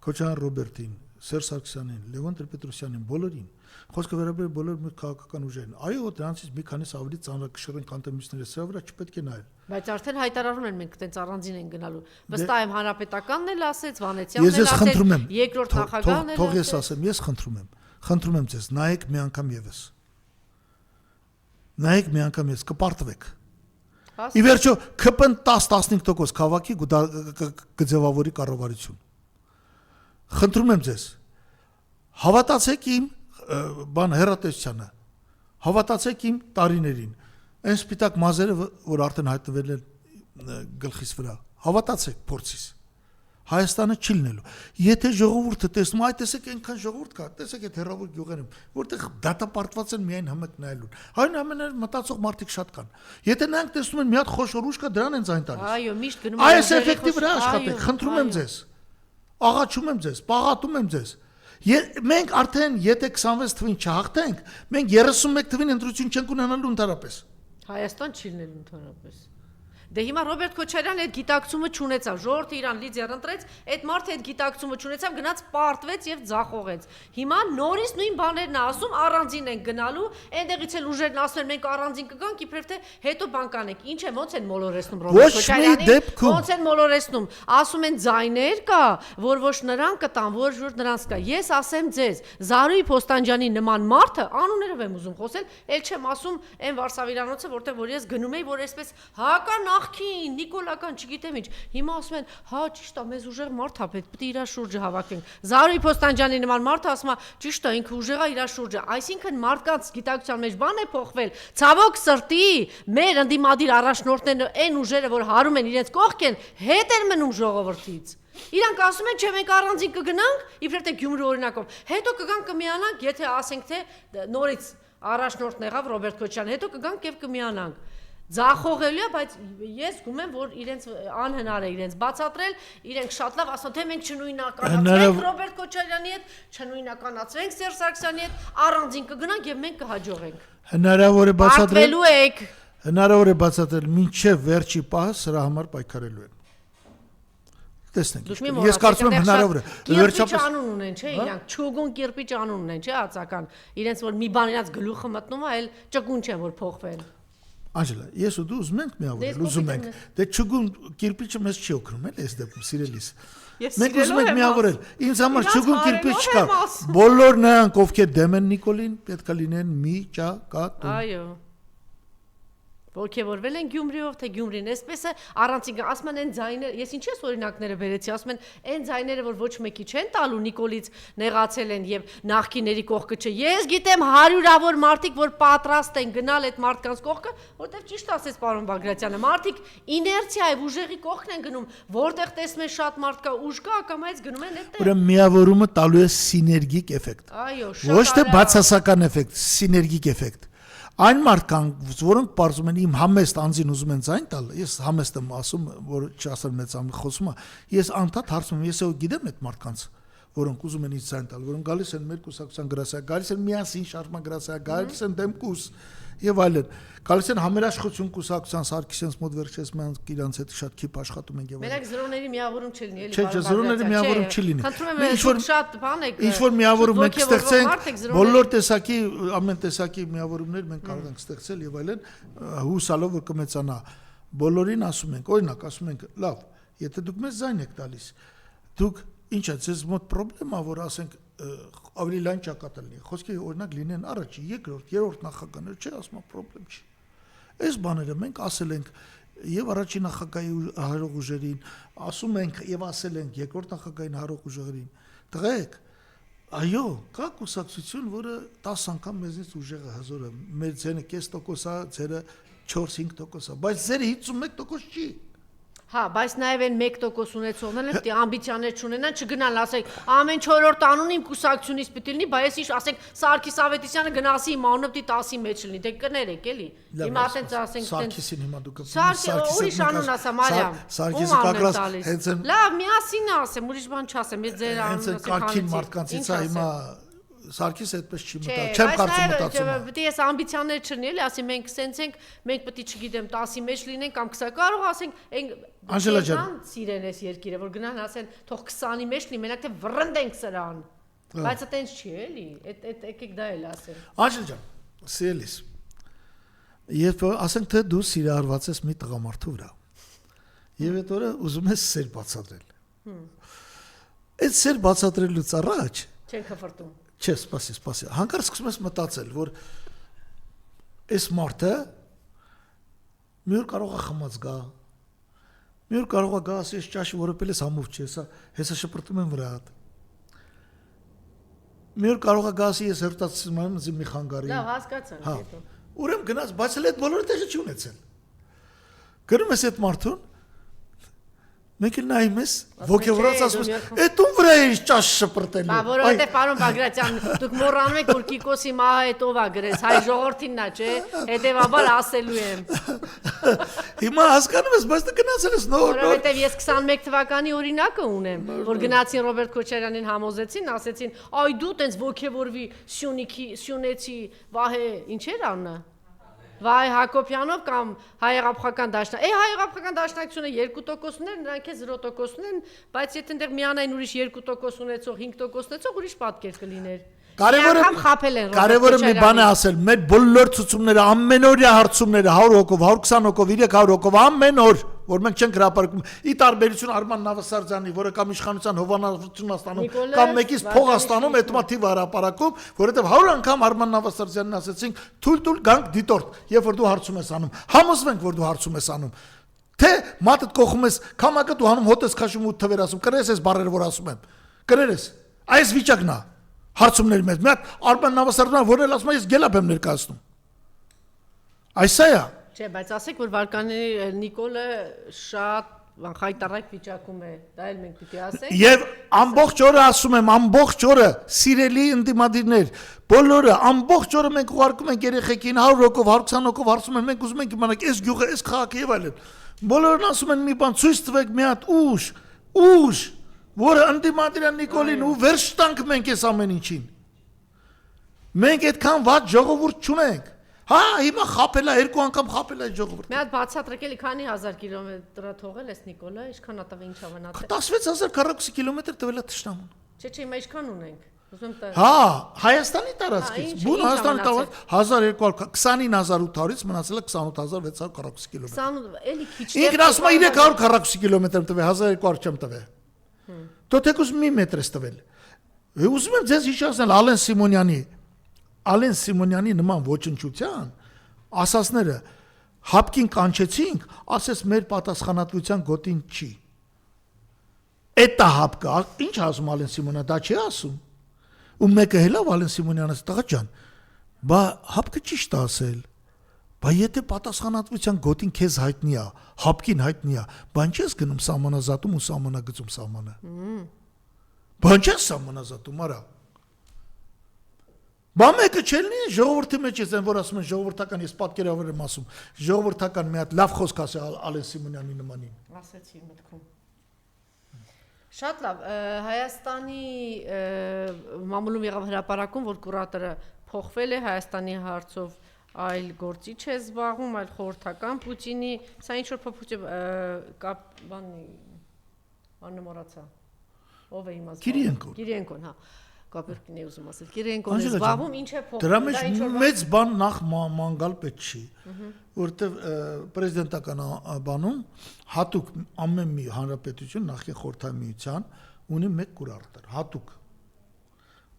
Քոչարյան Ռոբերտին, Սերժ Սարգսյանին, Լևոն Տեր-Պետրոսյանին, բոլորին։ Խոսքը վերաբերում է բոլոր մեր քաղաքական ուժերին։ Այո, դրանցից մի քանիսը ավելի ծանրակշիռ են, քան թե մյուսները, սրա վրա չպետք է նայել։ Բայց արդեն հայտարարում են մենք այդպես առանձին են գնալու։ Վստահ եմ հանրապետականն էլ ասեց, Վանեցյանն էլ ասեց, երկրորդ նախագահն էլ ասեց։ Թող ես ասեմ, ես խնդրում եմ ձեզ, նայեք մի անգամ եւս։ Նայեք մի անգամ ես, կպարտվեք։ Ի վերջո ԿՊ-ն 10-15% քաղաքի կձևավորի կառավարություն։ Խնդրում եմ ձեզ, հավատացեք իմ բան հերատեսությանը, հավատացեք իմ տարիներին, այն սպիտակ մազերը, որ արդեն հայտնվել են գլխիս վրա, հավատացեք փորձիս։ Հայաստանը չի լինելու։ Եթե ժողովուրդը տեսնում, այ տեսեք այնքան ժողովուրդ կա, տեսեք այդ հերավոր գյուղերում, որտեղ դատապարտված են միայն հմուտ նայելուն։ Այն ամենը մտածող մարդիկ շատ կան։ Եթե նրանք տեսնում են մի հատ խոշոր ուժ կա, դրան են ձայն տալիս։ Այո, միշտ գնում են։ Այս էֆեկտի վրա աշխատեք, խնդրում եմ ձեզ։ Աղաչում եմ ձեզ, պաղատում եմ ձեզ։ Մենք արդեն եթե 26 թվին չհաղթենք, մենք 31 թվին ընտրություն չենք ունենալու ընդհանրապես։ Հայաստան չի լինելու ընդհանրապես։ Դե հիմա Ռոբերտ Քոչարյանը այդ գիտակցումը չունեցավ, ժողովուրդը իրան լիդեր ընտրեց, այդ մարդը այդ գիտակցումը չունեցավ, գնաց պարտվեց եւ ձախողեց։ Հիմա նորից նույն բաներն է ասում, առանձին են գնալու, այնտեղից էլ ուժերն ասում են մենք առանձին կգանք, իբրև թե հետո բան կանենք։ Ինչ է, ոնց են մոլորեցնում Ռոբերտ Քոչարյանին, ոնց են մոլորեցնում, ասում են ձայներ կա, որ ոչ նրան կտան, որ նրանց կա։ Ես ասեմ ձեզ, Զարուհի Փոստանջյանի նման մարդը անուններով եմ ուզում խոսել, ել չեմ ասում այն Վարշավիրանոցը, որտեղ որ ես գնում եի, որ այսպես հական Ախքին, Նիկոլական, չգիտեմ ինչ։ Հիմա ասում են, հա, ճիշտ է, մեզ ուժեղ մարդ է պետք, պետք է իր շուրջը հավաքենք։ Զարուհի Փոստանջյանի նման մարդը ասում է, ճիշտ է, ինքը ուժեղ է իր շուրջը։ Այսինքն մարդկանց գիտակցության մեջ բան է փոխվել։ Ցավոք սրտի, մեր ընդդիմադիր առաջնորդներն այն ուժերը, որ հարում են իրենց կողքեն, հետ են մնում ժողովրդից։ Իրանք ասում են, չէ, մենք առանձին կգնանք, իբրև թե Գյումրու օրինակով։ Հետո կգանք կմիանանք, եթե ասենք թե նորից առաջնորդն եղավ Ռոբերտ Քոչարյան, հետո կգանք եւ կմիանանք։ Ձախողելու է, բայց ես գում եմ, որ իրենց անհնար է իրենց բացատրել, իրենք շատ լավ ասում, թե մենք չնույնականացվենք Ռոբերտ Քոչարյանի հետ, չնույնականացվենք Սերժ Սարգսյանի հետ, առանձին կգնանք եւ մենք կհաջողենք։ Հնարավոր է բացատրել։ Արտվելու եք։ Հնարավոր է բացատրել, մինչև վերջի պահ սրա համար պայքարելու են։ Տեսնենք։ Ես կարծում եմ հնարավոր է։ Վերջապես անուն ունեն, չէ՞, իրանք ճուգուն կիրպիչ անուն ունեն, չէ՞, հացական։ Իրենց որ մի բան իրենց գլուխը մտնում է, այլ ճկուն չեն որ փոխվեն։ Անջելա, ես ու դու ուզում ենք միավորել, ուզում ենք։ Դե ճուգուն կիրպիչը մեզ չի օգնում, էլ այս դեպքում սիրելիս։ Մենք ուզում ենք միավորել։ Ինձ համար ճուգուն կիրպիչ չկա։ Բոլոր նրանք, ովքեր դեմ են Նիկոլին, պետք է լինեն մի ճակատում։ Այո։ Ոգևորվել են Գյումրիով, թե Գյումրին այսպես է, առանցին ասում են այն ձայները, ես ինչի՞ ես օրինակները բերեցի, ասում են այն ձայները, որ ոչ մեկի չեն տալու Նիկոլից նեղացել են եւ նախկիների կողքը չէ։ Ես գիտեմ հարյուրավոր մարդիկ, որ պատրաստ են գնալ այդ մարդկանց կողքը, որտեվ ճիշտ ասեց պարոն Բագրատյանը, մարդիկ իներցիայով ուժեղի կողքն են գնում, որտեղ տեսնում են շատ մարդ կա, ուժ կա, ակամայից գնում են այդտեղ։ Ուրեմն միավորումը տալու է սիներգիկ էֆեկտ։ Այո, շատ։ Ոչ թե բացասական էֆեկտ, սիներգիկ էֆեկտ։ Այն մարդկանց, որոնք բարձում են իմ համեստ անձին ուզում են ձայն տալ, ես համեստ եմ ասում, որ չասեմ մեծ ամ խոսում է, ես անդադ հարցում եմ, ես ու գիտեմ այդ մարդկանց, որոնք ուզում են ինձ ձայն տալ, որոնք գալիս են մեր կուսակցության գրասենյակ, գալիս են միասին շարժման գրասենյակ, գալիս են դեմքուս, եւ այլն։ Գալիս են համերաշխություն կուսակցության Սարգսյանց մոտ վերջերս մենք իրանց հետ շատ քիչ աշխատում ենք եւ այլն։ Մենակ զրոների միավորում չլինի, էլի։ Չէ, զրոների միավորում չի լինի։ Խնդրում եմ, ինչ որ շատ բան եք։ Ինչ որ միավորում մենք ստեղծենք, բոլոր տեսակի, ամեն տեսակի միավորումներ մենք կարող ենք ստեղծել եւ այլն, հուսալով որ կմեծանա։ Բոլորին ասում ենք, օրինակ ասում ենք, լավ, եթե դուք մեզ ձայն եք տալիս, դուք ինչ է, ձեզ մոտ խնդրեմա, որ ասենք ավելի լայն ճակատ լինի։ Խոսքի օրինակ լինեն առաջի, երկրորդ, երրորդ նախագահներ, չէ, ասում եմ, խնդրեմ չի։ Այս բաները մենք ասել ենք եւ առաջին նախագահի հարող ուժերին, ասում ենք եւ ասել ենք երկրորդ նախագահին հարող ուժերին։ Տղեկ, այո, կա կուսակցություն, որը 10 անգամ մեզնից ուժեղ է հզոր է։ Մեր ձենը 0.5%-ա, ձերը 4-5%-ա, բայց ձերը 51% չի։ Հա, բայց նաև այն 1% ունեցողներն էլ պետք է ամբիցիաներ չունենան, չգնան, ասեք, ամեն 4-րդ անուն իմ կուսակցությունից պետք է լինի, բայց ինչ ասենք Սարգիս Ավետիսյանը գնացի իմ անունը պետք է 10-ի մեջ լինի, դե կներեք, էլի։ Հիմա ասենք ասենք Սարգիսին հիմա դուք ուրիշ անուն ասա Մարիամ։ Սարգիսը կակրած հենց են։ Լավ, միասին ասեմ, ուրիշ բան չասեմ, ես ձեր անունը ասեմ։ Հենց կարգին մարդկանցից է հիմա Սարգիսը այդպես չի մտա, Չէ, չեմ կարծում մտածում։ Պետք է ես ամբիցիաներ չունի, էլի, ասի մենք սենց ենք, մենք պետք է չգիտեմ 10-ի մեջ լինենք կամ 20, կարող ասենք Անժելա ջան, սիրեն այս երկիրը, որ գնան ասեն, թող 20-ի մեջ լինի, մենակ թե վռնդենք սրան։ Բայց այտենց չի, էլի, այդ եկեք դա էլ ասեմ։ Անժելա ջան, սիրելիս։ Երբ ասենք թե դու սիրահարված ես մի տղամարդու վրա, եւ այդ օրը ուզում ես սեր բացատրել։ Այդ սեր բացատրելուց առաջ չեն խփրտում։ Չէ, սպասի։ Հանկարծ սկսում ես մտածել, որ այս մարդը մի օր կարող է խմած գա, մի օր կարող է գա, ասի ես ճաշի որոպել ես համով չի, հեսա շպրտում եմ վրա հատ։ Մի օր կարող է գա, ասի ես հերթացնում եմ ինձ մի խանգարի։ Լավ, հասկացանք հետո։ Ուրեմն գնաց, բայց էլ այդ բոլորը տեղի չի ունեցել։ Գնում ես այդ մարդուն, մենք էլ նայում ես, ոգևորած ասում ես, «Էդ ում վրա է ճաշ շպրտելու»։ Բա որովհետև պարոն Բագրատյան, դուք մոռանում եք, որ Կիկոսի մահը այդ ով է գրեց, հայ ժողովրդինն է, չէ՞, հետևաբար ասելու եմ։ Հիմա հասկանում ես, բայց դու գնացել ես նոր։ Որովհետև ես 21 թվականի օրինակը ունեմ, որ գնացին Ռոբերտ Քոչարյանին համոզեցին, ասեցին, «Այ դու տենց ոգևորվի Սյունեցի Վահե, ինչ էր անունը»։ Վայ Հակոբյանով կամ հայերապխական դաշնակ։ Հայերապխական դաշնակցությունը 2%-ներ, նրանք է 0%-ն են, բայց եթե այնտեղ միանային ուրիշ 2% ունեցող, 5% ունեցող ուրիշ պատկեր կլիներ։ Կարևորը մի բան է ասել, մեր բոլոր ցուցումները, ամենօրյա հարցումները 100 հոգով, 120 հոգով, 300 հոգով ամեն օր, որ մենք չենք հրապարակում, ի տարբերություն Արման Նավասարդյանի, որը կամ իշխանության հովանավորություն ստանում, կամ մեկից փող ստանում, այդ մաթիվ հրապարակում, որովհետև 100 անգամ Արման Նավասարդյանին ասեցինք, թույլ գանք դիտորդ, երբ որ դու հարցում ես անում, համոզվենք, որ դու հարցում ես անում, թե մատդ կողում ես, քամակը դու հանում հոտ ես քաշում ու թվեր ասում, կրես ես բառերը որ ասում եմ, կրես, այս վիճակն է հարցումների մեջ, մի հատ Արման Նավասարդյանը որ էլ ասում է ես գելապ եմ ներկայացնում։ Այսա է։ Չէ, բայց ասեք որ Վարդանի Նիկոլը շատ խայտարակ վիճակում է, դա էլ մենք պիտի ասենք։ Եվ ամբողջ օրը ասում եմ, ամբողջ օրը սիրելի ընդդիմադիրներ, բոլորը ամբողջ օրը մենք ուղարկում ենք երեխեքին 100 հոգով, 120 հոգով հարցում են, մենք ուզում ենք իմանալ այս գյուղը, այս քաղաքը եւ այլն։ Բոլորն ասում են մի բան, ցույց տվեք մի հատ ուժ որը ընդդիմադիրան Նիկոլին ու վերջ տանք մենք այս ամեն ինչին։ Մենք այդքան վատ ժողովուրդ չունենք։ Հա, հիմա խապել է, 2 անգամ խապել է ժողովուրդը։ Մի հատ բացատրել քանի հազար կիլոմետր տվել ես Նիկոլա, ինչքան ա տվել, ինչա վնասել։ 16000 քառակուսի կիլոմետր տվել է Թշնամուն։ Չէ, հիմա ինչքան ունենք։ Ուզում տա։ Հա, Հայաստանի տարածքից։ Բուն Հայաստանի տարածք 29800-ից մնացել է 28600 քառակուսի կիլոմետր։ 20 էլի քիչ։ Ինքն ասում է 300 քառակուսի կիլոմետր տվել, 1200 չեմ տվել։ Դու թեկուզ մի մետր ես տվել։ Ուզում եմ ձեզ հիշեցնել Ալեն Սիմոնյանի նման ոչնչության ասածները հապկին կանչեցինք, ասես մեր պատասխանատվության գոտին չի։ Էտա հապկը, ինչ ասում Ալեն Սիմոնյանը, դա չի ասում։ Ու մեկը հելավ Ալեն Սիմոնյանը, տղա ջան, բա հապկը ճիշտ է ասել։ Բա եթե պատասխանատվության գոտին քեզ հայտնի է, հապկին հայտնի է, բան չես գնում սահմանազատում ու սահմանագծում սահմանը։ Բան չես սահմանազատում, արա։ Բա մեկը չելնի ժողովրդի մեջ ես են որ ասում են ժողովրդական ես պատկերավոր եմ ասում ժողովրդական մի հատ լավ խոսք ասի Ալեն Սիմոնյանի նմանին ասեցի մտքում շատ լավ Հայաստանի մամուլում եղավ հրապարակում որ կուրատորը փոխվել է Հայաստանի հարցով այլ գործիչ է զբաղվում, այլ խորհրդական Պուտինի, սա ինչ որ փոփոխություն բանը մոռացա։ Ով է հիմա Կիրիենկոն։ Կիրիենկոն, հա։ Կապերկին է ուզում ասել։ Կիրիենկոն է զբաղվում, ինչ է փոխվում։ Դրա մեջ մեծ բան նախ մանգալ պետք չի, որտեվ պրեզիդենտական բանում հատուկ ամեն մի հանրապետություն նախի խորհրդային միության ունի մեկ կուրարտեր, հատուկ,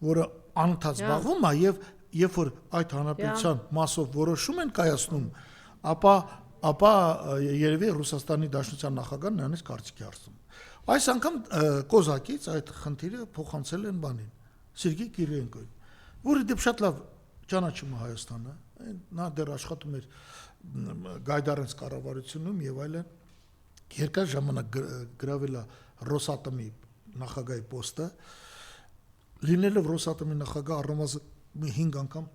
որը անընդհատ զբաղվում է եւ երբ որ այդ հանրապետության մասով որոշում են կայացնում, ապա երևի Ռուսաստանի Դաշնության նախագահն նրանից կարծիքի հարցնում։ Այս անգամ Կոզակից այդ խնդիրը փոխանցել են բանին Սերգեյ Կիրիենկոին, որը դեպ շատ լավ ճանաչում է Հայաստանը, նա դեռ աշխատում էր Գայդարենց կառավարությունում եւ այլն, երկար ժամանակ գրավել է Ռոսատոմի նախագահի պոստը, լինելով Ռոսատոմի նախագահ առնվազն 5 անգամ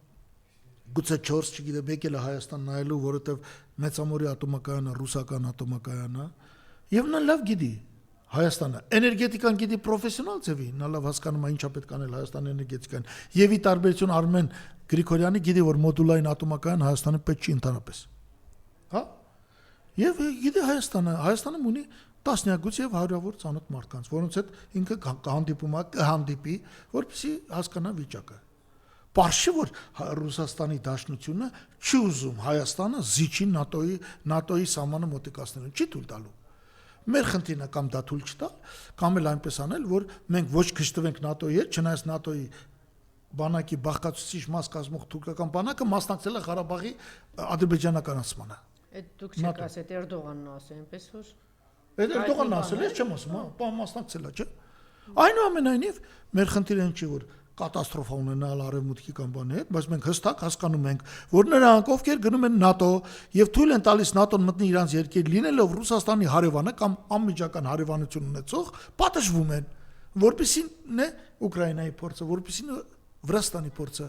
գուցե 4, չգիտեմ, եկել է Հայաստան նայելու, որովհետեւ Մեծամորի ատոմակայանը ռուսական ատոմակայան է, եւ նա լավ գիտի Հայաստանը, էներգետիկան գիտի պրոֆեսիոնալ ձևի, նա լավ հասկանում է ինչա պետք անել Հայաստանի էներգետիկան, եւ ի տարբերություն Արմեն Գրիգորյանի գիտի, որ մոդուլային ատոմակայան Հայաստանը պետք չի ընդհանրապես։ Հա? Եվ գիտի Հայաստանում ունի տասնյակից եւ հարյուրավոր ծանոթ մարդկանց, որոնց հետ ինքը կհանդիպի, որպեսզի հասկանա վիճակը։ Պարշի որ Ռուսաստանի Դաշնությունը չի ուզում Հայաստանը զիջի ՆԱՏՕ-ի սահմանը մոտիկացնելուն, չի թույլ տալու։ Մեր խնդիրն է կամ դա թույլ չտալ, կամ էլ այնպես անել, որ մենք ոչ գժտվենք ՆԱՏՕ-ի հետ, չնայած ՆԱՏՕ-ի բանակի բաղկացուցիչ մաս կազմող թուրքական բանակը մասնակցել է Ղարաբաղի ադրբեջանականացմանը։ Այդ դուք չեք ասել, Էրդողանն ասել, այնպես որ։ Այդ Էրդողանն ասել է, չեմ ասում, հա, մասնակցել է, չէ։ Այնուամենայնիվ մեր խնդիրը ինչ է, որ կատաստրոֆա ունենալ արևմուտքի կամ բանի հետ, բայց մենք հստակ հասկանում ենք, որ նրանք ովքեր գնում են ՆԱՏՕ եւ թույլ են տալիս ՆԱՏՕ-ն մտնի իրանց երկիր, լինելով Ռուսաստանի հարևանը կամ անմիջական հարևանություն ունեցող, պատժվում են, որպեսզի Ուկրաինայի փորձը, որպեսզի Վրաստանի փորձը,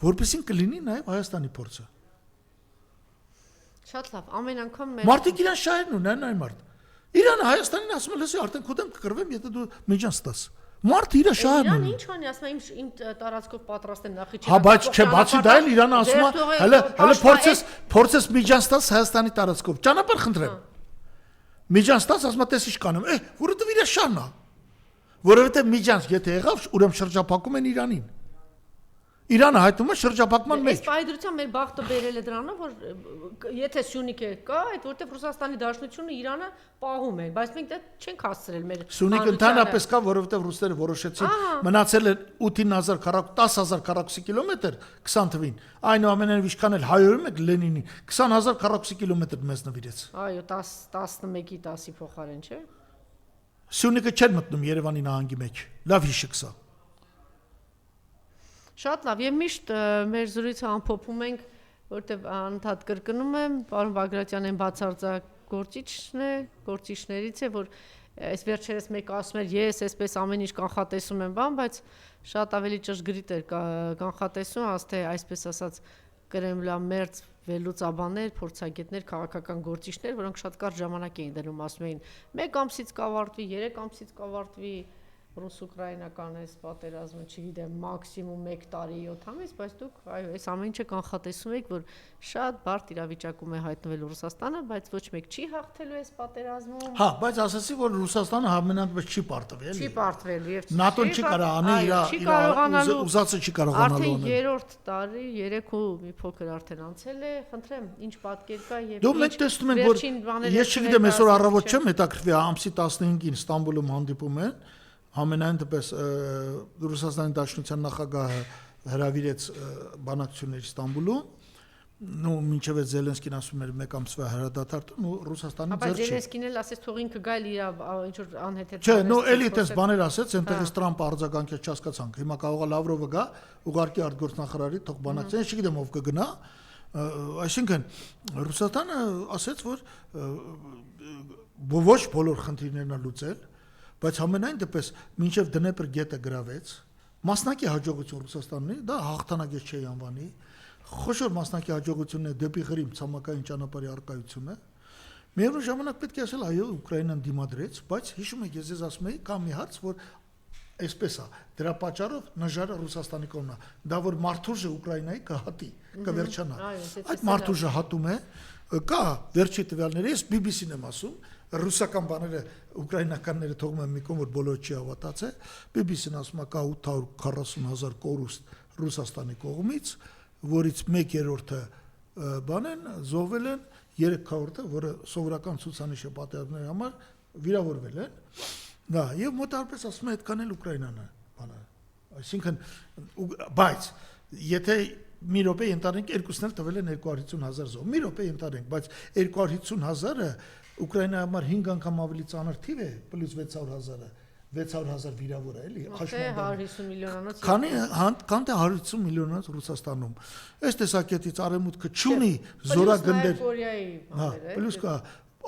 որպեսզի կլինի նաեւ Հայաստանի փորձը։ Շատ լավ, ամեն անգամ մարդիկ իրան շահերն ունեն այն մարդ։ Իրանը Հայաստանին ասում է, լսի, արդեն քո դեմ կկրվեմ, եթե դու միջան ստաս։ Մարդ իր շահերն ունի։ Իրան ունի։ ինչ անի, ասում է իմ տարածքով պատրաստ եմ նախի չի։ Հա, բայց չէ, բացի դա էլ Իրանը ասում է, հələ փորձես միջան ստաս Հայաստանի տարածքով։ Ճանապարհ խնդրեմ։ Միջան ստաս ասում է, տես ինչ կանեմ, որովհետև իր շահն է։ Որովհետև միջան եթե եղավ, ուրեմն շրջափակում են Իրանին։ Իրանը հայտնվում է շրջափակման մեջ։ Այս պայդրությամբ մեր բախտը բերել է դրանով, որ եթե Սյունիքը կա, այդ որտեղ Ռուսաստանի Դաշնությունը Իրանը պահում է, բայց մենք դա չենք հասցրել մեր Սյունիքը ընդհանրապես կա, որովհետև ռուսները որոշեցին, մնացել է 8000 քառակուսի կիլոմետր 20 թվին։ Այնուամենայնիվ ինչքան էլ հայերում եք Լենինի 20000 քառակուսի կիլոմետր մեզ նվիրեց։ Այո, 11-ի 10-ի փոխարեն, չէ՞։ Սյունիքը չէր մտնում Երևանի նահանգի մեջ։ Լավ հիշեք սա։ Շատ լավ, եւ միշտ մեր զրույցը ամփոփում ենք, որտեւ անընդհատ կրկնում եմ, պարոն Բագրատյանն բացարձակ գործիչներից է, որ այս վերջերս մեկ ասում էր, ես այսպես ամեն ինչ կանխատեսում եմ, բայց շատ ավելի ճշգրիտ էր կանխատեսում, ասթե այսպես ասած կրեմլամերձ վերլուծաբաններ, փորձագետներ, քաղաքական գործիչներ, որոնք շատ կարճ ժամանակ էին դնում, ասում էին 1 ամսից կավարտվի, 3 ամսից կավարտվի ռուս-ուկրաինական այս պատերազմը, չգիտեմ, մաքսիմում 1 տարի 7 ամիս, բայց դուք այո, այս ամեն ինչը կանխատեսում եք, որ շատ բարդ իրավիճակում է հայտնվել Ռուսաստանը, բայց ոչ մեկ չի հաղթելու այս պատերազմում։ Հա, բայց ասացի, որ Ռուսաստանը համենայնպես չի պարտվել, էլի։ Չի պարտվել եւ ՆԱՏՕ-ն չի կարող անի իր ուզածը չի կարողանալու անել։ Արդեն 3-րդ տարի, 3 ու մի փոքր արդեն անցել է, խնդրեմ, ինչ պատկեր կա եւ դու մենք տեսնում ենք, որ ես չգիտեմ, այսօր առավոտ չեմ հետաքրքրվի, ամսի 15-ին Ստամբուլում հանդիպում են, ամենայն դեպս Ռուսաստանի Դաշնության նախագահը հրավիրեց բանակցություններ Ստամբուլում, նո մինչև Զելենսկին ասում էր 1 ամսվա հրադադարում, ու Ռուսաստանի ձեռք չի։ Բայց Զելենսկին էլ ասեց թող ինքը գա իր ինչ որ անհեթեթ։ Չէ, նո էլի դες բաներ ասեց, այնտեղից Տրամպը արձագանքեց, չհասկացանք։ Հիմա կարող է Լավրովը գա, ուղարկի արտգործնախարարի թող բանակցեն, ես չգիտեմ ով կգնա, այսինքն Ռուսաստանը ասեց, որ ոչ բոլոր խնդիրներն է լուծել, բայց ամենայն դեպս մինչև Դնեպր գետը գրավեց, մասնակի հաջողություն Ռուսաստանն է, դա հաղթանակից չի անվանի, խոշոր մասնակի հաջողությունն է դեպի Ղրիմ ցամաքային ճանապարհի արկայությունը։ Միևնույն ժամանակ պետք է ասել, այո, Ուկրաինան դիմադրեց, բայց հիշում եք, ես ասում էի, կա մի հարց, որ Այսպես է, դրա պատճառով նժարը Ռուսաստանի կողմն է։ Դա որ մարդուժը Ուկրաինայի կհատի, կվերջանա։ Այդ մարդուժը հատում է, կա վերջի տվյալները, ես BBC-ն եմ ասում, ռուսական բաները ուկրաինականները թողում են մի կողմ, որ բոլորը չի հավատացել, BBC-ն ասում է կա 840,000 կորուստ Ռուսաստանի կողմից, որից 1/3-ը բան են, զոհվել են, 3/4-ը, որը սովորական ցուցանիշ է պատերազմների համար, վիրավորվել են։ Դա եւ մոտարպես ասում է այդքան էլ Ուկրաինան է, բանը։ Այսինքն բայց եթե մի րոպե ընտանիք երկուսն էլ տվել են 250,000 զոհ։ Մի րոպե ընտանիք, բայց 250,000-ը Ուկրաինայի համար 5 անգամ ավելի ծանր թիվ է, պլյուս 600,000-ը, 600,000 վիրավոր է, էլի, հաշմանդամ։ 150 միլիոնանոց։ Քանի 150 միլիոնանոց Ռուսաստանում։ Այս տեսակետից արևմուտքը չունի զորագնդեր։ Հա, պլյուս կա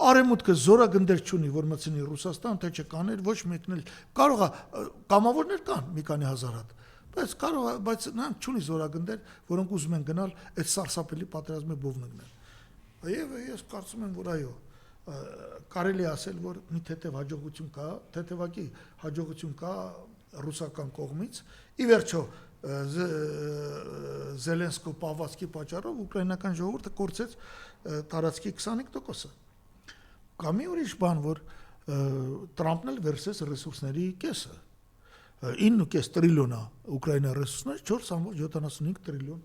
Արևմուտքը զորագնդեր չունի, որ մտցնի Ռուսաստան, թե չկաներ, ոչ մեկն էլ կարող է կամավորներ կան մի քանի հազար հատ, բայց կարող է, բայց նրանք չունի զորագնդեր, որոնք ուզում են գնալ այդ սարսափելի պատերազմի բովնգնել։ Եվ ես կարծում եմ, որ այո, կարելի է ասել, որ մի թեթև հաջողություն կա, թեթևակի հաջողություն կա ռուսական կողմից։ Ի վերջո Զելենսկու պահվածքի պատճառով ուկրաինական ժողովուրդը կորցրեց տարածքի 25%-ը։ Կամ մի ուրիշ բան, որ Տրամպն էլ վերցրեց ռեսուրսների կեսը, 9.5 տրիլիոն է Ուկրաինա ռեսուրսներ, 4.75 տրիլիոն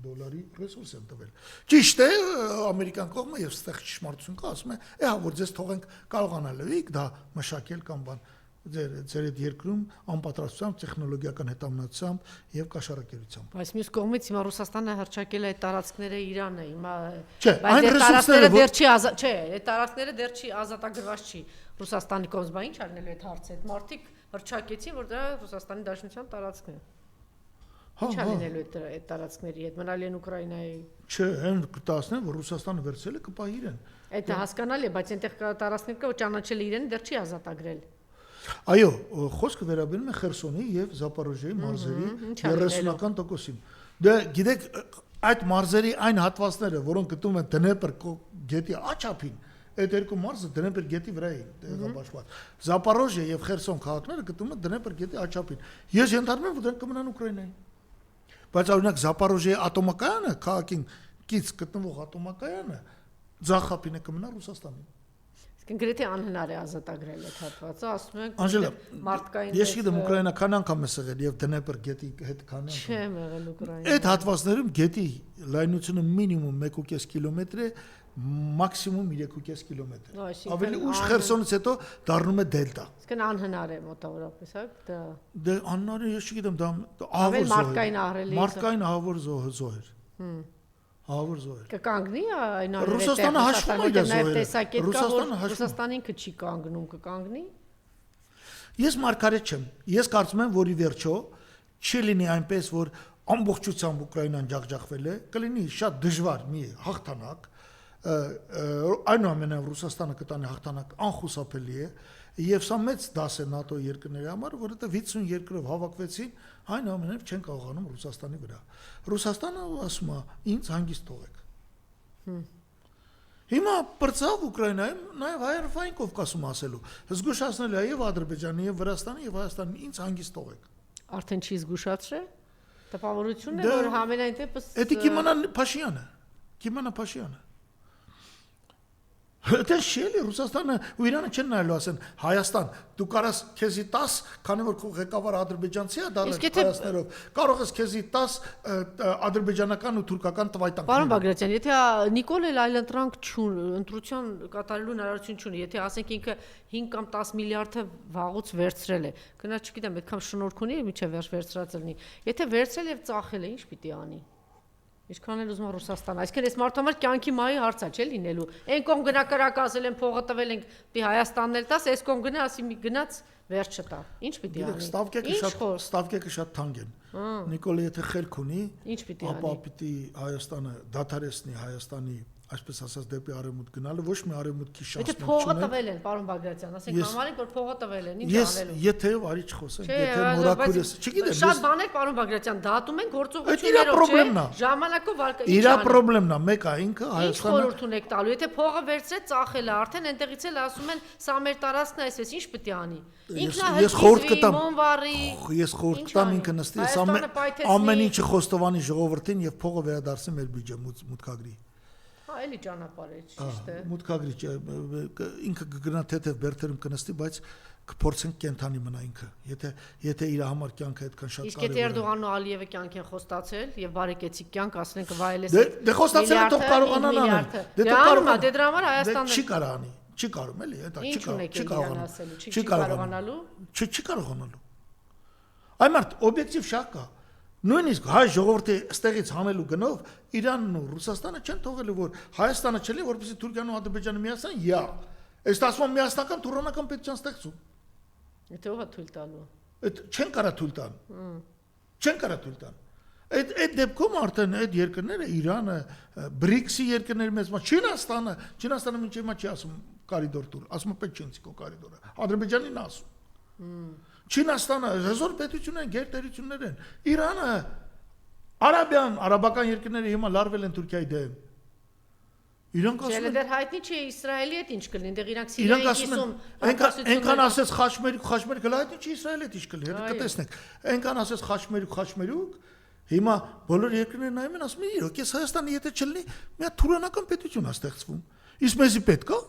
դոլարի ռեսուրս են տվել։ Ճիշտ է, ամերիկան կողմը եւ ստեղ ճշմարտություն կա, ասում է, հա որ ձեզ թողենք կարողանալ եք դա մշակել կամ բան ձեր այդ երկրում անպատրաստությամբ, տեխնոլոգիական հետամնացությամբ եւ կաշառակերությամբ։ Բայց մյուս կողմից հիմա Ռուսաստանը հրճակել է այդ տարածքները Իրանը, հիմա բայց այդ տարածքները դեռ չի չէ, այդ տարածքները դեռ չի ազատագրված չի Ռուսաստանի կողմից, բա ինչ արնելու այդ հարցը, այդ մարդիկ հրճակեցին, որ դա Ռուսաստանի Դաշնության տարածքն է։ Ինչ անելու այդ տարածքների հետ, մնալ են Ուկրաինայի։ Չէ, այն կտասնեն, որ Ռուսաստանը վերցել է կպահի իրեն։ Այդ հասկանալի է, բայց այնտեղ տարածքներ կա, ճանաչել իրեն դեռ չի ազատագրել։ Այո, խոսքը վերաբերում է Խերսոնի եւ Զապորոժիայի մարզերի 30%-ին։ Դե գիտեք, այդ մարզերի այն հատվածները, որոնք գտնվում են Դնեպր գետի աչափին, այդ երկու մարզը Դնեպր գետի վրա են տեղաբաշխված։ Զապորոժիա եւ Խերսոն քաղաքները գտնվում են Դնեպր գետի աչափին։ Ես ենթադրում եմ, որ դրանք կմնան Ուկրաինային։ Բայց օրինակ Զապորոժիայի ատոմակայանը, քաղաքին կից գտնվող ատոմակայանը ձախապին է կմնա Ռուսաստանին։ Կոնկրետ անհնար է ազատագրել այդ հատվածը, ասում են Անժելա, մարդկային ես գիտեմ Ուկրաինա քան անգամ է սեղել եւ Դնեպր գետի հետ քանի անգամ։ Չեմ եղել Ուկրաինա։ Այդ հատվածներում գետի լայնությունը մինիմում 1.5 կիլոմետր է, մաքսիմում 3.5 կիլոմետր։ Ավելի ուշ Խերսոնից հետո դառնում է դելտա։ Իսկն անհնար է մոտավորապես, հա, դա։ Դե անհնար է, ես չգիտեմ, դա ահավոր մարդկային ահռելի։ Մարդկային ահավոր զոհեր։ Ահավոր զոհեր։ Կկանգնի այն արևը։ Ռուսաստանը հաշվում է դա զոհերը։ Ռուսաստանը ինքը չի կանգնում, կկանգնի։ Ես մարգարետ չեմ։ Ես կարծում եմ, որ ի վերջո չի լինի այնպես, որ ամբողջությամբ Ուկրաինան ջախջախվել է, կլինի շատ դժվար մի հաղթանակ, այնուամենայնիվ Ռուսաստանը կտանի հաղթանակ անխուսափելի է, եւ սա մեծ դաս է ՆԱՏՕ երկրների համար, որովհետեւ 50 երկրով հավաքվեցին, այնուամենայնիվ չեն կարողանում Ռուսաստանի վրա։ Ռուսաստանը ասում է, ինձ հանգիստ թողեք։ Հիմա բրծավ Ուկրաինայում նաեւ հայերեն Կովկասում ասելու, զգուշացնել է եւ Ադրբեջանի եւ Վրաստանի եւ Հայաստանի ինձ հանգիստ թողեք։ Արդեն չի զգուշացրել։ Տպավորությունն է, որ համենայն դեպս Էդի կիմանա Փաշինյանը։ Կիմանա Փաշինյանը։ Դա շելի Ռուսաստանը ու Իրանը չեն նայելու ասեն Հայաստան դու կարաս քեզի 10 քանի որ քո ղեկավար ադրբեջանցի է դառել հայաստաներով կարող ես քեզի 10 ադրբեջանական ու թուրքական տվայտանք Պարոն Բագրատյան եթե Նիկոլ էլ այլընտրանք ընտրության կատարելու հնարավորություն չունի եթե ասենք ինքը 5 կամ 10 միլիարդը վաղուց վերցրել է գնա չգիտեմ այդքան շնորհք ունի միջև վերջ վերցրած լինի եթե վերցրել եւ ծախել է ինչ պիտի անի Ինչքան էլ ուզում է Ռուսաստանը, այսինքն այս մարդու համար կյանքի մահի հարց է, չէ՞ լինելու։ Այն կողմ գնա կրակ ասել են փողը տվել ենք, պիտի Հայաստանն էլ տաս, այս կողմ գնա ասի մի գնաց վերջը տա։ Ինչ պիտի անի։ Ստավկեքը շատ թանկ են։ Նիկոլը եթե խելք ունի, ինչ պիտի անի։ Ապա պիտի Հայաստանը դադարեցնի Հայաստանի այսպես ասած դեպի արևմուտք գնալը ոչ մի արևմուտքի շանս Եթե փողը տվել են, պարոն Բագրատյան, ասենք համարենք, որ փողը տվել են, ինչ անելու։ Եթե արի չխոսենք, եթե մորակուրես, չգիտեմ, շատ բաներ, պարոն Բագրատյան, դատում են գործողություններով, չէ՞։ Ժամանակով իր պրոբլեմն է, մեկ է ինքը Հայաստանը։ Ինչ խորհուրդ ունեք տալու, եթե փողը վերցրեց, ծախել է, արդեն այնտեղից էլ ասում են, սա մեր տարածքն է, այսպես ինչ պետք է անի։ Ես խորհուրդ կտամ, Մոնվարի։ ես խորհուրդ կտամ ինքը նստի, ամեն ինչը խոստովանի ժողովրդին եւ փողը վերադարձի մեր բյուջե մուտքագրի։ Էլի ճանապարհ է, ճիշտ է։ Մուտքագրի ինքը կգնա թեթև բերթերում կնստի, բայց կփորձենք կենթանի մնա ինքը։ Եթե իր համար կյանքը այդքան շատ կարևոր է։ Իսկ եթե Էրդողանն ու Ալիևը կյանք են խոստացել եւ բարեկեցիկ կյանք, ասենք վայելես։ Դե խոստացել են, թող կարողանան անել։ Դե թող կարողանա, դե դրա համար Հայաստանը չի կարող անի, չի կարող էլի, դա չի կարողանալու։ Չի կարողանալու։ Չի կարողանալու։ Այ մարդ օբյեկտիվ շատ կա։ Նույնիսկ հայ ժողովրդի ստեղից հանելու գնով Իրանն ու Ռուսաստանը չեն թողելու, որ Հայաստանը չլի, որպեսզի Թուրքիան ու Ադրբեջանը միացան, յա։ Այս ասում միասնական թուրքական պետության ստեղծում։ Եթե ով է թույլ տալու։ Այդ չեն կարա թույլ տան։ Չեն կարա թույլ տան։ Այդ դեպքում արդեն այդ երկրները Իրանը, BRICS-ի երկրները մեծ մա Չինաստանը մինչև հիմա չի ասում կարիդոր տուր, ասում է Պեչինսկո կարիդորը։ Ադրբեջանին ասում։ Չինաստանը հզոր պետություն են, գերտերություններ են։ Իրանը, արաբական երկրները հիմա լարվել են Թուրքիայի դեմ։ Իրանք ասում են, դեռ հայտնի չի Իսրայելի հետ ինչ կլինի, դեռ իրանք Սիրիայի կիսում։ Այնքան ասես Խաչմերուկ, հայտնի չի Իսրայելի հետ ինչ կլինի, հետո կտեսնեք։ Այնքան ասես Խաչմերուկ, հիմա բոլոր երկրները նայում են, ասում են, իրոք, ես Հայաստանը եթե չլինի, մի հատ թուրանական պետություն է ստեղծվում։ Իսկ մեզի պետք է։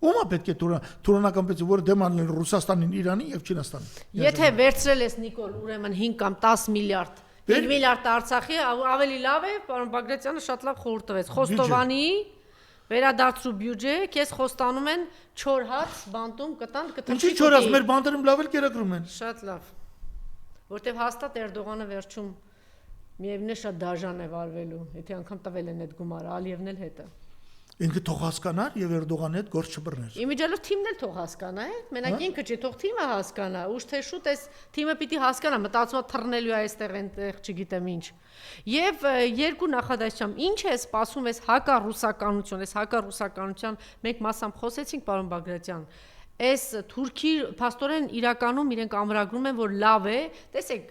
Ո՞ւմ է պետք է թուրանական պետություն, որը դեմ անել Ռուսաստանին, Իրանին եւ Չինաստանին։ Եթե վերցրել ես Նիկոլ, ուրեմն 5 կամ 10 միլիարդ 5 միլիարդ Արցախի, ավելի լավ է, պարոն Բագրատյանը շատ լավ խորհուրդ տվեց։ Խոստովանի վերադարձու բյուջե, քեզ խոստանում են 4 հաց բանտում կտան, կտրճի։ Ինչի 4 հաց, մեր բանտերում լավ էլ կերակրում են։ Շատ լավ։ Որտեվ հաստատ Էրդողանը վերջում միևնույն է շատ դաժան է վարվելու, եթե անգամ տվել են այդ գումարը, Ալիևն էլ հետը։ Ինքը թող հասկանար եւ Էրդողանի հետ գործ չբռներ։ Իմիջիալով թիմն էլ թող հասկանա, մենակ ինքը չէ, թող թիմը հասկանա, ուշ թե շուտ էս թիմը պիտի հասկանա, մտածում է թռնելու է այստեղ այնտեղ, չգիտեմ ինչ։ Եւ երկու նախադասությամբ ինչ է սպասում էս հակառուսականություն, էս հակառուսականության մենք մասամբ խոսեցինք, պարոն Բագրատյան։ Այս Թուրքի փաստորեն իրականում իրենք ամրագրում են, որ լավ է, տեսեք,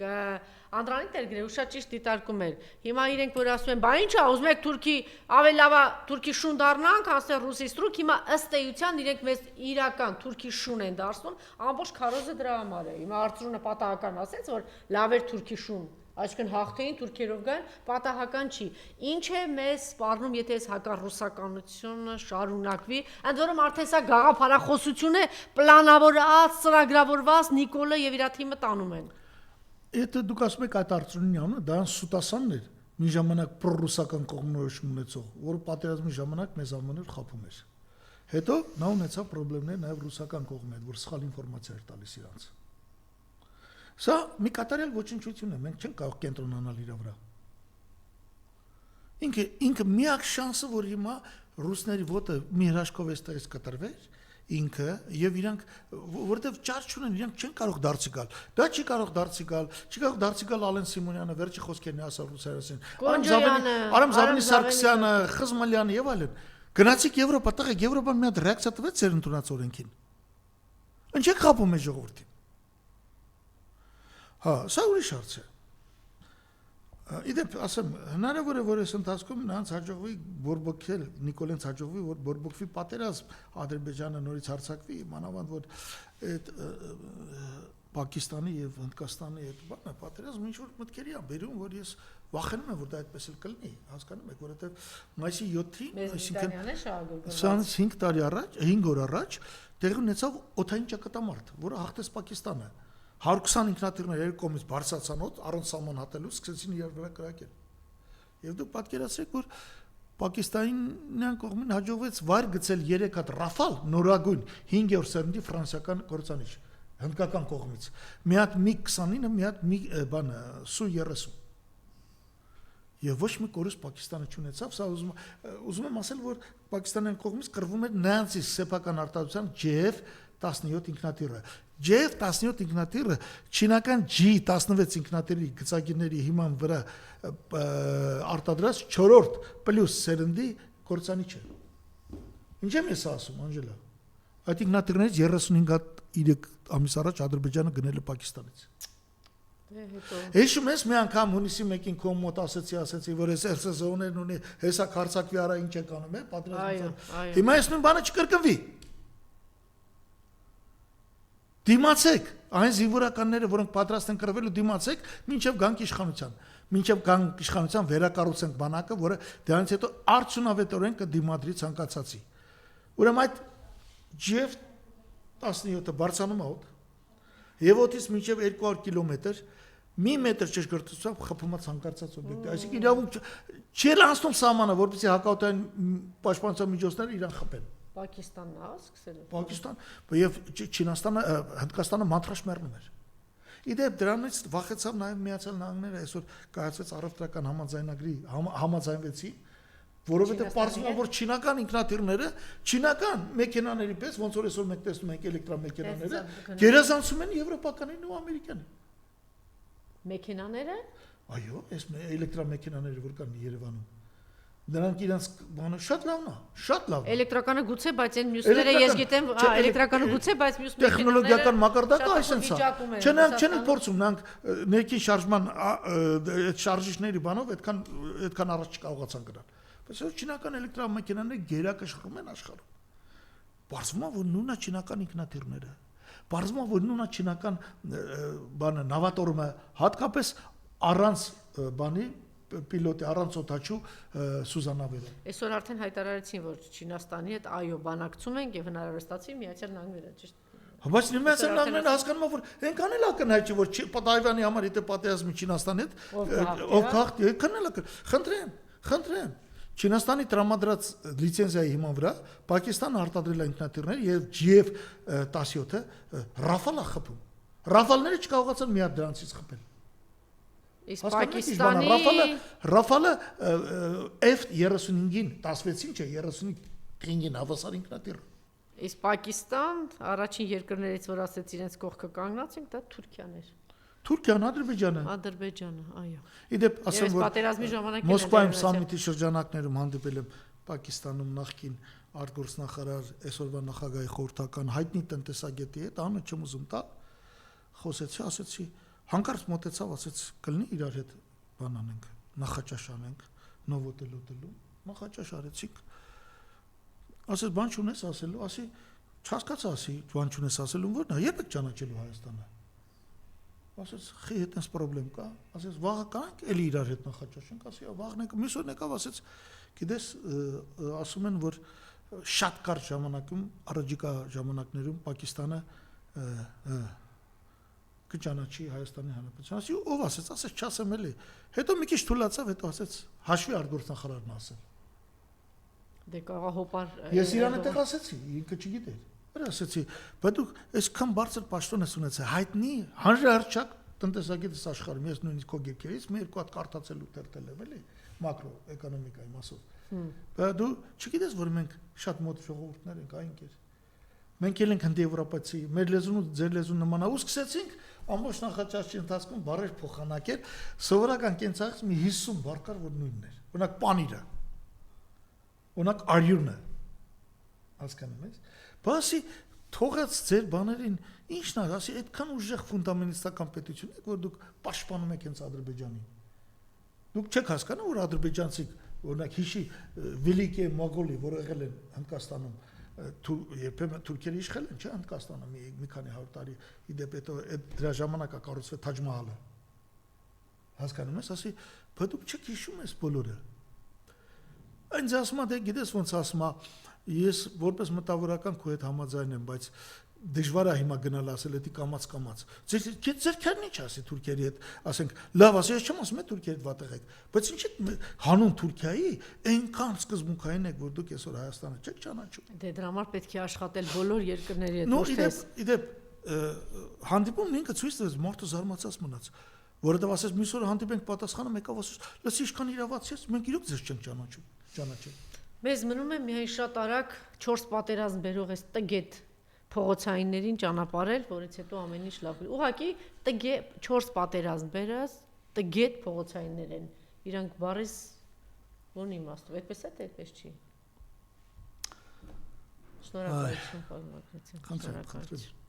Անդրանիկ Տերգրեյը շատ ճիշտ դիտարկում էր։ Հիմա իրենք որ ասում են, բա ի՞նչ է, ուզում եք Թուրքի ավելի լավ է Թուրքի շուն դառնանք, ասել ռուսի ստրուկ, հիմա ըստ էության իրենք մեզ իրական Թուրքի շուն են դարձնում, ամբողջ քարոզը դրա համար է։ Հիմա Արծրունը պատահական ասեց, որ լավ էր Թուրքի շուն, այսինքն հաղթեին թուրքերով գան, պատահական չի։ Ինչ է մեզ սպառնում, եթե այս հակառուսականությունը շարունակվի, ընդ որում արդեն սա գաղափարախոսություն է, պլանավորված, ծրագրավորված Նիկոլը եւ իր թիմը տանում են։ Եթե դուք ասում եք այդ Արծրունի անունը, դա Սուտասանն էր, մի ժամանակ պրոռուսական կողմնորոշում ունեցող, որը պատերազմի ժամանակ մեզ ամենուր խափում էր։ Հետո նա ունեցավ խնդիրներ նաև ռուսական կողմի հետ, որ սխալ ինֆորմացիա էր տալիս իրանց։ Սա մի կատարյալ ոչնչություն է, մենք չենք կարող կենտրոնանալ իր վրա։ Ինքը միակ շանսը, որ հիմա ռուսների ոտը մի հրաշքով էստեղից կտրվեր, ինքը եւ իրանք որտեվ ճար չունեն, իրանք չեն կարող դարձի գալ։ Դա չի կարող դարձի գալ Ալեն Սիմոնյանը, վերջի խոսքերն է ասել Ռուսաստանին։ Արամ Զավնի Սարգսյանը, Խզմալյանը եւ այլն։ Գնացիք Եվրոպա, տղեկ, Եվրոպան մի հատ ռեակցիա տվեց ծեր ընդունած օրենքին։ Ինչ եք խափում է ժողովրդին։ Հա, սա ուրիշ հարց է։ Իդեպ ասեմ, հնարավոր է, որ այս ընթացքում նրանց հաջողվի բորբոքել, Նիկոլենց հաջողվի, որ բորբոքվի պատերազմ, Ադրբեջանը նորից հարձակվի, մանավանդ որ այդ Պակիստանի եւ Հնդկաստանի այդ բանը պատերազմը ինչ որ մտքերի է բերում, որ ես վախենում եմ, որ դա այդպես էլ կլինի, հասկանում եք, որովհետեւ մայիսի 7-ին, այսինքն 5 տարի առաջ, 5 օր առաջ տեղի ունեցավ օդային ճակատամարտ, որը հաղթեց Պակիստանը։ 120 ինքնաթիռներ երկու կողմից բարձրացան օդ, առանց սահման հատելու, սկսեցին իրար վրա կրակել։ Եվ դուք պատկերացրեք, որ Պակիստանյան կողմին հաջողվեց վայր գցել 3 հատ Ռաֆալ նորագույն 5-րդ սերնդի ֆրանսիական կորցանիչ, հնդկական կողմից։ Մի հատ MiG-29, մի հատ Su-30։ Եվ ոչ մի կորուստ Պակիստանը չունեցավ, սա ուզում եմ ասել, որ Պակիստանյան կողմից կռվում էր նրանցից սեփական արտադրության JF J17 ինքնաթիռը։ J17 ինքնաթիռը չինական G16 ինքնաթիռի գծագիրների հիման վրա արտադրած 4-րդ պլյուս սերնդի կործանիչ է։ Ինչ եմ ես ասում, Անջելա։ Այդ ինքնաթիռներից 35 ամիս առաջ Ադրբեջանը գնել է Պակիստանից։ Հիշում ես մի անգամ հունիսի 1-ին քո մոտ ասեցի, որ այս RSZO-ներն ունի հեսա քարցակվի արա ինչ եք անում, պատրաստություն։ Հիմա այս նույն բանը չկրկնվի։ Դիմացեք, այն զինվորականները, որոնք պատրաստ են կռվելու, դիմացեք, մինչև գանք իշխանության։ Մինչև գանք իշխանության վերակառուցենք բանակը, որը դրանից հետո արդյունավետորեն կդիմադրի ցանկացածի։ Ուրեմն այդ J17-ը բարձրանում է օդ, եւ օդից մինչև 200 կիլոմետր, մի մետր ճշգրտությամբ խփում է ցանկացած օբյեկտի։ Այսինքն իրավունք չի անցնում սահմանը, որպեսզի հակաօդային պաշտպանության միջոցները իրան խփեն։ Պակիստանն է սկսել։ Պակիստան եւ Չինաստանը, Հնդկաստանը մանրաշ մեռնում էր։ Իդեպ դրանից վախեցավ նաեւ Միացյալ Նահանգները, այսօր կայացած առևտրական համաձայնագրի համաձայնվեցի, որովհետեւ պարզվում է, որ չինական ինքնաթիռները, չինական մեքենաների պես, ոնց որ այսօր մենք տեսնում ենք էլեկտրամեքենաները, գերազանցում են եվրոպականին ու ամերիկյանին։ Մեքենաները։ Այո, այս էլեկտրամեքենաները որ կան Երևանում։ Նրանք իրենց բանը շատ լավն է, շատ լավ։ Էլեկտրականը գուցե, բայց այն մյուսները ես գիտեմ, էլեկտրականը գուցե, բայց մյուս տեխնոլոգիական մակարդակը այսպես է։ Չնայած չեն փորձում, նրանք ներքին շարժման այդ շարժիչների բանով այդքան առաջ չկարողացան գնալ։ Բայց որ չինական էլեկտրամեքենաները գերակշռում են աշխարհում։ Պարզվում է, որ նույնա չինական ինքնաթիռները, պարզվում է, որ նույնա չինական բանը նավատորմը հատկապես առանց բանի պիլոտի առանց օդաչու սուզանավերը։ Այսօր արդեն հայտարարեցին, որ Չինաստանի հետ այո բանակցում են եւ հնարավոր ստացի Միացյալ Նահանգները, ճիշտ։ Բայց Միացյալ Նահանգները հասկանում են, որ այնքան էլ ակնհայտ չէ, որ Տայվանի համար եթե պատերազմի Չինաստանի հետ, ով խախտի, քննելը խնդրեմ։ Չինաստանի տրամադրած լիցենզիայի հիման վրա Պակիստանը արտադրել է ինքնաթիռներ եւ J17-ը Ռաֆալ է խփում։ Ռաֆալները չկարողացան միად դրանցից խփել։ Իսկ Պակիստանի Ռաֆալը F-35-ին 16-ին չէ, 35-ին հավասար ինքնաթիռ։ Իսկ Պակիստան առաջին երկրներից, որ ասեց իրենց կողքը կանգնած ենք, դա Թուրքիան էր։ Թուրքիան, Ադրբեջանը, այո։ Իդեպ ասեմ, որ պատերազմի ժամանակ Մոսկվայում սամիթի շրջանակներում հանդիպել եմ Պակիստանում նախկին արտգործնախարար, այսօրվա նախագահի խորհրդական հայտնի տնտեսագետի հետ, անունը չեմ ուզում տալ, խոսեցի, ասեցի, հանկարծ մոտեցավ, ասեց, կլինի իրար հետ բան անենք, նախաճաշ անենք, նովոտելոտելու, նախաճաշ արեցինք։ Ասեց, բան չունես ասելու, ասի, չհասկացա, ասի, բան չունես ասելու, որ նա երբ եք ճանաչելու Հայաստանը։ Ասեց, խի հետ այնս պրոբլեմ կա, ասեց, վաղը կանք, էլի իրար հետ նախաճաշենք, ասի, վաղն եք, մյուս օրն եկավ, ասեց, գիտես, ասում են, որ շատ կարճ ժամանակում, առաջիկա ժամանակներում Պակիստանը կճանաչի Հայաստանի Հանրապետության, ասի, ով ասեց, չասեմ էլի, հետո մի քիչ թուլացավ, հետո ասեց, հաշվի արտգործնախարարն ասել։ Դե կարա հոպար։ Ես իրան այդտեղ ասեցի, ինքը չգիտեր։ Ասեցի, բայց դուք այսքան բարձր պաշտոն ես ունեցել, հայտնի հանրահռչակ տնտեսագետից աշխարհում, ես նույնիսկ քո գիրքերից մի երկու հատ կարդացել ու թերթել եմ, էլի, մակրո էկոնոմիկայի մասով։ Բայց դու չգիտես, որ մենք շատ մոտ ժողովուրդներ ենք, այն կեր։ Մենք էլ ենք հնդեվրոպացի, մեր լեզուն ու ձեր լեզուն նմանա, ու սկսեցինք ամբողջ նախաճաշի ընթացքում բառեր փոխանակել, սովորական կենցաղից մի 50 բառ կար, որ նույնն էր։ Օրինակ պանիրը, օրինակ արյունը, հասկանում ես։ Բասի թողած ձեր բաներին ինչն է, ասի այդքան ուժեղ ֆունդամենտալիստական պետություն եք, որ դուք պաշտպանում եք հենց Ադրբեջանին։ Դուք չեք հասկանում, որ ադրբեջանցիք, օրինակ հիշի Վիլիկե Մոգոլի, որ եղել են Հնդկաստանում, երբեմն թուրքերը իշխել են, չէ՞, Հնդկաստանում մի քանի 100 տարի, իդեպ հետո դրա ժամանակա կառուցվել Թաջ Մահալը։ Հասկանում ես, ասի, բայց դուք չեք հիշում այս բոլորը։ Այն ասում է, դե գիտես ոնց ասում է, ես որպես մտավորական քո հետ համաձայն եմ, բայց դժվար է հիմա գնալ ասել էդի կամած։ Ձեր քերն ինչ ասի Թուրքիայի հետ, ասենք, լավ, ասի, ես չեմ ասում է Թուրքիայի հետ վատեղ եք, բայց ինչ է հանուն Թուրքիայի այնքան սկզբունքային եք, որ դուք այսօր Հայաստանը չեք ճանաչում։ Դե դրա համար պետք է աշխատել բոլոր երկրների հետ, ոչ թե։ Իդեպ հանդիպումն ինքը ցույց տվեց, մարդը զարմացած մնաց, որովհետև ասես մյուս օրը հանդիպենք պատասխանը մեկավ ասես, լսի ինչքան իրավացի ես, մենք իրոք ձեզ չենք ճանաչում։ Մեզ մնում է միայն շատ արագ 4 պատերազմ բերող այս տգետ փողոցայիններին ճանապարհել, որից հետո ամեն ինչ լավ։ Ուղղակի տգե 4 պատերազմ բերած տգետ փողոցայիններ են։ Իրանք բարես ո՞ն իմաստով, այդպես է, թե այդպես չի։ Շնորհակալություն, պարոն Մակրեցյան։ Կանցրի։